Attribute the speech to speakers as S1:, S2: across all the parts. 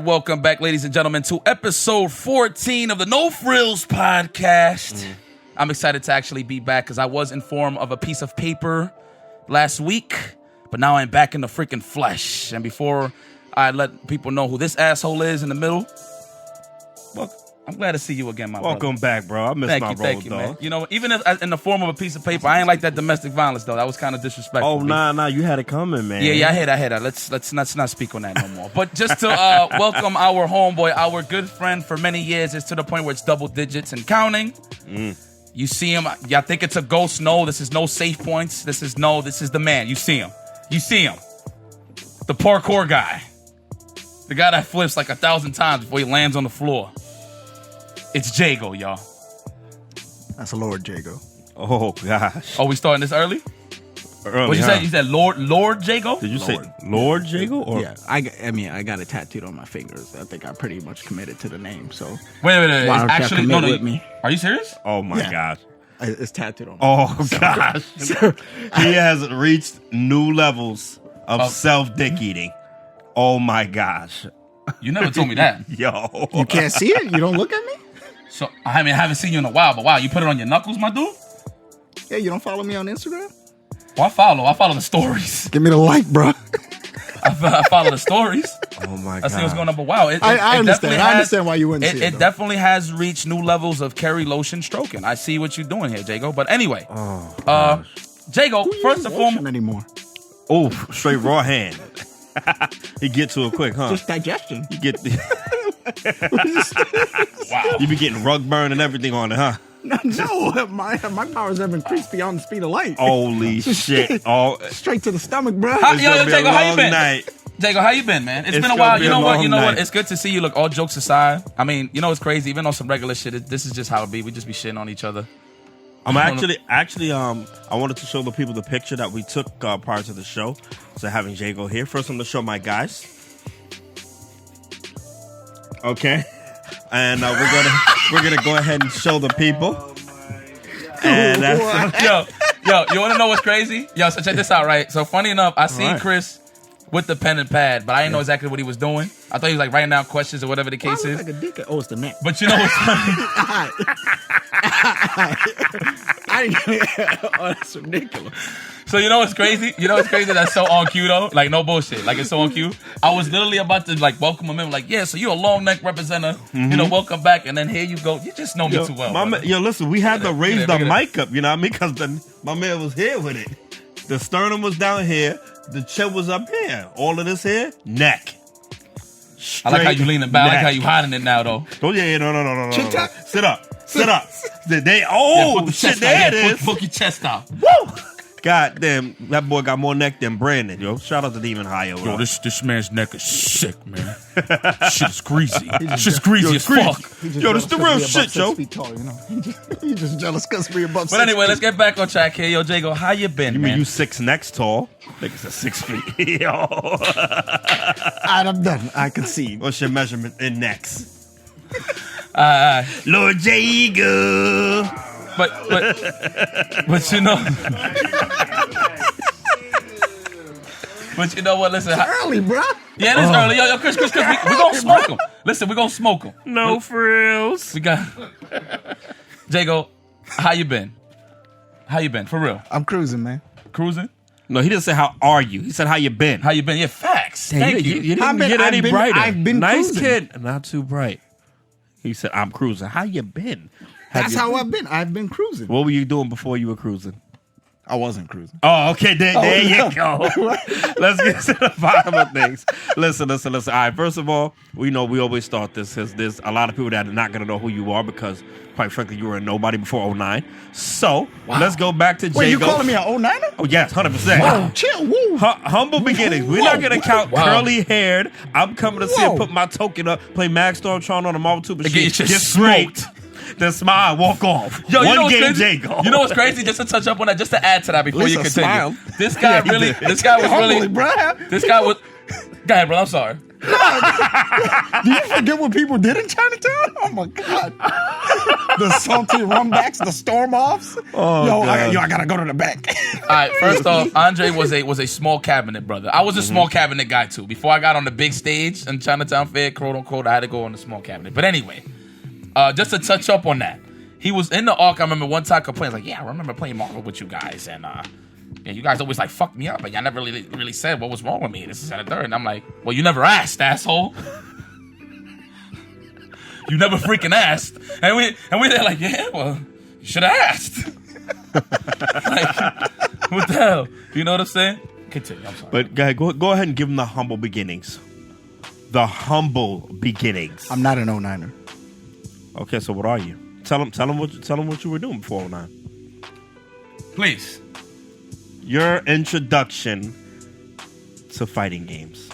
S1: And welcome back, ladies and gentlemen, to episode 14 of the No Frillz podcast. I'm excited to actually be back because I was informed of a piece of paper last week, but now I'm back in the freaking flesh. And before I let people know who this asshole is in the middle, well, I'm glad to see you again, my brother.
S2: Welcome back, bro. I missed my role, dog.
S1: Man. You know, even if in the form of a piece of paper, I ain't like that domestic violence, though. That was kind of disrespectful.
S2: Oh, nah, you had it coming, man.
S1: Yeah, I had that. Let's not speak on that no more. But just to welcome our homeboy, our good friend for many years, it's to the point where it's double digits and counting. You see him. Y'all think it's a ghost? No, this is no safe points. This is the man. You see him. The parkour guy. The guy that flips like 1,000 times before he lands on the floor. It's Jago, y'all.
S3: That's Lord Jago.
S2: Oh, gosh.
S1: Oh, we starting this early? What you say? You said Lord Jago?
S2: Did you say Lord Jago? Or?
S3: Yeah, I got it tattooed on my fingers. I think I pretty much committed to the name. So
S1: wait. Actually, no.
S3: With me?
S1: Are you serious?
S2: Oh my gosh.
S3: It's tattooed on. Oh
S2: gosh. He has reached new levels of self-dick eating. Oh my gosh.
S1: You never told me that.
S2: Yo.
S3: You can't see it? You don't look at me?
S1: So I haven't seen you in a while, but wow, you put it on your knuckles, my dude?
S3: Yeah, you don't follow me on Instagram?
S1: Well, I follow the stories.
S3: Give me the like, bro.
S1: I follow the stories.
S2: Oh my god.
S1: I see what's going on, but wow.
S3: I understand. I understand why you wouldn't see it.
S1: It definitely has reached new levels of Kerry Lotion stroking. I see what you're doing here, Jago. But anyway, Jago, first and foremost.
S3: Anymore.
S2: Oh, straight raw hand. He get to it quick, huh?
S3: Just digestion.
S2: You get
S1: Wow.
S2: You be getting rug burn and everything on it, huh?
S3: No, my powers have increased beyond the speed of light.
S2: Holy shit!
S3: Straight to the stomach, bro.
S1: Yo, Jago, how you been?
S2: Night.
S1: Jago, how you been, man? It's been a while. You know what? It's good to see you. Look, all jokes aside, I mean, you know, it's crazy. Even on some regular shit, this is just how it be. We just be shitting on each other.
S2: I wanted to show the people the picture that we took prior to the show. So having Jago here. First, I'm going to show my guys. Okay. And we're gonna go ahead and show the people. And
S1: yo, you want to know what's crazy? Yo, so check this out, right? So funny enough, I seen Chris with the pen and pad, but I didn't know exactly what he was doing. I thought he was like writing down questions or whatever the case is.
S3: Like a dick. Oh, it's the neck.
S1: But you know what's funny?
S3: Oh, that's ridiculous.
S1: So you know what's crazy? That's so on cue though. Like no bullshit. Like it's so on cue. I was literally about to like welcome him in. Like so you're a long neck representative. You know, welcome back. And then here you go. You just know me too well.
S2: Listen, we had to raise the mic up. You know what I mean? Because my man was here with it. The sternum was down here. The chin was up here. All of this here, neck.
S1: I like how you leaning back. I like how you hiding it now though.
S2: Oh yeah, no. Sit up. Shit, there it is.
S1: Book your chest out.
S2: Woo! God damn, that boy got more neck than Brandon, yo. Shout out to Demon Higher.
S1: Yo, this man's neck is sick, man. Shit is greasy. Shit's greasy as fuck.
S2: Yo, this the real shit, yo.
S3: He just jealous because we're above 6 feet.
S1: But anyway, let's get back on track here. Yo, Jago, how you been, man?
S2: You mean you 6 necks tall? Niggas are 6 feet. Yo.
S3: I'm done. I concede.
S2: What's your measurement in necks?
S1: Lord Jago. But you know, what? Listen,
S3: it's early, bro.
S1: Yeah, it is early. Yo, Chris, we gonna smoke him. Listen, we gonna smoke him.
S2: No frills.
S1: We got Jago. How you been? For real?
S3: I'm cruising, man.
S1: Cruising?
S2: No, he didn't say how are you. He said how you been.
S1: How you been? Yeah, facts. Thank you.
S2: You didn't get any brighter.
S3: I've been
S2: nice
S3: cruising.
S2: Kid, not too bright. He said, I'm cruising. How you been?
S3: That's how I've been. I've been cruising.
S2: What were you doing before you were cruising?
S3: I wasn't cruising.
S2: Oh, okay. There you go. Let's get to the bottom of things. Listen. All right. First of all, we always start this because there's a lot of people that are not going to know who you are because, quite frankly, you were a nobody before 09. So let's go back to Jago.
S3: Wait, you calling me an 09er?
S2: Oh, yes, 100%.
S3: Wow, chill. Woo.
S2: Humble beginnings. We're not going to count curly haired. I'm coming to see and put my token up, play Mag Stormtron on a Marvel 2 machine.
S1: Get straight.
S2: Then smile, walk off.
S1: Yo,
S2: One game, Jago.
S1: You know what's crazy? Just to touch up on that, just to add to that before you continue.
S3: Smile.
S1: This guy was really.
S3: Bro.
S1: This guy was. Go ahead, bro. I'm sorry.
S3: Do you forget what people did in Chinatown? Oh my God. The salty rumbacks, the storm offs.
S2: Oh,
S3: I gotta go to the bank.
S1: All right, first off, Andre was a small cabinet brother. I was a small cabinet guy too. Before I got on the big stage in Chinatown Fair, quote unquote, I had to go on the small cabinet. But anyway, just to touch up on that, he was in the arc. I remember one time complaining, like, yeah, I remember playing Marvel with you guys, and you guys always like fucked me up, but y'all never really said what was wrong with me. This is and the third, and I'm like, well, you never asked, asshole. You never freaking asked, and we there like, yeah, well, you should have asked. Like, what the hell? You know what I'm saying? Continue. I'm sorry.
S2: But guy, go ahead and give him the humble beginnings. The humble beginnings.
S3: I'm not an 09er.
S2: Okay, so what are you? Tell him what you were doing before 09.
S1: Please.
S2: Your introduction to fighting games.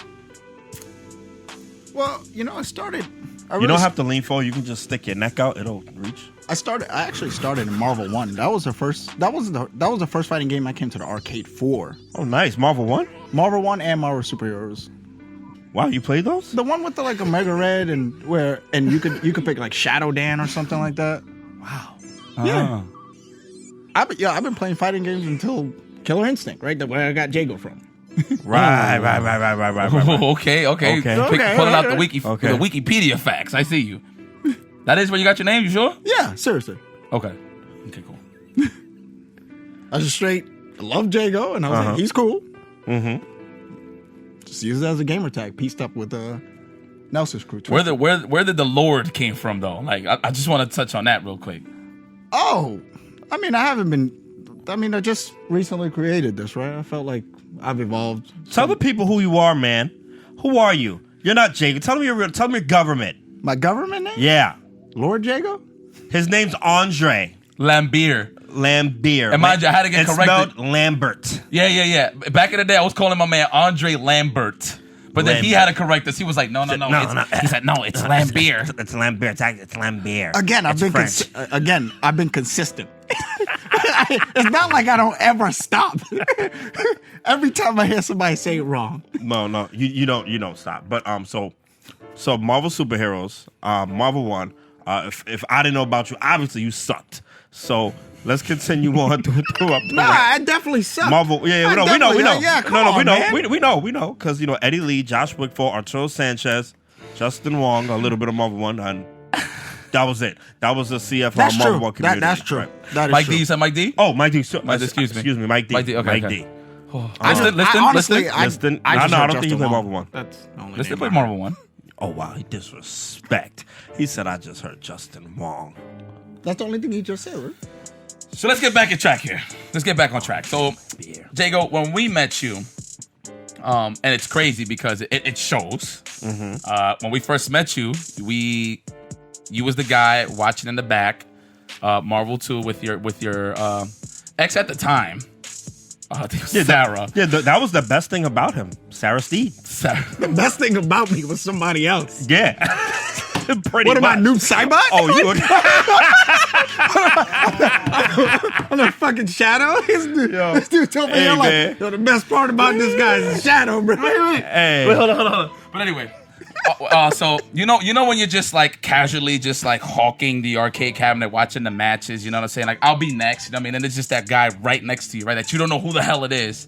S3: Well, I started.
S2: You don't have to lean forward. You can just stick your neck out. It'll reach.
S3: I actually started in Marvel 1. That was the first. That was the first fighting game I came to the arcade for.
S2: Oh, nice. Marvel 1?
S3: Marvel 1 and Marvel Superheroes.
S2: Wow, you played those?
S3: The one with the like Omega Red and you could pick like Shadow Dan or something like that.
S1: Wow.
S3: Yeah. I've been playing fighting games until Killer Instinct, right? Where I got Jago from.
S2: Right.
S1: Okay. Pulling out the the Wikipedia facts. I see you. That is where you got your name. You sure?
S3: Yeah, seriously.
S1: Okay, cool.
S3: I just straight love Jago, and I was like, he's cool.
S2: Mm-hmm.
S3: Just use it as a gamer tag, pieced up with Nelson's crew.
S1: Where did the Lord came from though? Like, I just want to touch on that real quick.
S3: Oh, I just recently created this, right? I felt like I've evolved.
S2: Tell the people who you are, man. Who are you? You're not Jago. Tell them your government.
S3: My government name?
S2: Yeah.
S3: Lord Jago?
S2: His name's Andre.
S1: Lambier.
S2: And
S1: mind you, I had to get
S2: it's
S1: corrected.
S2: Spelled Lambert.
S1: Yeah. Back in the day, I was calling my man Andre Lambert. But then he had to correct us. He was like, no. He said, no, it's Lambier.
S2: It's Lambert. It's Lambert.
S3: Again, I've been consistent. It's not like I don't ever stop. Every time I hear somebody say it wrong.
S2: No, you don't stop. But so Marvel Superheroes, Marvel 1. If I didn't know about you, obviously you sucked. So let's continue on through up.
S3: I definitely suck.
S2: Marvel, we know.
S3: Yeah, come on, man.
S2: We know, because Eddie Lee, Josh Wickford, Arturo Sanchez, Justin Wong, a little bit of Marvel 1, and that was it. That was the CFR Marvel 1 community.
S3: That's true.
S2: Right.
S3: That is
S1: Mike
S3: true.
S1: D, you said Mike D?
S2: Oh, Mike D.
S1: Excuse me,
S2: Mike D.
S1: Okay.
S2: Mike D.
S1: Listen.
S2: I don't think you played Marvel 1.
S3: That's the only
S1: Let's
S3: name
S1: play
S3: I
S1: Marvel 1.
S2: Oh, wow. He disrespect. He said, I just heard Justin Wong.
S3: That's the only thing he just said, right?
S1: So let's get back on track here. Let's get back on track. So, Jago, when we met you, and it's crazy because it shows. Mm-hmm. When we first met you, you was the guy watching in the back, Marvel 2 with your ex at the time. Sarah.
S2: That was the best thing about him. Sarah Steed.
S3: The best thing about me was somebody else.
S2: Yeah. Pretty
S3: what am I, Noob Saibot?
S2: Oh, you
S3: I'm a fucking Shadow? This dude told me, like, the best part about this guy is the Shadow, bro.
S2: Hey.
S1: Wait, hold on. But anyway, so you know when you're just like casually just like hawking the arcade cabinet, watching the matches, you know what I'm saying? Like, I'll be next, you know what I mean? And it's just that guy right next to you, right? That you don't know who the hell it is.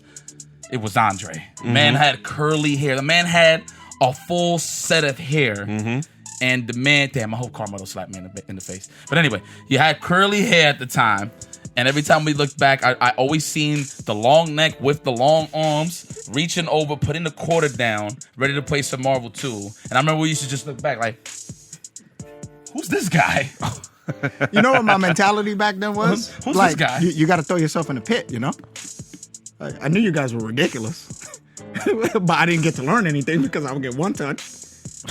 S1: It was Andre. Mm-hmm. Man had curly hair. The man had a full set of hair. Mm-hmm. And the man, damn, I hope Carmelo slapped me in the face. But anyway, you had curly hair at the time. And every time we looked back, I always seen the long neck with the long arms, reaching over, putting the quarter down, ready to play some Marvel 2. And I remember we used to just look back like, who's this guy?
S3: You know what my mentality back then was?
S1: Who's
S3: like,
S1: this guy?
S3: You got to throw yourself in the pit, you know? I knew you guys were ridiculous. But I didn't get to learn anything because I would get one touch.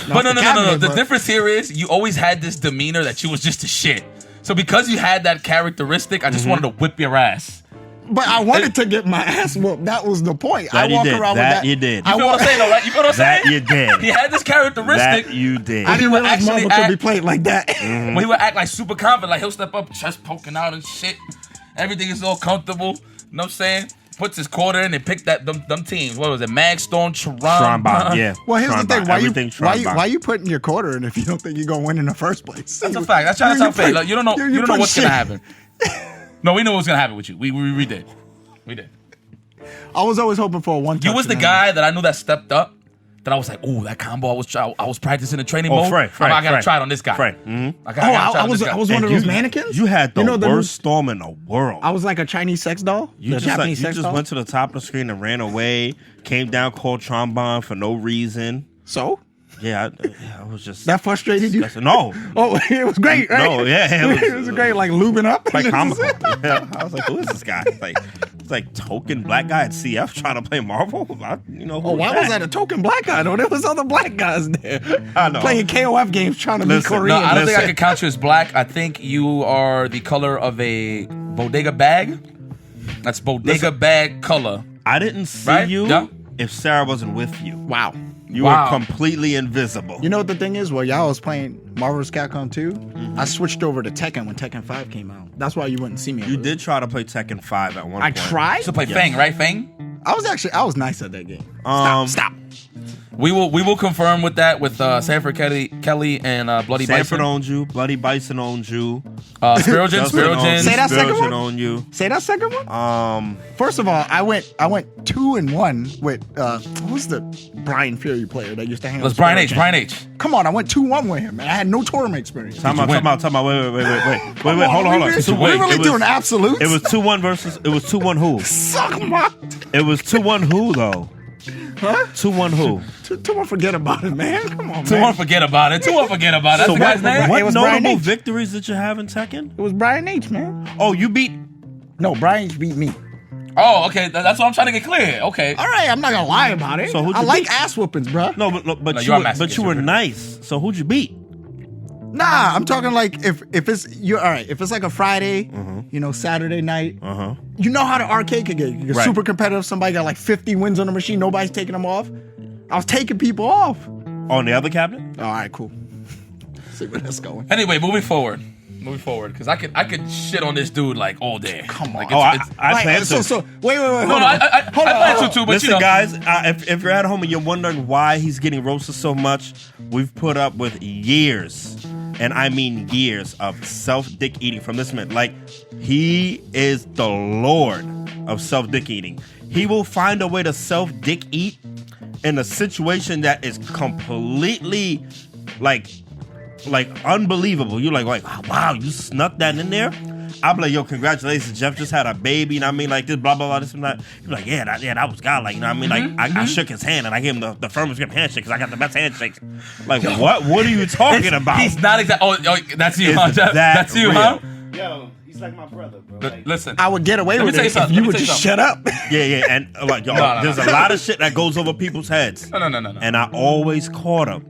S1: But no. The difference here is you always had this demeanor that you was just a shit. So because you had that characteristic, I just wanted to whip your ass.
S3: But I wanted to get my ass whooped. That was the point. I walk around with that.
S2: You did.
S1: You feel what I'm saying, though, right? You feel what I'm saying?
S2: That you did.
S1: He had this characteristic.
S2: That you did.
S3: I didn't realize Marvel could be played like that.
S1: When he would act like super confident, like he'll step up, chest poking out and shit. Everything is all comfortable. You know what I'm saying? puts his quarter in and picked them teams. What was it? Magstorm,
S2: Trombone, yeah.
S3: Well, here's the thing.
S2: Trombone.
S3: Why you putting your quarter in if you don't think you're gonna win in the first place?
S1: That's a fact. That's how fake. Like, you don't know what's gonna happen. No, we knew what was gonna happen with you. We did. We did.
S3: I was always hoping for a one.
S1: You was the guy that I knew that stepped up. That I was like, ooh, that combo. I was practicing the training mode.
S2: Frey,
S1: I gotta try it on this guy.
S2: Frey.
S3: I was one of those mannequins.
S2: You had the worst storm in the world.
S3: I was like a Chinese sex doll.
S2: You just went to the top of the screen and ran away. Came down, called trombone for no reason.
S3: So.
S2: Yeah, I was just...
S3: That frustrated you?
S2: No.
S3: Oh, it was great, right?
S2: No, yeah.
S3: It was great, like lubing up.
S2: Like comical. Yeah. I was like, who is this guy? It's like token black guy at CF trying to play Marvel? Why
S3: was that a token black guy? No, there was other black guys there.
S2: I know.
S3: Playing KOF games trying to be Korean.
S1: No, I don't think I could count you as black. I think you are the color of a bodega bag. That's bodega bag color.
S2: I didn't see you if Sarah wasn't with you.
S3: Wow.
S2: You were completely invisible.
S3: You know what the thing is? While y'all was playing Marvel vs. Capcom 2, I switched over to Tekken when Tekken 5 came out. That's why you wouldn't see me.
S2: You did try to play Tekken 5 at one point.
S3: I tried?
S1: To play Fang, right? Fang?
S3: I was nice at that game. Stop.
S1: We will confirm with that with Sanford Kelly and Bloody
S2: Sanford
S1: Bison.
S2: owned you. Bloody Bison owned you.
S1: Spirogen.
S3: Say that second one.
S2: Owned you.
S3: Say that second one. First of all, I went 2-1 with who's the Brian Fury player that used to hang.
S1: It was Brian H.
S3: Come on, I went 2-1 with him, and I had no tournament experience.
S2: Time out. Wait. Hold on.
S3: We really doing absolutes?
S2: It was 2-1 versus. It was 2-1 who?
S3: Suck my.
S2: It was 2-1 who though?
S3: Huh?
S2: 2-1 who?
S3: 2-1 forget about it, man. Come on, man.
S1: 2-1 forget about it. 2-1 forget about it. That's
S2: So
S1: the guy's name.
S2: What notable victories did you have in Tekken?
S3: It was Brian H, man.
S2: Oh, you beat.
S3: No, Brian H beat me.
S1: Oh, okay. That's what I'm trying to get clear. Okay.
S3: All right, I'm not gonna lie about it.
S2: So who'd you
S3: I like
S2: beat?
S3: ass whoopings, bro.
S2: No, but you were nice. So who'd you beat?
S3: Nah, I'm talking like if it's if it's like a Friday, Saturday night, you know how the arcade could get. You're super competitive. Somebody got like 50 wins on the machine. Nobody's taking them off. I was taking people off.
S2: On the other cabinet?
S3: All right, cool. See where that's going.
S1: Anyway, moving forward, because I could shit on this dude like all day.
S3: Come on.
S1: Like,
S2: I plan to.
S3: So wait.
S1: No, I plan to too. But
S2: listen, guys, if you're at home and you're wondering why he's getting roasted so much, we've put up with years. And I mean years of self-dick eating from this man. Like, he is the lord of self-dick eating. He will find a way to self-dick eat in a situation that is completely, like unbelievable. You're like, wow, you snuck that in there? I'll be like, yo, congratulations, Jeff just had a baby, you know what I mean? Like this, blah, blah, blah, this and that. You're like, yeah, that was God. Like, you know what I mean? Like, I shook his hand and I gave him the firmest grip handshake because I got the best handshakes. Like, what are you talking about?
S1: He's not exactly. Oh, that's you, huh, Jeff? That's you,
S2: real?
S1: huh?
S4: Yo, he's like my brother, bro. Like,
S1: Listen,
S3: I would get away with it if you would just shut up.
S2: Yeah, and like, yo, there's a lot of shit that goes over people's heads.
S1: No.
S2: And I always caught him.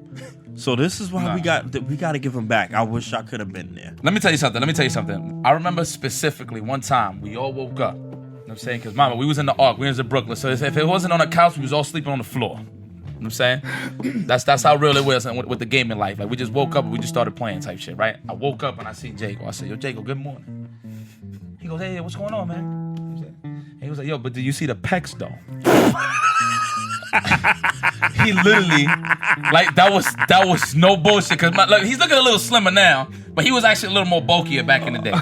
S2: So this is why we got to give him back. I wish I could have been there.
S1: Let me tell you something. I remember specifically one time we all woke up. You know what I'm saying? Because, mama, we was in the Ark. We was in Brooklyn. So if it wasn't on the couch, we was all sleeping on the floor. You know what I'm saying? That's how real it was with the gaming life. Like, we just woke up and we just started playing type shit, right? I woke up and I see Jago. I said, yo, Jago, good morning. He goes, hey, what's going on, man? And he was like, yo, but do you see the pecs, though? He literally, like, that was no bullshit. Cause he's looking a little slimmer now, but he was actually a little more bulkier back in the day.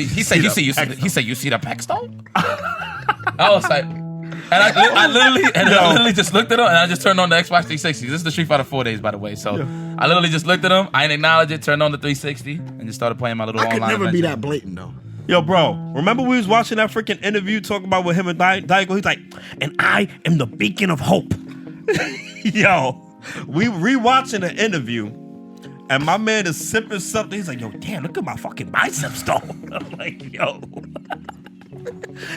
S1: He said, you see the pecs though? I was like, and I literally just looked at him and I just turned on the Xbox 360. This is the Street Fighter 4 days, by the way. So I literally just looked at him. I didn't acknowledge it. Turned on the 360 and just started playing my little online.
S3: I could never
S1: adventure.
S3: be that blatant though.
S2: Yo, bro, remember we was watching that freaking interview talking about with him and Daigo? He's like, and I am the beacon of hope. Yo, we rewatching the interview, and my man is sipping something. He's like, yo, damn, look at my fucking biceps, though. I'm like, yo.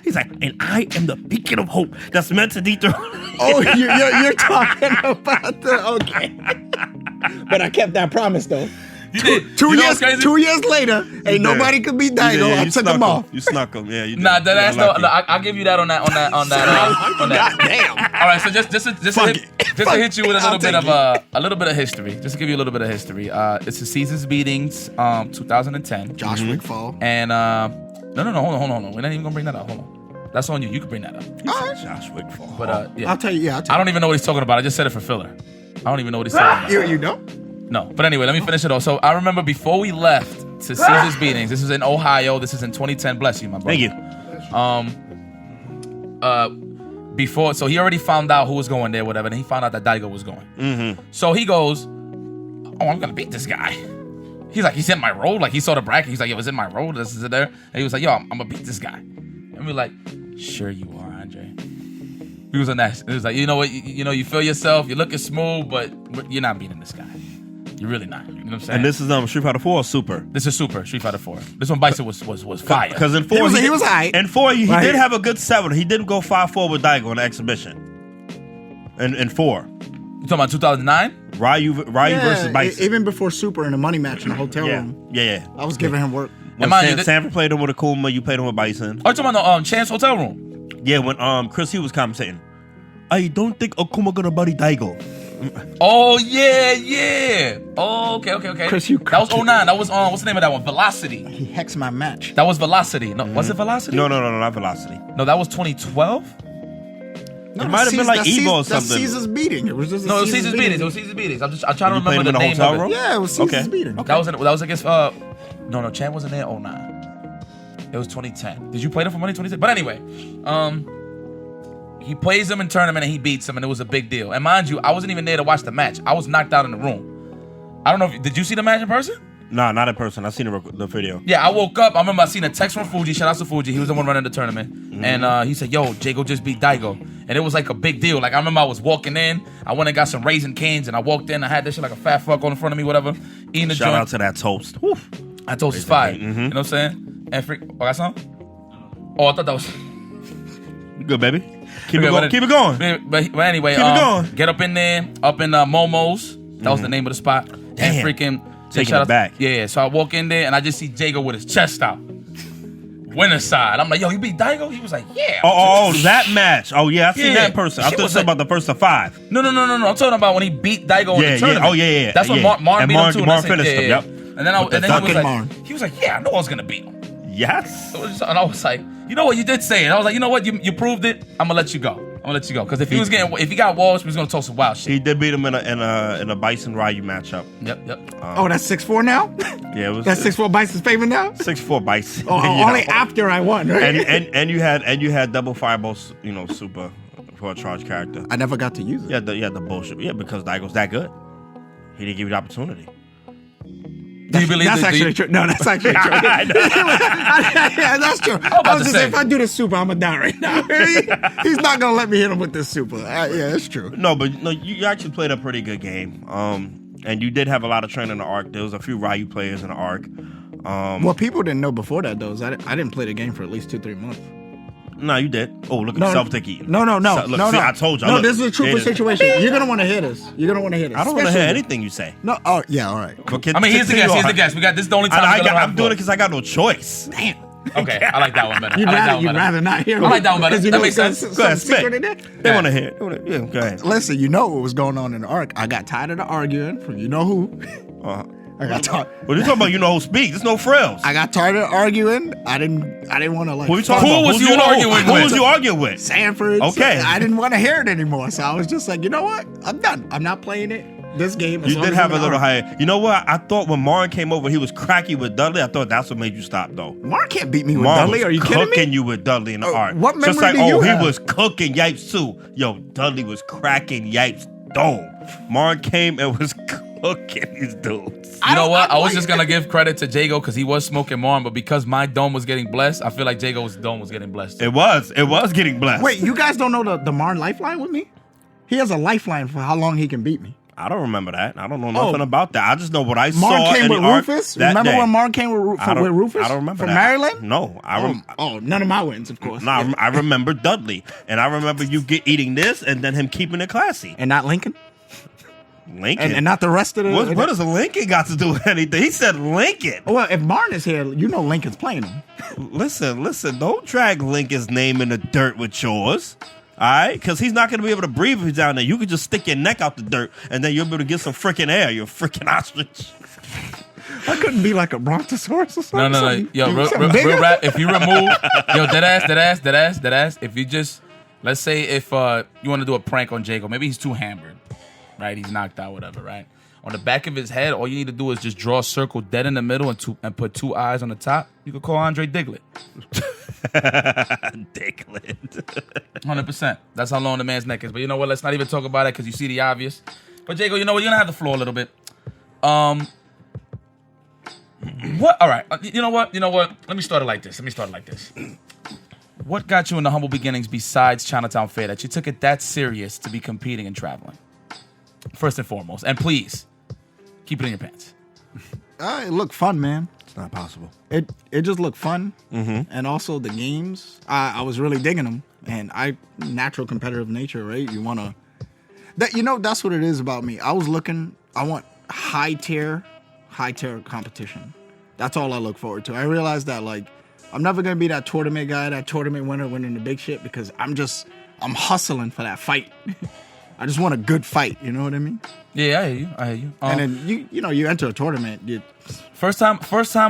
S2: He's like, and I am the beacon of hope that's meant to dethrone.
S3: Oh, you're talking about okay. But I kept that promise, though.
S1: You did.
S3: 2 years later, ain't nobody could beat Daigo. I took him off.
S2: You snuck him. Yeah, you did.
S1: Nah, that's no. I'll give you that on that.
S3: Damn.
S1: All right, so just to hit you with a little bit of history. Just to give you a little bit of history. It's the Seasons Beatings, 2010.
S3: Josh Wickfall.
S1: And no, hold on. We're not even gonna bring that up. Hold on. That's on you. You can bring that up.
S3: All right.
S2: Josh Wick for
S1: But yeah.
S3: I'll tell you. Yeah,
S1: I don't even know what he's talking about. I just said it for filler. I don't even know what he's talking about.
S3: You don't?
S1: No. But anyway, let me finish it off. So I remember before we left to Caesar's Beatings, this is in Ohio. This is in 2010. Bless you, my brother.
S2: Thank you.
S1: Before, so he already found out who was going there, whatever, and he found out that Daigo was going.
S2: Mm-hmm.
S1: So he goes, "Oh, I'm gonna beat this guy." He's like, "He's in my road." Like he saw the bracket. He's like, "Yo, it's in my road. This is it there." And he was like, "Yo, I'm gonna beat this guy." And we're like, "Sure you are, Andre." He was on that. It was like, you know what? You feel yourself. You're looking smooth, but you're not beating this guy. You're really not. You know what I'm saying?
S2: And this is Street Fighter 4 or Super?
S1: This is Super Street Fighter 4. This one Bison was fire.
S2: Because in 4
S3: he was high.
S2: In 4 he
S3: Right.
S2: did have a good 7. He didn't go 5-4 with Daigo in the exhibition. In 4,
S1: You talking about 2009?
S2: Ryu versus Bison.
S3: Even before Super in a money match in the hotel room,
S2: Yeah.
S3: I was giving him work.
S2: When
S1: mind you,
S2: Sanford played him with Akuma, you played him with Bison.
S1: Oh, you talking about the Chance Hotel Room?
S2: Yeah, when Chris Hughes was commentating. I don't think Akuma gonna buddy Daigo.
S1: Oh yeah. Oh, okay.
S3: Chris, you
S1: that was 09. That was what's the name of that one? Velocity.
S3: He hexed my match.
S1: That was Velocity. No, was it Velocity?
S2: No, not Velocity.
S1: No, that was 2012.
S3: No,
S2: It might have been like Evo or
S3: That's
S2: something.
S3: Caesar's beating. It was just
S1: No, it was Caesar's Beatings. It was Caesar's Beatings. I'm trying to
S2: You played
S1: remember
S2: him
S1: the
S2: in
S1: name
S2: the hotel
S1: of it.
S2: room?
S3: Yeah, it was Caesar's
S2: Okay.
S3: beating.
S1: That was against no, Chan wasn't there 09. It was 2010. Did you play them for money 2010? But anyway, he plays them in tournament and he beats them and it was a big deal. And mind you, I wasn't even there to watch the match. I was knocked out in the room. I don't know did you see the match in person?
S2: Nah, not in person. I seen the video.
S1: Yeah, I woke up. I remember I seen a text from Fuji. Shout out to Fuji. He was the one running the tournament. And he said, "Yo, Jago just beat Daigo." And it was like a big deal. Like I remember I was walking in. I went and got some Raisin Canes and I walked in. I had this shit like a fat fuck on in front of me, whatever. Eating the
S2: Shout
S1: joint.
S2: out to that toast. Woo.
S1: I told it's fire. You know what I'm saying? And freak. Oh, got some? Oh, I thought that was.
S2: You good, baby? Keep
S1: Okay,
S2: it going. Keep it going.
S1: But anyway,
S2: Keep it going.
S1: get up in there, up in Momo's. That was the name of the spot.
S2: Damn.
S1: And freaking
S2: Taking
S1: shout
S2: it
S1: out-
S2: back.
S1: Yeah. So I walk in there and I just see Jago with his chest out. Winner side. I'm like, "Yo, you beat Daigo?" He was like, "Yeah."
S2: Oh, that match. Oh, yeah, I seen
S1: Yeah.
S2: that in person. I
S1: Shit
S2: thought
S1: was
S2: you about the first of 5.
S1: No. I'm talking about when he beat Daigo in
S2: Yeah,
S1: the tournament.
S2: yeah. Oh, yeah.
S1: That's when
S2: Yeah.
S1: Marn
S2: And
S1: beat him too.
S2: Marn
S1: and I said,
S2: finished him,
S1: yeah.
S2: yep.
S1: And then,
S2: With the
S1: he was
S3: fucking
S1: like,
S3: Marn.
S1: "Yeah, I know I was gonna beat him."
S2: Yes.
S1: And I was like, "You know what? You did say it." I was like, "You know what? You proved it. I'm gonna let you go. Because if he got walls, he was gonna talk some wild shit."
S2: He did beat him in a Bison Ryu matchup.
S1: Yep.
S3: Oh, that's 6-4 now?
S2: Yeah, it was
S3: That's 6-4 Bison's favor now?
S2: 6-4 Bison.
S3: Oh,
S2: You
S3: only
S2: know.
S3: after I won, right?
S2: and you had double fireball, super for a charge character.
S3: I never got to use it.
S2: Yeah, the bullshit. Yeah, because Daigo's that good. He didn't give you the opportunity.
S1: Do you believe
S3: That's
S1: that?
S3: actually true. No, that's actually true. Yeah, that's true.
S1: about
S3: I was
S1: to
S3: just
S1: say.
S3: saying, if I do the super, I'm gonna die right now. He's not gonna let me hit him with this super. Yeah, that's true.
S2: No, but no, you actually played a pretty good game. And you did have a lot of training in the arc. There was a few Ryu players in the arc.
S3: What people didn't know before that, though, is I didn't play the game for at least 2-3 months.
S2: No, you did. Oh, look at
S3: No,
S2: self-dicky.
S3: No.
S2: Look, see, I told you.
S3: No,
S2: Look,
S3: this is a truthful
S2: it is.
S3: situation. You're gonna want to hear this.
S2: I don't want to hear
S3: Especially-
S2: anything you say.
S3: No. Oh, yeah. All right.
S2: But
S1: I mean, here's the guest. We got this. Is the only time
S2: I'm doing it because I got no choice.
S3: Damn.
S1: Okay, I like that one better.
S3: You'd
S1: I like that one
S3: rather
S1: better.
S3: not hear.
S1: I like that one better.
S3: Because you
S1: That
S3: know
S1: makes sense.
S3: some
S2: Go ahead,
S3: secret
S2: spit.
S3: in there.
S2: They want to hear it. Yeah, go ahead.
S3: Listen, you know what was going on in the arc. I got tired of the arguing from you know who. I got tired.
S2: Well, you talking about who speak? There's no frills.
S3: I got tired of arguing. I didn't want to like.
S2: Who you talking
S1: Who
S2: about?
S1: was you arguing
S2: Who
S1: with?
S2: was you arguing with?
S3: Sanford.
S2: Okay.
S3: I didn't want to hear it anymore. So I was just like, you know what? I'm done. I'm not playing it. This game.
S2: You did have a little higher. You know what? I thought when Marn came over, he was cracky with Dudley. I thought that's what made you stop, though.
S3: Mark can't beat me with
S2: Marn
S3: Dudley.
S2: was
S3: Are you kidding
S2: cooking
S3: me?
S2: you with Dudley in the art.
S3: what
S2: Just
S3: memory
S2: like,
S3: do you have?
S2: he was cooking Yipes too. Yo, Dudley was cracking Yipes dome. Marn came and was cooking these dudes.
S1: You know what? I was
S3: like-
S1: just gonna give credit to Jago because he was smoking Marn, but because my dome was getting blessed, I feel like Jago's dome was getting blessed.
S2: It was getting blessed.
S3: Wait, you guys don't know the Marn lifeline with me? He has a lifeline for how long he can beat me.
S2: I don't remember that. I don't know nothing about that. I just know what I
S3: Marn
S2: saw
S3: came
S2: in
S3: with
S2: the arc
S3: Rufus.
S2: that
S3: Remember
S2: day.
S3: when Marn came with Rufus?
S2: I don't remember
S3: from
S2: that.
S3: Maryland.
S2: No,
S3: None of my wins, of course.
S2: No, I remember Dudley, and I remember you eating this, and then him keeping it classy.
S3: And not Lincoln,
S2: Lincoln,
S3: and not the rest of the.
S2: what does Lincoln got to do with anything? He said Lincoln.
S3: Well, if Marn is here, you know Lincoln's playing him.
S2: Listen, don't drag Lincoln's name in the dirt with yours. All right, because he's not going to be able to breathe if he's down there. You could just stick your neck out the dirt, and then you'll be able to get some freaking air. You're a freaking ostrich.
S3: I couldn't be like a brontosaurus or something.
S1: No. Yo, real rap. If you remove, yo, dead ass. If you just, let's say if you want to do a prank on Jago, maybe he's too hammered, right? He's knocked out, whatever, right? On the back of his head, all you need to do is just draw a circle dead in the middle and put 2 eyes on the top. You could call Andre Diglett.
S2: Diglett.
S1: 100%. That's how long the man's neck is. But you know what? Let's not even talk about it because you see the obvious. But Jago, you know what? You're gonna have the floor a little bit. What? All right. You know what? Let me start it like this. What got you in the humble beginnings besides Chinatown Fair that you took it that serious to be competing and traveling? First and foremost, and please keep it in your pants.
S3: It looked fun, man.
S2: It's not possible.
S3: It just looked fun, and also the games. I was really digging them, and natural competitive nature, right? You want to. That's what it is about me. I want high tier competition. That's all I look forward to. I realize that I'm never gonna be that tournament guy, that tournament winner winning the big shit because I'm hustling for that fight. I just want a good fight. You know what I mean?
S1: Yeah, I hear you.
S3: And then you enter a tournament.
S1: First time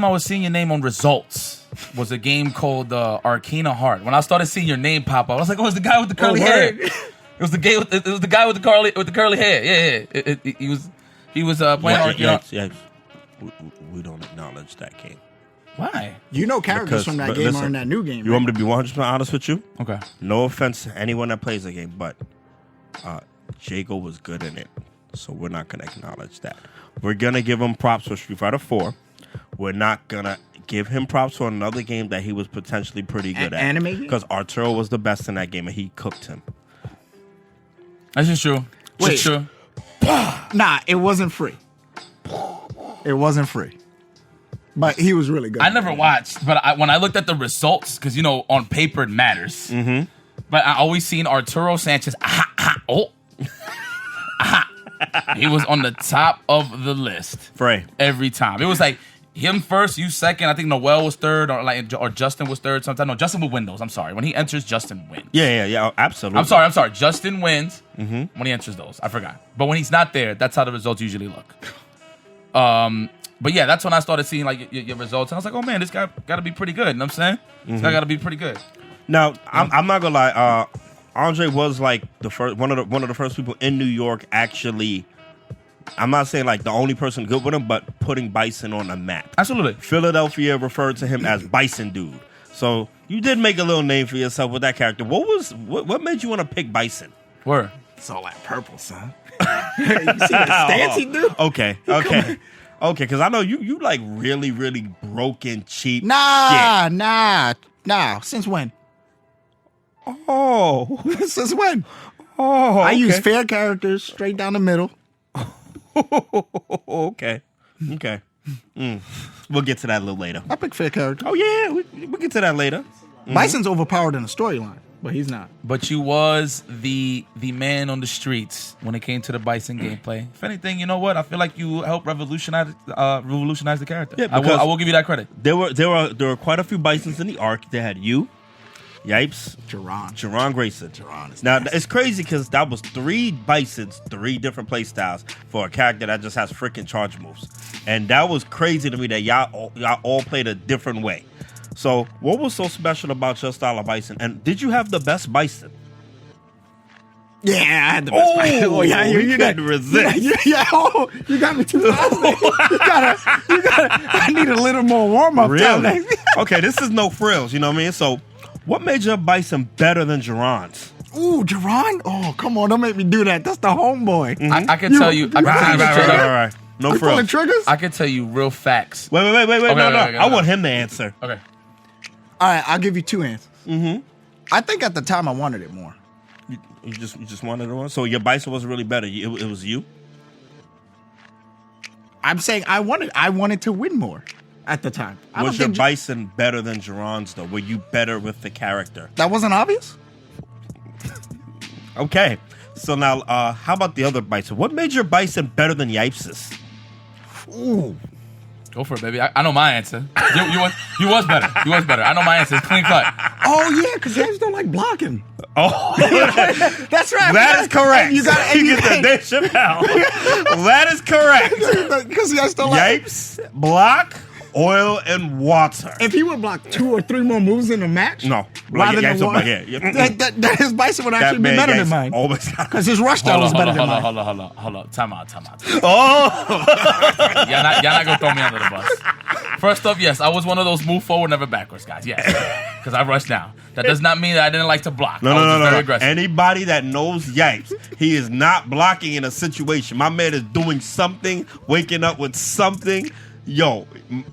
S1: I was seeing your name on results was a game called Arcana Heart. When I started seeing your name pop up, I was like, "Oh, it's the guy with the curly hair." It was the guy with the curly hair. Yeah. He was playing Arcana.
S2: Yeah. We don't acknowledge that game.
S1: Why?
S3: Characters from that game are in that new game.
S2: You want me to be 100% honest with you?
S1: Okay.
S2: No offense to anyone that plays the game, but Jago was good in it, so we're not gonna acknowledge that. We're gonna give him props for Street Fighter 4. We're not gonna give him props for another game that he was potentially pretty good at.
S3: Anime?
S2: Because Arturo was the best in that game, and he cooked him.
S1: That's just true.
S3: Wait.
S1: It's true.
S3: Nah, it wasn't free. But he was really good.
S1: I never watched, but when I looked at the results, because on paper it matters. Mm-hmm. But I always seen Arturo Sanchez. He was on the top of the list.
S2: Frey.
S1: Every time. It was like him first, you second. I think Noel was third, or Justin was third. Sometimes no, Justin would win those. I'm sorry. When he enters, Justin wins.
S2: Yeah, absolutely.
S1: I'm sorry. Justin wins when he enters those. I forgot. But when he's not there, that's how the results usually look. But yeah, that's when I started seeing your results, and I was like, oh man, this guy got to be pretty good. You know what I'm saying? This guy got to be pretty good.
S2: Now, I'm not gonna lie. Andre was the first one of the first people in New York actually. I'm not saying the only person good with him, but putting Bison on the map.
S1: Absolutely.
S2: Philadelphia referred to him as Bison Dude. So you did make a little name for yourself with that character. What made you want to pick Bison?
S1: Word.
S3: It's all that purple, son. You see the stance he do?
S2: Okay. Because I know you really, really broken, cheap.
S3: Nah. Since when?
S2: Oh.
S3: Since when?
S2: Oh.
S3: I use fair characters straight down the middle.
S2: Okay. We'll get to that a little later.
S3: I pick fair characters.
S2: Oh yeah, we'll get to that later.
S3: Bison's overpowered in the storyline, but he's not.
S1: But you was the man on the streets when it came to the Bison gameplay. If anything, you know what? I feel like you helped revolutionize the character. Yeah, I will give you that credit.
S2: There were quite a few Bisons in the arc. They had you, Yipes, Jerron Grayson. Now it's crazy because that was 3 Bisons, 3 different play styles for a character that just has freaking charge moves, and that was crazy to me that y'all all played a different way. So what was so special about your style of Bison? And did you have the best Bison?
S3: Yeah, I had the best Bison. Oh yeah, you
S2: couldn't resist.
S3: You got me too fast. You gotta. I need a little more warm up.
S2: Really? Okay, this is no frills. You know what I mean? So. What made your Bison better than Jerron's?
S3: Ooh, Jerron? Oh, come on. Don't make me do that. That's the homeboy.
S1: Mm-hmm. I can tell you.
S2: Right. No frills.
S3: Pulling triggers?
S1: I can tell you real facts.
S2: Wait. Okay, no. I want him to answer.
S1: Okay.
S3: All right, I'll give you 2 answers.
S2: Mm-hmm.
S3: I think at the time I wanted it more.
S2: You just wanted it more? So your Bison wasn't really better. It was you?
S3: I'm saying I wanted to win more. At the time.
S2: Was your Bison better than Jerron's, though? Were you better with the character?
S3: That wasn't obvious?
S2: Okay. So now, how about the other Bison? What made your Bison better than Yipes's?
S3: Ooh.
S1: Go for it, baby. I know my answer. You was better. You was better. I know my answer. It's clean cut.
S3: Oh yeah, because Yipes don't like blocking.
S2: Oh,
S3: That's right.
S2: that is correct.
S3: You got
S2: you get the Dave Chappelle. That is correct.
S3: because Yipes don't like.
S2: Yipes, block, oil, and water.
S3: If he would block 2 or 3 more moves in a match,
S2: No.
S3: rather than one, that his bison would actually be better than mine.
S2: Always
S3: Because his rush style is better than mine.
S1: Hold on. Time out.
S2: Oh.
S1: Y'all not gonna throw me under the bus. First up, yes, I was one of those move forward, never backwards guys. Yes, because I rushed down. That does not mean that I didn't like to block. I was just very aggressive.
S2: Anybody that knows Yipes, he is not blocking in a situation. My man is doing something, waking up with something. Yo,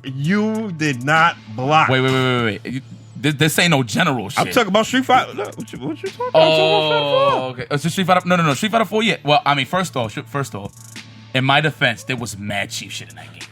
S2: you did not block.
S1: Wait. This ain't no general shit.
S2: I'm talking about Street Fighter. What you talking about?
S1: Oh, okay. It's Street Fighter. No. Street Fighter 4. Yeah. Well, I mean, first off, in my defense, there was mad cheap shit in that game.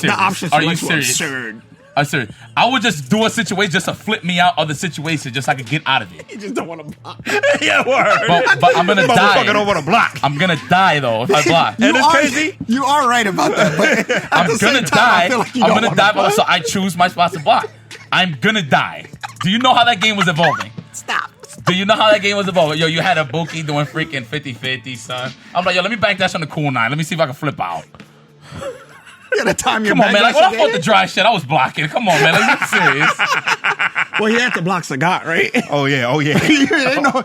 S3: The options
S1: Are you
S3: were
S1: serious?
S3: absurd.
S1: I'm serious. I would just do a situation just to flip me out of the situation, just so I could get out of it.
S3: You just don't want to block.
S2: Yeah, word.
S1: But I'm gonna die.
S2: Motherfucker don't want to block.
S1: I'm gonna die though if I block.
S2: And it's crazy.
S3: You are right about that. But
S1: I'm gonna die. I'm gonna die. So I choose my spots to block. I'm gonna die. Do you know how that game was evolving?
S3: Stop.
S1: Do you know how that game was evolving? Yo, you had a Buki doing freaking 50-50, son. I'm like, yo, let me bank that on the cool 9. Let me see if I can flip out.
S3: You gotta time your
S1: Come on, man. Like, when I fought the
S3: game.
S1: dry shit, I was blocking. Come on, man. Let's be serious.
S3: Well, he had to block Sagat, right?
S2: Oh yeah.
S3: You ain't no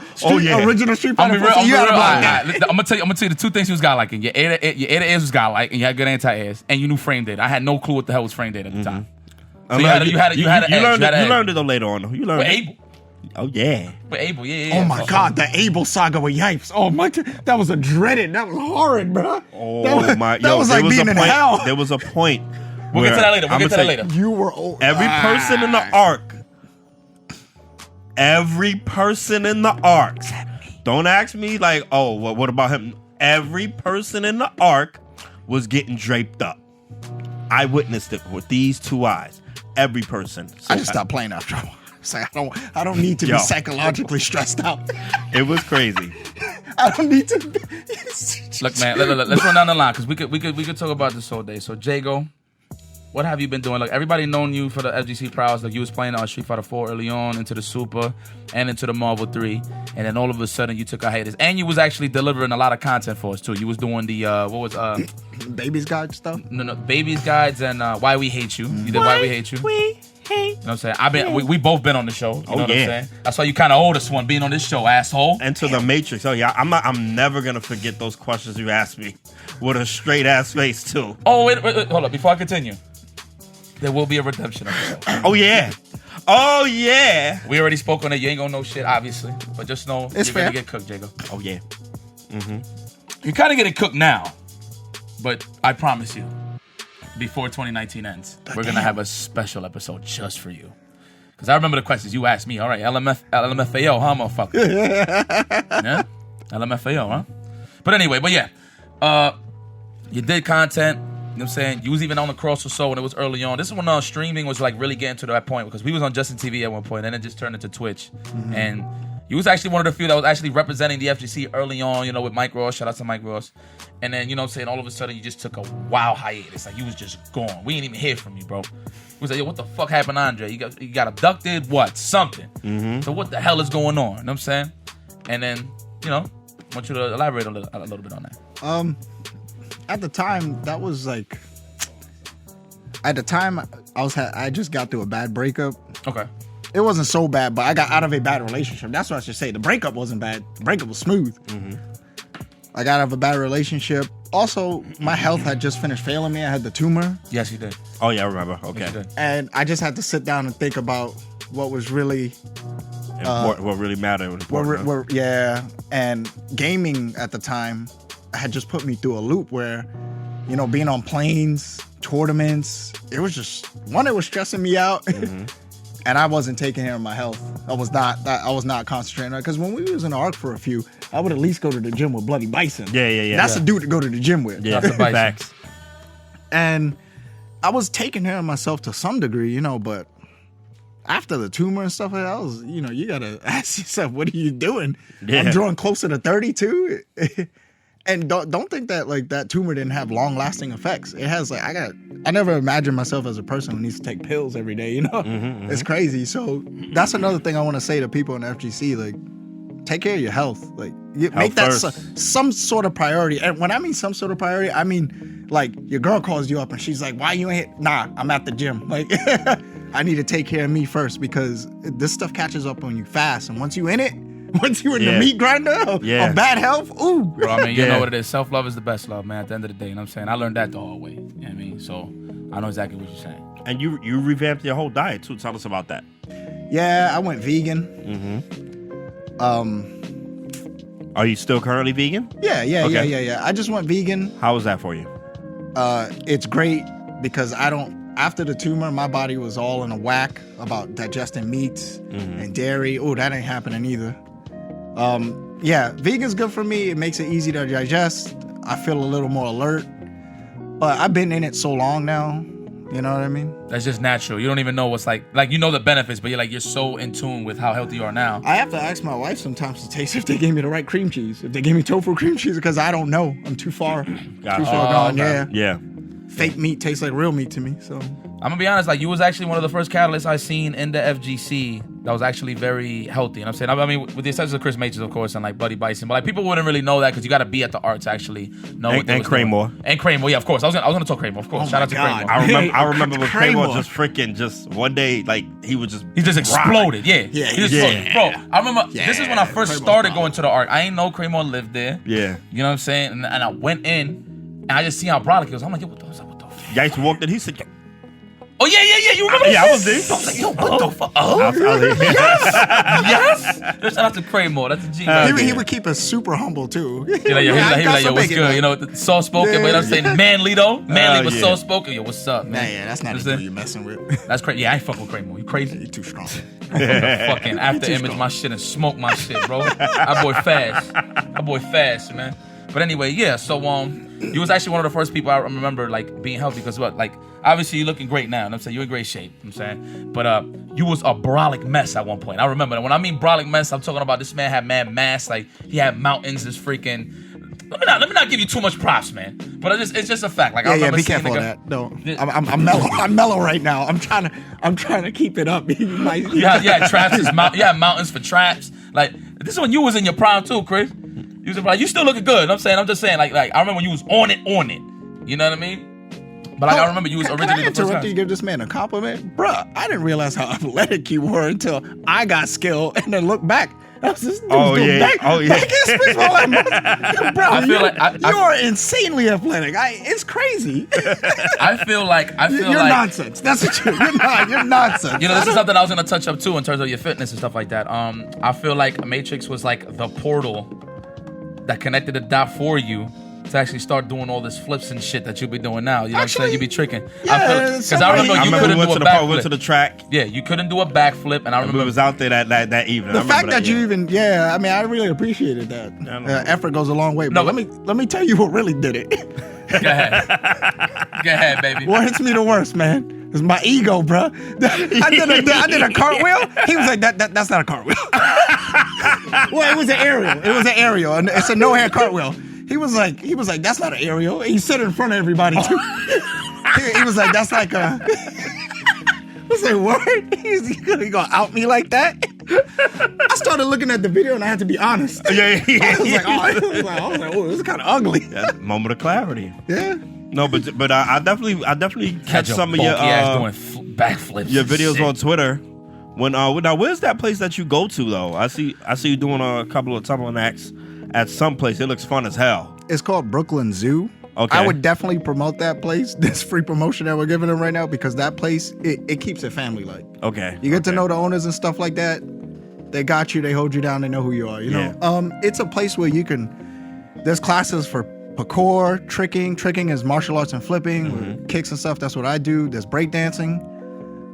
S3: original Street
S1: I'm
S3: Fighter.
S1: gonna be real.
S3: You gotta block that.
S1: I'm gonna tell you the 2 things he was god liking. Your Ada airs was god like, and you had good anti airs, and you knew frame data. I had no clue what the hell was frame data at the time. So you
S2: learned it though later on. You learned
S1: with
S2: it.
S1: Abel.
S2: Oh yeah.
S1: With Abel, yeah.
S3: Oh my God, the Abel saga with Yipes. Oh my God, that was a dreaded. That was horrid, bro.
S2: Oh my.
S3: That was like being in hell.
S2: There was a point.
S1: We'll get to that later.
S3: You were old.
S2: Every person in the arc. Every person in the arc. Don't ask me like, oh, what about him? Every person in the arc was getting draped up. I witnessed it with these 2 eyes. Every person. So
S3: I just stopped playing after a while. It's like, I don't need to be psychologically stressed out.
S2: It was crazy.
S3: I don't need to.
S1: Look, man, let's run down the line because we could talk about this all day. So, Jago, what have you been doing? Like, everybody known you for the FGC prowess. Like, you was playing on Street Fighter 4 early on, into the Super, and into the Marvel 3, and then all of a sudden you took a hiatus, and you was actually delivering a lot of content for us too. You was doing the
S3: Baby's Guide stuff.
S1: No, Baby's Guides and Why We Hate You. You did Why We Hate You. You know what I'm saying? We both been on the show. You know what I'm saying? That's why you kind of owe us one being on this show, asshole.
S2: And to the Matrix. Oh yeah, I'm never gonna forget those questions you asked me with a straight ass face too.
S1: Oh wait, hold up. Before I continue, there will be a redemption episode.
S2: Oh yeah.
S1: We already spoke on it. You ain't gonna know shit, obviously, but just know
S3: it's
S1: you're
S3: fair.
S1: gonna get cooked, Jago.
S2: Oh yeah.
S1: You're kind of getting cooked now, but I promise you, before 2019 ends, we're going to have a special episode just for you. Because I remember the questions you asked me. All right, LMFAO, huh, motherfucker? Yeah? LMFAO, huh? But anyway, you did content. You know what I'm saying? You was even on the cross or so when it was early on. This is when streaming was like really getting to that point because we was on Justin TV at one point, and then it just turned into Twitch. And you was actually one of the few that was actually representing the FGC early on, you know, with Mike Ross. Shout out to Mike Ross. And then, you know what I'm saying, all of a sudden you just took a wild hiatus. Like, you was just gone. We ain't even hear from you, bro. We was like, yo, what the fuck happened, Andre? You got abducted? What? Something. So what the hell is going on? You know what I'm saying? And then, you know, I want you to elaborate a little bit on that.
S3: At the time, that was like... At the time, I just got through a bad breakup.
S1: Okay.
S3: It wasn't so bad, but I got out of a bad relationship. That's what I should say. The breakup wasn't bad. The breakup was smooth. I got out of a bad relationship. Also, my health had just finished failing me. I had the tumor.
S1: Yes, you did.
S2: Oh yeah, I remember. Okay.
S1: Yes, you did.
S3: And I just had to sit down and think about what was really...
S2: what really mattered.
S3: And gaming at the time had just put me through a loop where, you know, being on planes, tournaments, it was stressing me out. And I wasn't taking care of my health. I was not concentrating on it. Because when we was in the arc for a few, I would at least go to the gym with Bloody Bison.
S2: Yeah.
S3: That's a dude to go to the gym with.
S2: Yeah,
S1: That's the Bison.
S2: Facts.
S3: And I was taking care of myself to some degree, you know, but after the tumor and stuff like that, I was, you know, you got to ask yourself, what are you doing?
S2: Yeah.
S3: I'm drawing closer to 32. And don't think that like that tumor didn't have long lasting effects. It has like I never imagined myself as a person who needs to take pills every day. You know, it's crazy. So that's another thing I want to say to people in FGC. Like, take care of your health. Like, make that some sort of priority. And when I mean some sort of priority, I mean like your girl calls you up and she's like, "Why you ain't here?" Nah, I'm at the gym. Like, I need to take care of me first because this stuff catches up on you fast. And once you in it. Once you're in the meat grinder of bad health, ooh.
S1: Bro, I mean, you know what it is. Self-love is the best love, man, at the end of the day. You know what I'm saying? I learned that the hard way. You know what I mean? So I know exactly what you're saying.
S2: And you revamped your whole diet, too. Tell us about that.
S3: Yeah, I went vegan.
S2: Are you still currently vegan?
S3: Yeah. I just went vegan.
S2: How was that for you?
S3: It's great because after the tumor, my body was all in a whack about digesting meats and dairy. Oh, that ain't happening either. Vegan's good for me. It makes it easy to digest. I feel a little more alert. But I've been in it so long now. You know what I mean?
S1: That's just natural. You don't even know what's like you know the benefits, but you're so in tune with how healthy you are now.
S3: I have to ask my wife sometimes to taste if they gave me the right cream cheese. If they gave me tofu cream cheese, because I don't know. I'm too far. Gone.
S1: Okay.
S3: Yeah. Fake meat tastes like real meat to me. So
S1: I'm gonna be honest, like you was actually one of the first catalysts I seen in the FGC that was actually very healthy. You know what I'm saying? I mean, with the exception of Chris Mages, of course, and like Buddy Bison, but like people wouldn't really know that because you got to be at the art to actually know what they was
S2: Kramer.
S1: doing. And Kramer, yeah, of course. I was gonna talk Kramer, of course. Shout out to Kramer.
S2: I remember when Kramer just one day, like he just
S1: exploded. Yeah.
S3: Yeah.
S1: Bro, I remember this is when I first started going to the art. I ain't know Kramer lived there.
S2: Yeah.
S1: You know what I'm saying? And I went in and I just seen how brolic he was. I'm like, yo, what the fuck?
S2: Yipes walked in. He said,
S1: "Oh yeah. You remember?
S2: Yeah, I was there.
S1: I was like, yo, what the fuck? Yes. Shout out to Kramer. That's a G.
S3: He would keep us super humble too.
S1: He was like, yo, what's good? You know, soft spoken. But you know what I'm saying? Manly though. Manly was soft spoken. Yo, what's up, man?
S3: Yeah, that's not who you messing with.
S1: That's crazy. Yeah, I ain't fucking with Kramer. You crazy?
S3: You too strong.
S1: Fucking after image my shit and smoke my shit, bro. That boy fast, man. But anyway, yeah. So you was actually one of the first people I remember like being healthy because obviously you're looking great now. You know what I'm saying? You're in great shape. You know what I'm saying? But you was a brolic mess at one point. I remember that. When I mean brolic mess, I'm talking about this man had mad mass. Like he had mountains. This freaking. Let me not give you too much props, man. But it's just a fact. Like I remember
S3: be careful of that. No, I'm mellow. I'm mellow right now. I'm trying to keep it up.
S1: Yeah, traps is mountains for traps. Like this is when you was in your prime too, Chris. You was like, you still looking good. I'm just saying, like I remember when you was on it. You know what I mean? But like, I remember you was originally the first guy.
S3: You give this man a compliment, bruh. I didn't realize how athletic you were until I got skill and then look back. I was just
S2: Bro,
S1: I feel like
S3: you are insanely athletic. It's crazy.
S1: I feel like
S3: you're nonsense. That's what you're nonsense.
S1: You know, this is something I was gonna touch up too in terms of your fitness and stuff like that. I feel like Matrix was like the portal that connected the dot for you to actually start doing all this flips and shit that you be doing now. You know what I'm saying? You be tricking.
S3: Yeah,
S1: because I remember you couldn't do a backflip.
S2: Went to the track.
S1: Yeah, you couldn't do a backflip, and I remember
S2: we was out there that evening.
S3: The fact that you even, I mean, I really appreciated that. Effort goes a long way. But let me tell you what really did it.
S1: Go ahead, baby.
S3: What hits me the worst, man? It's my ego, bro. I did a cartwheel. He was like, that's not a cartwheel. Well, it was an aerial. And it's a no-hand cartwheel. He was like, that's not an aerial. He said it in front of everybody too. He was like, that's like a. I was like, what? He's gonna out me like that? I started looking at the video and I had to be honest.
S2: Yeah.
S3: I was like, oh, this is kind of ugly.
S2: That moment of clarity.
S3: Yeah.
S2: No, but I definitely catch some of your
S1: doing backflips.
S2: Your videos on Twitter. Now where's that place that you go to though? I see you doing a couple of tumbling acts at some place. It looks fun as hell.
S3: It's called Brooklyn Zoo.
S2: Okay.
S3: I would definitely promote that place. This free promotion that we're giving them right now because that place it keeps it family like.
S2: Okay.
S3: You get to know the owners and stuff like that. They got you. They hold you down. They know who you are. You know. It's a place where you can. There's classes for parkour, tricking. Tricking is martial arts and flipping, kicks and stuff. That's what I do. There's breakdancing,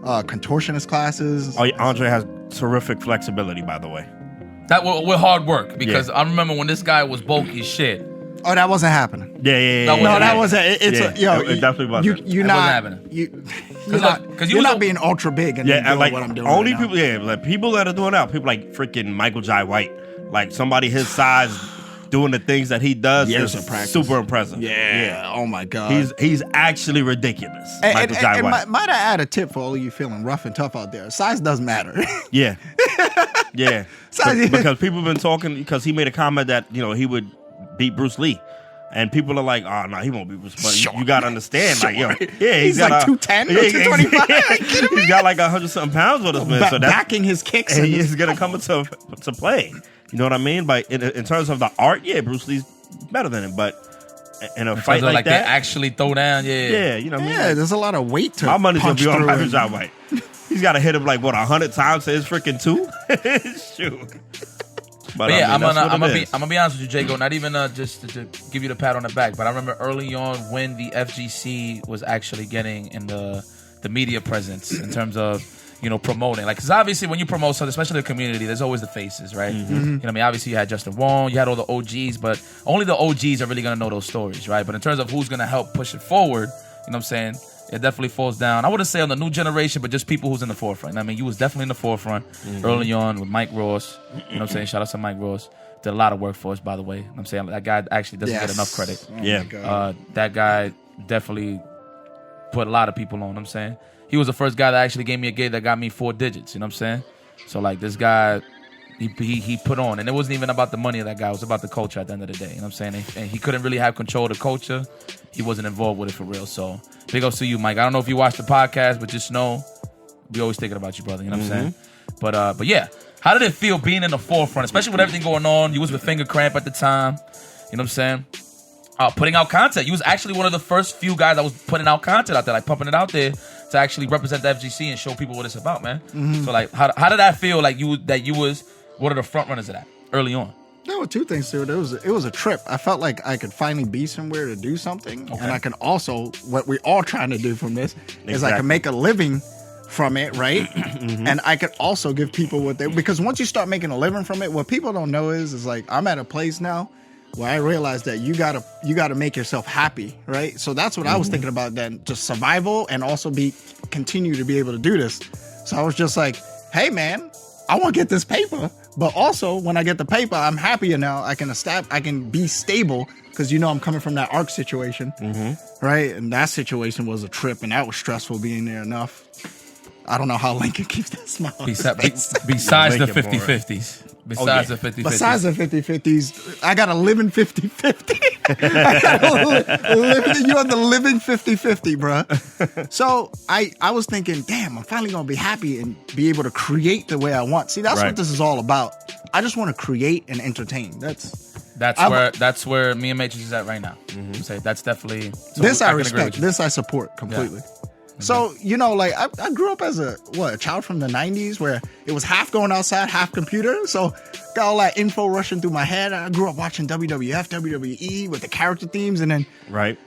S3: contortionist classes.
S2: Oh, Andre has terrific flexibility, by the way.
S1: That with hard work because I remember when this guy was bulky as shit.
S3: Oh, that wasn't happening.
S2: Yeah.
S3: That wasn't. It
S2: definitely wasn't.
S3: You're not happening. You're not being ultra big and doing like what I'm doing.
S2: Only
S3: right
S2: people, like people that are doing that, people like freaking Michael Jai White, like somebody his size doing the things that he does
S3: Years
S2: is
S3: of practice.
S2: super impressive.
S3: Yeah. Oh my God.
S2: He's actually ridiculous.
S3: And
S2: Jai White.
S3: might I add a tip for all of you feeling rough and tough out there? Size doesn't matter.
S2: Yeah. Yeah.
S3: Size-
S2: Because people have been talking, because he made a comment that, he would beat Bruce Lee. And people are like, oh, no, he won't beat Bruce Lee. But
S3: Sure.
S2: you got to understand.
S3: Sure.
S2: Like, he's
S3: like
S2: got
S3: 210 or 225. Are you kidding me?
S2: He's got like 100-something pounds on his man. So that's
S3: backing his kicks.
S2: and
S3: and
S2: he's going to come into play. You know what I mean? But in terms of the art, yeah, Bruce Lee's better than him. But in a fight like
S1: they
S2: that,
S1: actually throw down.
S2: yeah, you know what I mean?
S3: Yeah, there's a lot of weight to
S2: My money's going
S3: punch
S2: to be on
S3: through
S2: Michael
S3: and-
S2: Jai White. He's got to hit him like, 100 times to his freaking 2? Shoot.
S1: But yeah,
S2: that's what
S1: I'm
S2: it is.
S1: gonna be honest with you, Jago. Not even just to give you the pat on the back, but I remember early on when the FGC was actually getting in the media presence in terms of promoting. Like, because obviously when you promote something, especially the community, there's always the faces, right?
S2: Mm-hmm.
S1: You know what I mean? Obviously you had Justin Wong, you had all the OGs, but only the OGs are really gonna know those stories, right? But in terms of who's gonna help push it forward, you know what I'm saying? It definitely falls down. I wouldn't say on the new generation, but just people who's in the forefront. I mean, you was definitely in the forefront early on with Mike Ross. You know what I'm saying? Shout out to Mike Ross. Did a lot of work for us, by the way. You know what I'm saying? That guy actually doesn't get enough credit.
S3: Oh my
S2: Yeah.
S3: God.
S1: That guy definitely put a lot of people on. You know what I'm saying? He was the first guy that actually gave me a gig that got me 4 digits. You know what I'm saying? So, like, this guy, he put on. And it wasn't even about the money of that guy. It was about the culture at the end of the day. You know what I'm saying? And he couldn't really have control of the culture. He wasn't involved with it for real. So, big ups to you, Mike. I don't know if you watched the podcast, but just know we always thinking about you, brother. You know what I'm saying? But yeah. How did it feel being in the forefront, especially with everything going on? You was with Finger Cramp at the time. You know what I'm saying? Putting out content. You was actually one of the first few guys that was putting out content out there, like pumping it out there to actually represent the FGC and show people what it's about, man. So like, how did that feel? Like you was one of the front runners of that early on.
S3: There were 2 things to it. It was a trip. I felt like I could finally be somewhere to do something, and I can also, what we're all trying to do from this is I can make a living from it, right? And I could also give people what they, because once you start making a living from it, what people don't know is like, I'm at a place now where I realize that you gotta make yourself happy, right? So that's what I was thinking about then, just survival and also continue to be able to do this. So I was just like, hey man, I want to get this paper, but also when I get the paper, I'm happier now. I can be stable because I'm coming from that ARC situation, right? And that situation was a trip, and that was stressful being there enough. I don't know how Lincoln keeps that smile on his face.
S1: Besides the
S2: Lincoln
S1: 50-50s. Besides the 50-50s.
S3: Besides the 50-50s, I got a living 50-50. You have the living 50-50, bruh. So I was thinking, damn, I'm finally going to be happy and be able to create the way I want. See, that's what this is all about. I just want to create and entertain.
S1: That's where me and Matrix is at right now. Say that's definitely
S3: This I
S1: can agree with
S3: respect.
S1: you.
S3: This I support completely. So, like I grew up as a child from the 90s where it was half going outside, half computer. So got all that info rushing through my head. I grew up watching WWF, WWE with the character themes. And then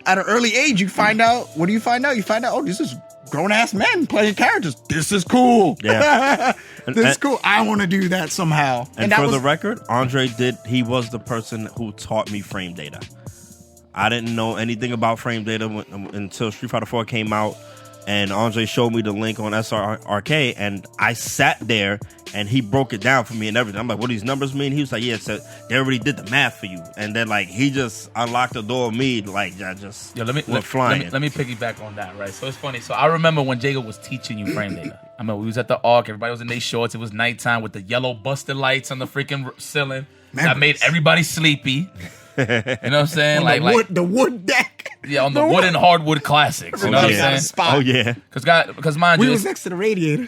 S3: at an early age, you find out, what do you find out? You find out, oh, this is grown-ass men playing characters. This is cool.
S2: Yeah.
S3: This is cool. I want to do that somehow.
S2: And for the record, Andre he was the person who taught me frame data. I didn't know anything about frame data until Street Fighter 4 came out. And Andre showed me the link on SRK, and I sat there, and he broke it down for me and everything. I'm like, what do these numbers mean? He was like, yeah, so they already did the math for you. And then, like, he just unlocked the door of me, like, I just
S1: let me piggyback on that, right? So it's funny. So I remember when Jago was teaching you frame data. I mean, we was at the Arc. Everybody was in their shorts. It was nighttime with the yellow busted lights on the freaking ceiling. That made everybody sleepy. You know what I'm saying?
S3: The wood deck.
S1: Yeah, on the wooden hardwood classics. You know what I'm saying?
S3: Spot.
S2: Oh, yeah.
S1: Because mind you,
S3: We was next to the radiator.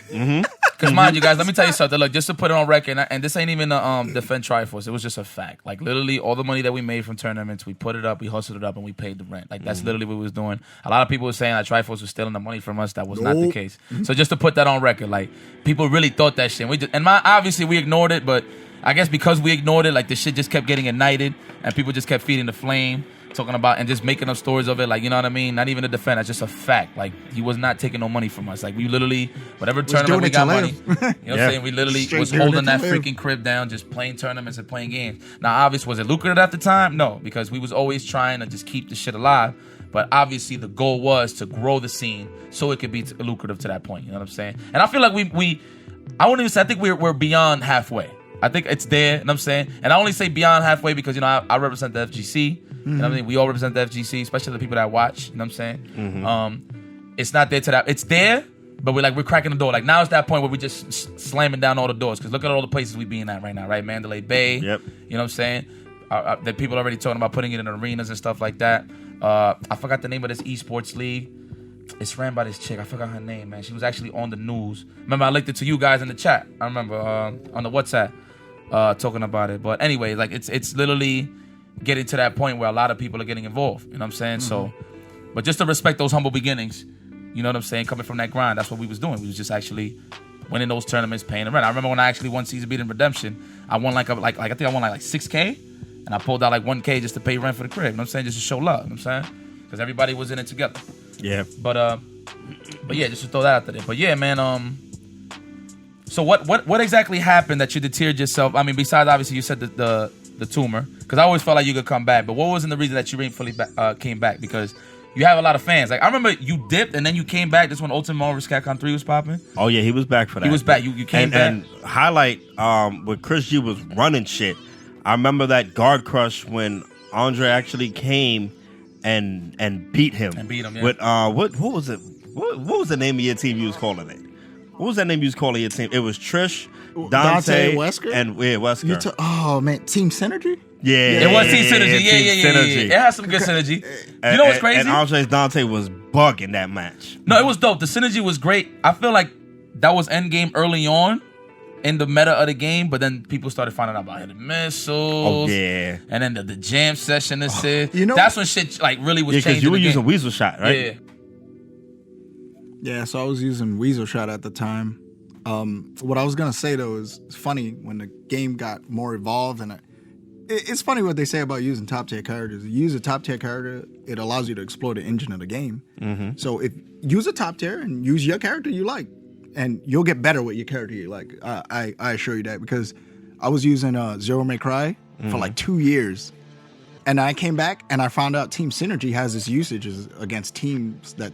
S1: because mind you guys, let me tell you something. Look, just to put it on record, and this ain't even a defend Triforce. It was just a fact. Like literally, all the money that we made from tournaments, we put it up, we hustled it up, and we paid the rent. Like that's literally what we was doing. A lot of people were saying that Triforce was stealing the money from us. That was not the case. So just to put that on record, like people really thought that shit. Obviously we ignored it, but I guess because we ignored it, like the shit just kept getting ignited, and people just kept feeding the flame. Talking about and just making up stories of it, like, you know what I mean? Not even a defense, that's just a fact. Like, he was not taking no money from us. Like, we literally, whatever tournament we got money, you know what I'm saying? We literally
S3: Straight
S1: was
S3: doing
S1: holding
S3: it
S1: that
S3: to live.
S1: freaking crib down, just playing tournaments and playing games. Now, obviously, was it lucrative at the time? No, because we was always trying to just keep the shit alive. But obviously, the goal was to grow the scene so it could be lucrative to that point. You know what I'm saying? And I feel like I wouldn't even say, I think we're beyond halfway. I think it's there, you know what I'm saying? And I only say beyond halfway because, I represent the FGC. You know what I mean? We all represent the FGC, especially the people that watch, you know what I'm saying? It's not there to that. It's there, but we're cracking the door. Like, now it's that point where we just slamming down all the doors. Because look at all the places we being at right now, right? Mandalay Bay.
S2: Yep.
S1: You know what I'm saying? The people already talking about putting it in arenas and stuff like that. I forgot the name of this esports league. It's ran by this chick. I forgot her name, man. She was actually on the news. Remember, I linked it to you guys in the chat. I remember on the WhatsApp talking about it. But anyway, like it's literally getting to that point where a lot of people are getting involved. You know what I'm saying? So, but just to respect those humble beginnings, you know what I'm saying? Coming from that grind, that's what we was doing. We was just actually winning those tournaments, paying the rent. I remember when I actually won Season Beating Redemption, I won I think I won like 6K, and I pulled out like 1K just to pay rent for the crib. You know what I'm saying? Just to show love. You know what I'm saying? Because everybody was in it together.
S2: Yeah.
S1: But yeah, just to throw that out there. But yeah, man. So what exactly happened that you deterred yourself? I mean, besides obviously you said the tumor, because I always felt like you could come back. But what wasn't the reason that you really fully came back? Because you have a lot of fans. Like I remember you dipped and then you came back. This when Ultimate Marvel vs. Capcom 3 was popping.
S2: Oh yeah, he was back for that.
S1: He was back. You came back.
S2: And highlight when Chris G was running shit. I remember that guard crush when Andre actually came and beat him.
S1: And beat him, yeah.
S2: With what was it? What was the name of your team you was calling it? What was that name you was calling your team? It was Trish, Dante
S3: Wesker?
S2: and Wesker.
S3: Oh man, Team Synergy?
S2: Yeah.
S1: It was Team Synergy. Yeah.
S2: Synergy.
S1: It has some good synergy. You know what's crazy?
S2: And Andre's Dante was bugging that match.
S1: No, it was dope. The synergy was great. I feel like that was endgame early on in the meta of the game, but then people started finding out about the missiles.
S2: Oh yeah.
S1: And then the jam session assist.
S3: You know,
S1: that's when shit like really was changing.
S2: Because you were
S1: the
S2: using
S1: game.
S2: Weasel Shot, right?
S1: Yeah.
S3: Yeah, so I was using Weasel Shot at the time. What I was gonna say though is it's funny when the game got more evolved, and it's funny what they say about using top tier characters. You use a top tier character, it allows you to explore the engine of the game. Mm-hmm. So if use a top tier and use your character you like, and you'll get better with your character you like. I assure you that, because I was using Zero May Cry for like 2 years. And I came back and I found out Team Synergy has its usages against teams that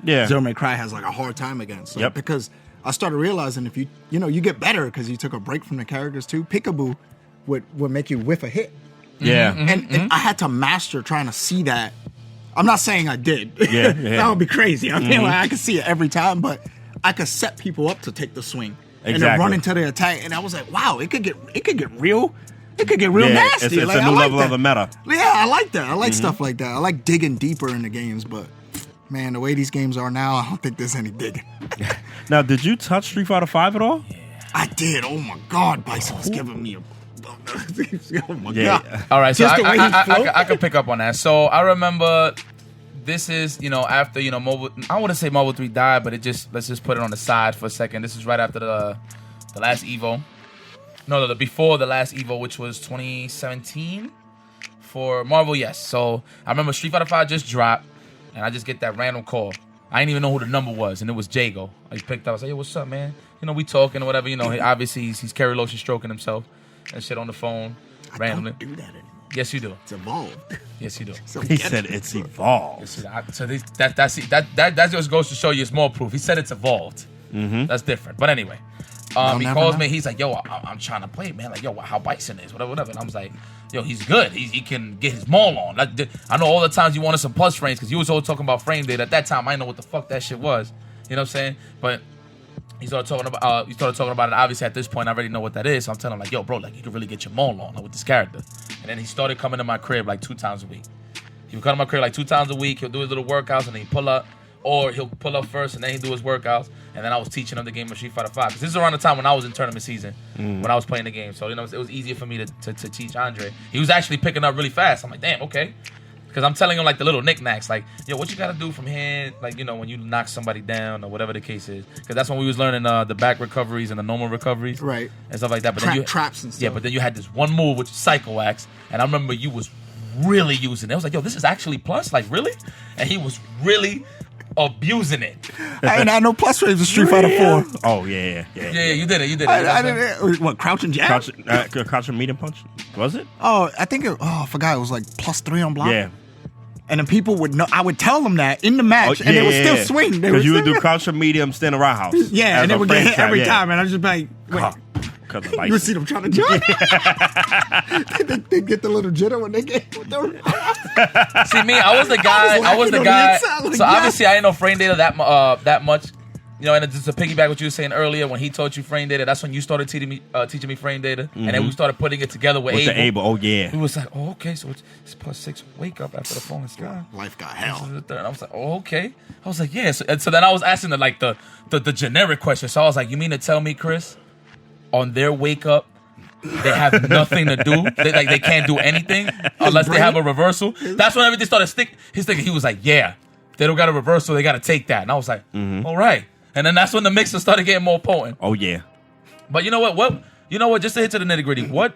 S3: Zero May Cry has like a hard time against. So because I started realizing if you get better because you took a break from the characters too. Peekaboo would make you whiff a hit.
S2: Yeah.
S3: And I had to master trying to see that. I'm not saying I did.
S2: Yeah.
S3: That would be crazy. I mean, like, I could see it every time, but I could set people up to take the swing and then run into the attack. And I was like, wow, it could get real. It could get real nasty.
S2: It's
S3: like,
S2: a new level of the meta.
S3: Yeah, I like that. I like stuff like that. I like digging deeper in the games, but man, the way these games are now, I don't think there's any digging.
S2: Now, did you touch Street Fighter 5 at all?
S3: Yeah. I did. Oh my God, Bison was giving me a. Oh my God.
S1: All right, so
S3: Just the way he
S1: I could pick up on that. So I remember this is, after, Mobile, I wouldn't say Mobile 3 died, but let's just put it on the side for a second. This is right after the last Evo. No, before the last Evo, which was 2017 for Marvel, yes. So I remember Street Fighter 5 just dropped, and I just get that random call. I didn't even know who the number was, and it was Jago. I picked up, I was like, yo, what's up, man? We talking or whatever, obviously he's Kerry Lotion stroking himself and shit on the phone randomly.
S3: I don't do that anymore.
S1: Yes, you do.
S3: It's evolved.
S1: Yes, you do.
S3: So
S2: He said it's evolved.
S1: So that just goes to show you it's more proof. He said it's evolved. Mm-hmm. That's different. But anyway, he calls me. He's like, yo, I'm trying to play, man. Like, yo, how Bison is, whatever. And I was like, yo, he's good. He can get his maul on. I know all the times you wanted some plus frames because you was always talking about frame data. At that time, I didn't know what the fuck that shit was. You know what I'm saying? But he started talking about it. Obviously, at this point, I already know what that is. So I'm telling him, like, yo, bro, like, you can really get your maul on with this character. And then he started coming to my crib like 2 times a week. He would come to my crib like 2 times a week. He'll do his little workouts and then he'll pull up. Or he'll pull up first and then he'll do his workouts. And then I was teaching him the game of Street Fighter 5. Because this is around the time when I was in tournament season, when I was playing the game. So, it was easier for me to teach Andre. He was actually picking up really fast. I'm like, damn, okay. Because I'm telling him, like, the little knickknacks. Like, yo, what you got to do from here? Like, when you knock somebody down or whatever the case is. Because that's when we was learning the back recoveries and the normal recoveries.
S3: Right.
S1: And stuff like that. But then you
S3: traps and stuff.
S1: Yeah, but then you had this one move, which is Psycho Axe. And I remember you was really using it. I was like, yo, this is actually plus? Like, really? And he was really abusing it.
S3: I ain't had no plus frames in Street Fighter 4.
S2: Oh, yeah.
S1: Yeah, you did it.
S3: I didn't. What, crouch and jab?
S2: Crouch and medium punch? Was it?
S3: Oh, I think I forgot. It was like +3 on block.
S2: Yeah.
S3: And then people would know. I would tell them that in the match, and they would still swing.
S2: Because you would do crouch and medium, stand around house.
S3: Yeah, and they would get hit every time. And I was just like, wait.
S2: because of
S3: You
S2: license.
S3: see them trying to jump. they get the little jitter when they get with them.
S1: See me, I was the guy. I was the
S3: laughing on the
S1: guy.
S3: inside, like,
S1: So
S3: yes.
S1: obviously, I ain't know frame data that much. You know, and just to piggyback what you were saying earlier, when he taught you frame data, that's when you started teaching me frame data, and then we started putting it together with
S2: With
S1: Abel.
S2: the Abel, oh yeah.
S1: We was like, oh, okay, so it's +6 wake up after the falling sky.
S3: Life got hell.
S1: And I was like, oh, okay. I was like, yeah. So, and so then I was asking the generic question. So I was like, you mean to tell me, Chris, on their wake up, they have nothing to do? They can't do anything unless they have a reversal? That's when everything started sticking. He was like, yeah, they don't got a reversal. They got to take that. And I was like, all right. And then that's when the mixer started getting more potent.
S2: Oh yeah.
S1: But you know what? Just to hit to the nitty gritty, what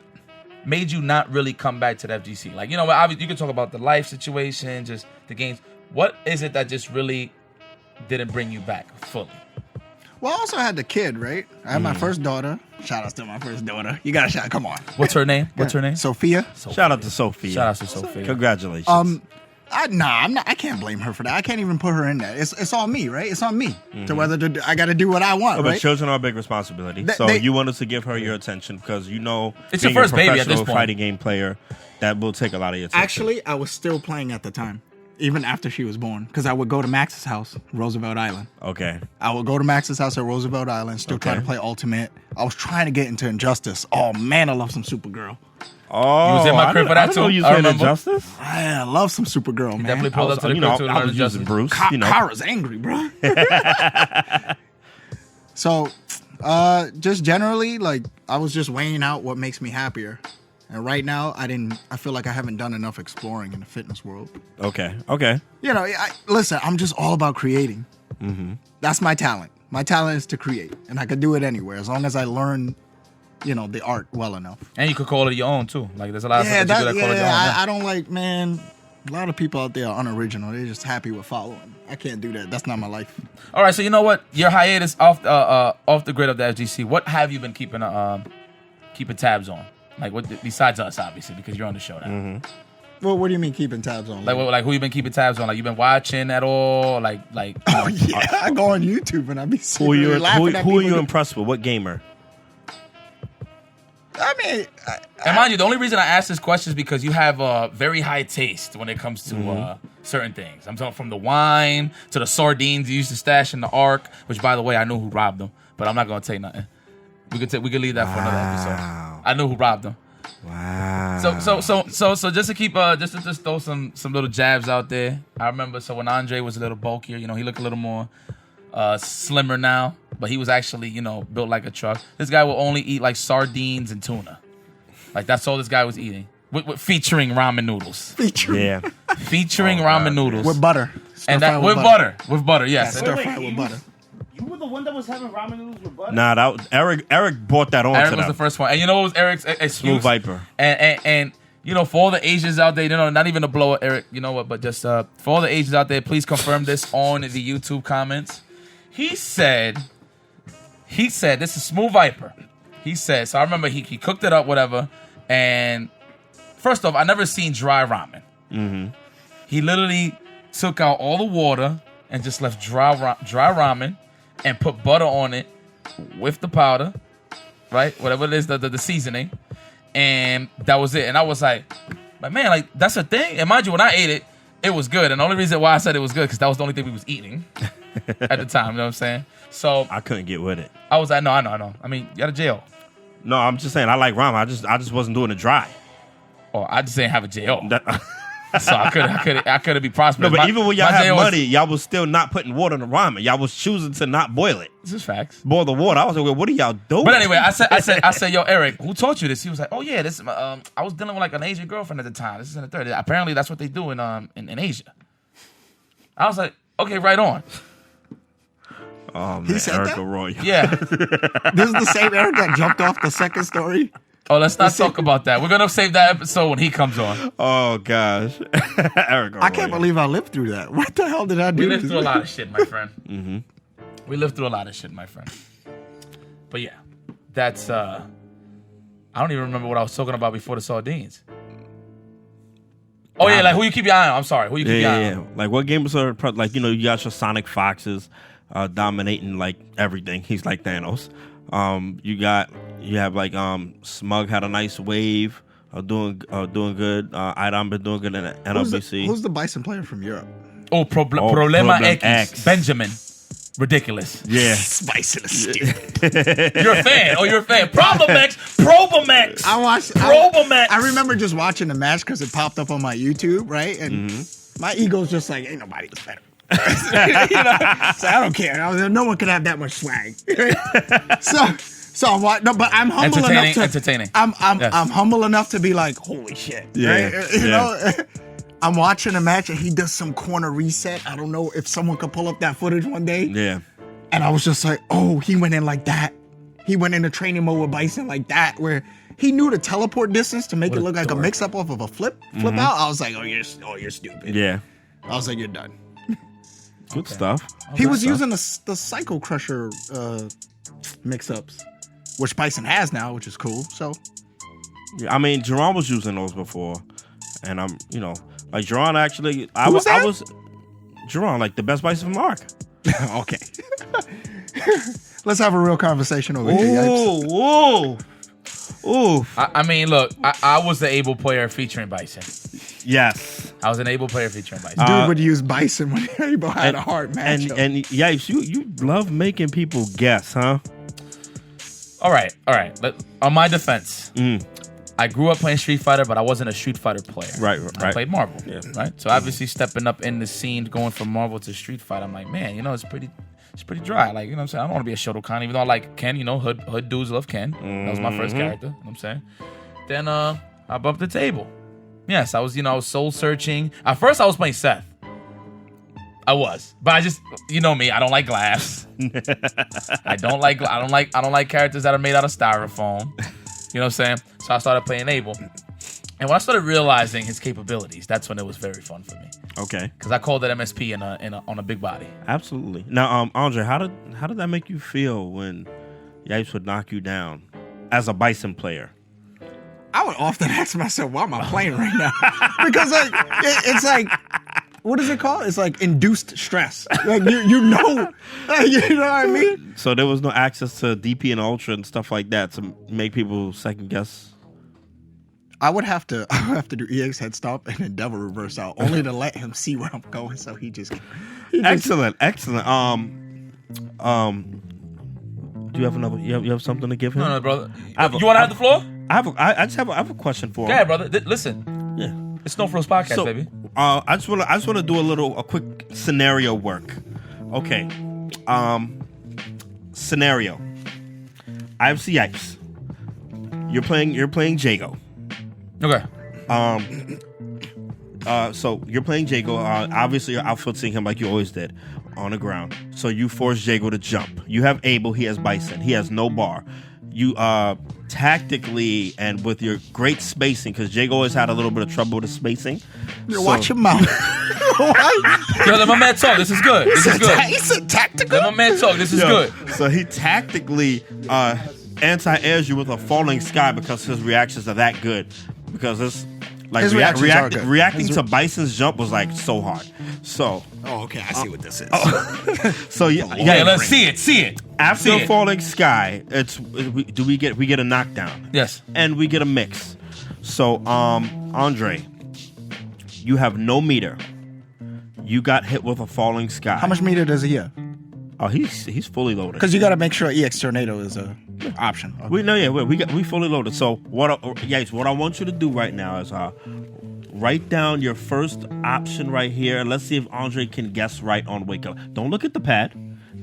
S1: made you not really come back to the FGC? Like, you know, obviously you can talk about the life situation, just the games. What is it that just really didn't bring you back fully?
S3: Well, I also had the kid, right? I had my first daughter. Shout out to my first daughter. You got to shout. Come on.
S1: What's her name? What's her name?
S3: Sophia.
S2: Shout out to Sophia.
S1: Shout out to Sophia.
S2: Congratulations.
S3: I'm not. I can't blame her for that. I can't even put her in that. It's all me, right? It's on me to whether I got to do what I want,
S2: But
S3: right?
S2: children are a big responsibility. So you wanted to give her your attention because you know
S1: It's
S2: being
S1: your first
S2: a
S1: baby at this
S2: professional
S1: point.
S2: fighting game player, that will take a lot of your attention.
S3: Actually, I was still playing at the time, even after she was born, because I would go to Max's house, Roosevelt Island.
S2: Okay.
S3: I would go to Max's house at Roosevelt Island, still try to play Ultimate. I was trying to get into Injustice. Oh man, I love some Supergirl.
S2: Oh,
S1: You was in my crib for that
S2: I didn't know
S1: too.
S2: you
S1: I
S2: was playing
S1: remember.
S2: Injustice.
S3: Man, I love some Supergirl, man.
S1: Definitely pulled up to the
S2: You know,
S1: crib to
S2: I
S1: learn
S2: was using
S1: Justice.
S2: Bruce. You know.
S3: Kara's angry, bro. So, just generally, like, I was just weighing out what makes me happier. And right now, I feel like I haven't done enough exploring in the fitness world.
S2: Okay.
S3: You know, listen, I'm just all about creating. That's my talent. My talent is to create. And I could do it anywhere as long as I learn, you know, the art well enough.
S1: And you could call it your own too. Like there's a lot of stuff that you could call it your own.
S3: I don't like, man, a lot of people out there are unoriginal. They're just happy with following. I can't do that. That's not my life.
S1: All right, so you know what? Your hiatus off the grid of the FGC. What have you been keeping tabs on? Like what besides us, obviously, because you're on the show now.
S3: Well, what do you mean keeping tabs on?
S1: Like who you been keeping tabs on? Like you been watching at all? Like
S3: oh yeah, I go on YouTube and I be
S2: Who
S3: laughing at
S2: are you
S3: people.
S2: impressed with? What gamer?
S3: I mean,
S1: and mind you, the only reason I ask this question is because you have very high taste when it comes to certain things. I'm talking from the wine to the sardines you used to stash in the Ark, which by the way I knew who robbed them, but I'm not gonna tell you nothing. We could leave that for another episode. I knew who robbed them.
S2: Wow.
S1: So just to keep just to throw some little jabs out there. I remember when Andre was a little bulkier, you know, he looked a little more slimmer now, but he was actually, you know, built like a truck. This guy will only eat like sardines and tuna. Like that's all this guy was eating. With featuring ramen noodles.
S2: Yeah.
S1: Featuring ramen noodles.
S3: with butter.
S1: And that with butter. With butter, yes.
S3: Stir fry with butter.
S4: You were the one that was having ramen noodles with butter?
S2: Nah, that was, Eric brought that on
S1: Eric
S2: to
S1: was
S2: them.
S1: the first one. And you know what was Eric's excuse?
S2: Smooth Viper.
S1: And you know, for all the Asians out there, you know, not even to blow it, Eric, you know what, but just for all the Asians out there, please confirm this on the YouTube comments. He said, this is Smooth Viper. He said, so I remember he cooked it up, whatever, and first off, I never seen dry ramen. Mm-hmm. He literally took out all the water and just left dry ramen and put butter on it with the powder, right? Whatever it is, the seasoning. And that was it. And I was like, man, like, that's a thing? And mind you, when I ate it, it was good. And the only reason why I said it was good, because that was the only thing we was eating at the time, you know what I'm saying? So
S2: I couldn't get with it.
S1: I was like, no, I know. I mean, you out of jail.
S2: No, I'm just saying I like ramen. I just wasn't doing it dry.
S1: Oh, I just didn't have a jail.
S2: That-
S1: So I couldn't be prosperous.
S2: No, but even when y'all
S1: my
S2: have
S1: jail
S2: money, y'all was still not putting water in the ramen. Y'all was choosing to not boil it.
S1: This is facts.
S2: Boil the water. I was like, well, what are y'all doing?
S1: But anyway, I said, yo, Eric, who taught you this? He was like, oh yeah, this. I was dealing with like an Asian girlfriend at the time. This is in the 30s. Apparently, that's what they do in Asia. I was like, okay, right on.
S2: Oh man,
S3: He said
S2: Eric
S3: that?
S2: Roy.
S1: Yeah.
S3: This is the same Eric that jumped off the second story.
S1: Oh, let's not talk about that. We're gonna save that episode when he comes on.
S2: Oh gosh, Eric.
S3: I can't believe I lived through that. What the hell did I do?
S1: We lived through a lot of shit, my friend. Mm-hmm. We lived through a lot of shit, my friend. But yeah, that's. I don't even remember what I was talking about before the sardines. Oh yeah, like who you keep your eye on. I'm sorry, who you keep your eye on.
S2: Like what game was like? You know, you got your Sonic Foxes dominating like everything. He's like Thanos. You got You have like Smug had a nice wave. Doing good. Idom been doing good in the NLBC.
S3: Who's the Bison player from Europe?
S1: Problema
S2: Problem
S1: X. Benjamin. Ridiculous.
S2: Yeah.
S3: Bison is stupid.
S1: You're a fan. You're a fan. Problem X.
S3: I watched.
S1: Probomax.
S3: I remember just watching the match because it popped up on my YouTube, right? And my ego's just like, ain't nobody was better. So I don't care. No one could have that much swag. So I'm no, but I'm humble enough to
S1: entertaining.
S3: I'm humble enough to be like, holy shit.
S2: Yeah.
S3: Right? You know? I'm watching a match and he does some corner reset. I don't know if someone could pull up that footage one day.
S2: Yeah.
S3: And I was just like, oh, he went in like that. He went into training mode with Bison like that, where he knew the teleport distance to make it look like a mix up off of a flip out. I was like, oh, you're stupid.
S2: Yeah.
S3: I was like, you're done.
S2: Good stuff.
S3: He was using the Psycho Crusher mix ups, which Bison has now, which is cool. So,
S2: yeah, I mean, Jerron was using those before, and I'm, like Jerron actually. I was Jerron, like the best Bison from Arc.
S3: Okay. Let's have a real conversation over here. Yipes.
S2: Ooh.
S1: I mean, look, I was the able player featuring Bison.
S2: Yes.
S1: I was an able player featuring Bison.
S3: Dude would use Bison when Able had a hard matchup.
S2: And Yipes, you love making people guess, huh?
S1: All right. On my defense, I grew up playing Street Fighter, but I wasn't a Street Fighter player.
S2: Right.
S1: I played Marvel. Yeah. Right. So obviously, stepping up in the scene, going from Marvel to Street Fighter, I'm like, man, it's pretty dry. Like, you know what I'm saying? I don't want to be a Shotokan, even though I like Ken. Hood dudes love Ken. That was my first character. You know what I'm saying? Then I bumped the table. Yes, I was soul searching. At first, I was playing Seth. I was, but I just, me, I don't like glass. I don't like characters that are made out of styrofoam. You know what I'm saying? So I started playing Abel. And when I started realizing his capabilities, that's when it was very fun for me.
S2: Okay.
S1: Because I called it MSP on a big body.
S2: Absolutely. Now, Andre, how did that make you feel when Yipes would knock you down as a Bison player?
S3: I would often ask myself, why am I playing right now? Because it's like, what is it called? It's like induced stress. Like you know what I mean?
S2: So there was no access to DP and Ultra and stuff like that to make people second guess.
S3: I would have to do EX head stomp and then devil reverse out, only to let him see where I'm going. So he just
S2: excellent. Do you have another? You have something to give him?
S1: No, brother. You want to have the floor?
S2: I have a question for him.
S1: Yeah, brother. Listen.
S2: Yeah.
S1: It's No Frillz Podcast, baby.
S2: I just want to do a quick scenario work. Okay. Scenario. I have Yipes. You're playing Jago.
S1: Okay.
S2: So you're playing Jago. Obviously, you're outfooting him like you always did on the ground. So you force Jago to jump. You have Abel. He has Bison. He has no bar. You tactically and with your great spacing, because Jago always had a little bit of trouble with the spacing.
S3: Watch your mouth.
S1: Yo, let my man talk. This is good. This is good.
S3: He said tactical.
S1: Let my man talk. This is good.
S2: So he tactically anti-airs you with a falling sky because his reactions are that good. Because it's like reacting to Bison's jump was like so hard. So
S3: okay, I see what this is.
S2: So
S1: yeah, let's see it.
S2: After falling sky, we get a knockdown.
S1: Yes,
S2: and we get a mix. So Andre, you have no meter. You got hit with a falling sky.
S3: How much meter does he have?
S2: Oh, he's fully loaded.
S3: Because you got to make sure EX Tornado is a option. Okay.
S2: We fully loaded. So what I want you to do right now is write down your first option right here, and let's see if Andre can guess right on wake up. Don't look at the pad.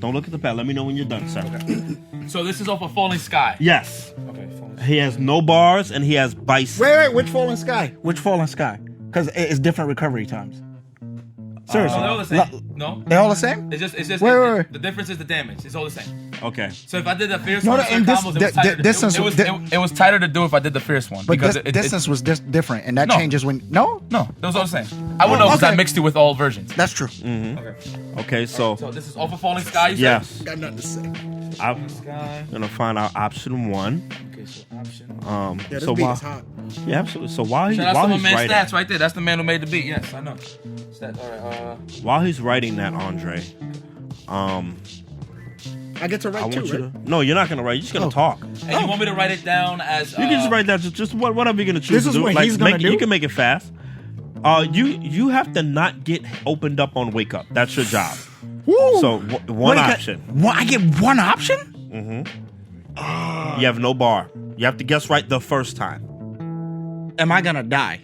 S2: Let me know when you're done, sir.
S1: Okay. So this is off of Falling Sky.
S2: Yes.
S1: Okay.
S2: He has no bars and he has Bison.
S3: Wait, which Falling Sky? Because it's different recovery times. Seriously.
S1: They're all the same. No?
S3: They're all the same?
S1: It's just
S3: wait.
S1: The difference is the damage. It's all the same.
S2: Okay.
S1: So if I did the fierce
S3: one,
S1: it was tighter to do if I did the fierce one.
S3: But because distance was different, and that changes when... No?
S1: No, it was all the same. I would know because I mixed it with all versions.
S3: That's true.
S2: Mm-hmm. Okay, so
S1: this is off of Falling Sky, you
S2: yes.
S1: said?
S3: Got nothing to say.
S2: I'm going to find out option 1.
S1: Okay, so option...
S3: Yeah, this beat is hot.
S2: Yeah, absolutely. So while he's
S1: Shout out to my man
S2: writing...
S1: Statz right there. That's the man who made the beat. Yes, I know. Statz, all right.
S2: While he's writing that, Andre...
S3: I get to write too, right?
S2: No, you're not gonna write. You're just gonna talk.
S1: And you want me to write it down as...
S2: You can just write that. Just whatever you're gonna choose
S3: This
S2: to
S3: is
S2: do.
S3: what he's gonna do?
S2: You can make it fast. You have to not get opened up on wake up. That's your job.
S3: Woo.
S2: So one option.
S3: I get one option?
S2: Mm-hmm. You have no bar. You have to guess right the first time.
S3: Am I gonna die?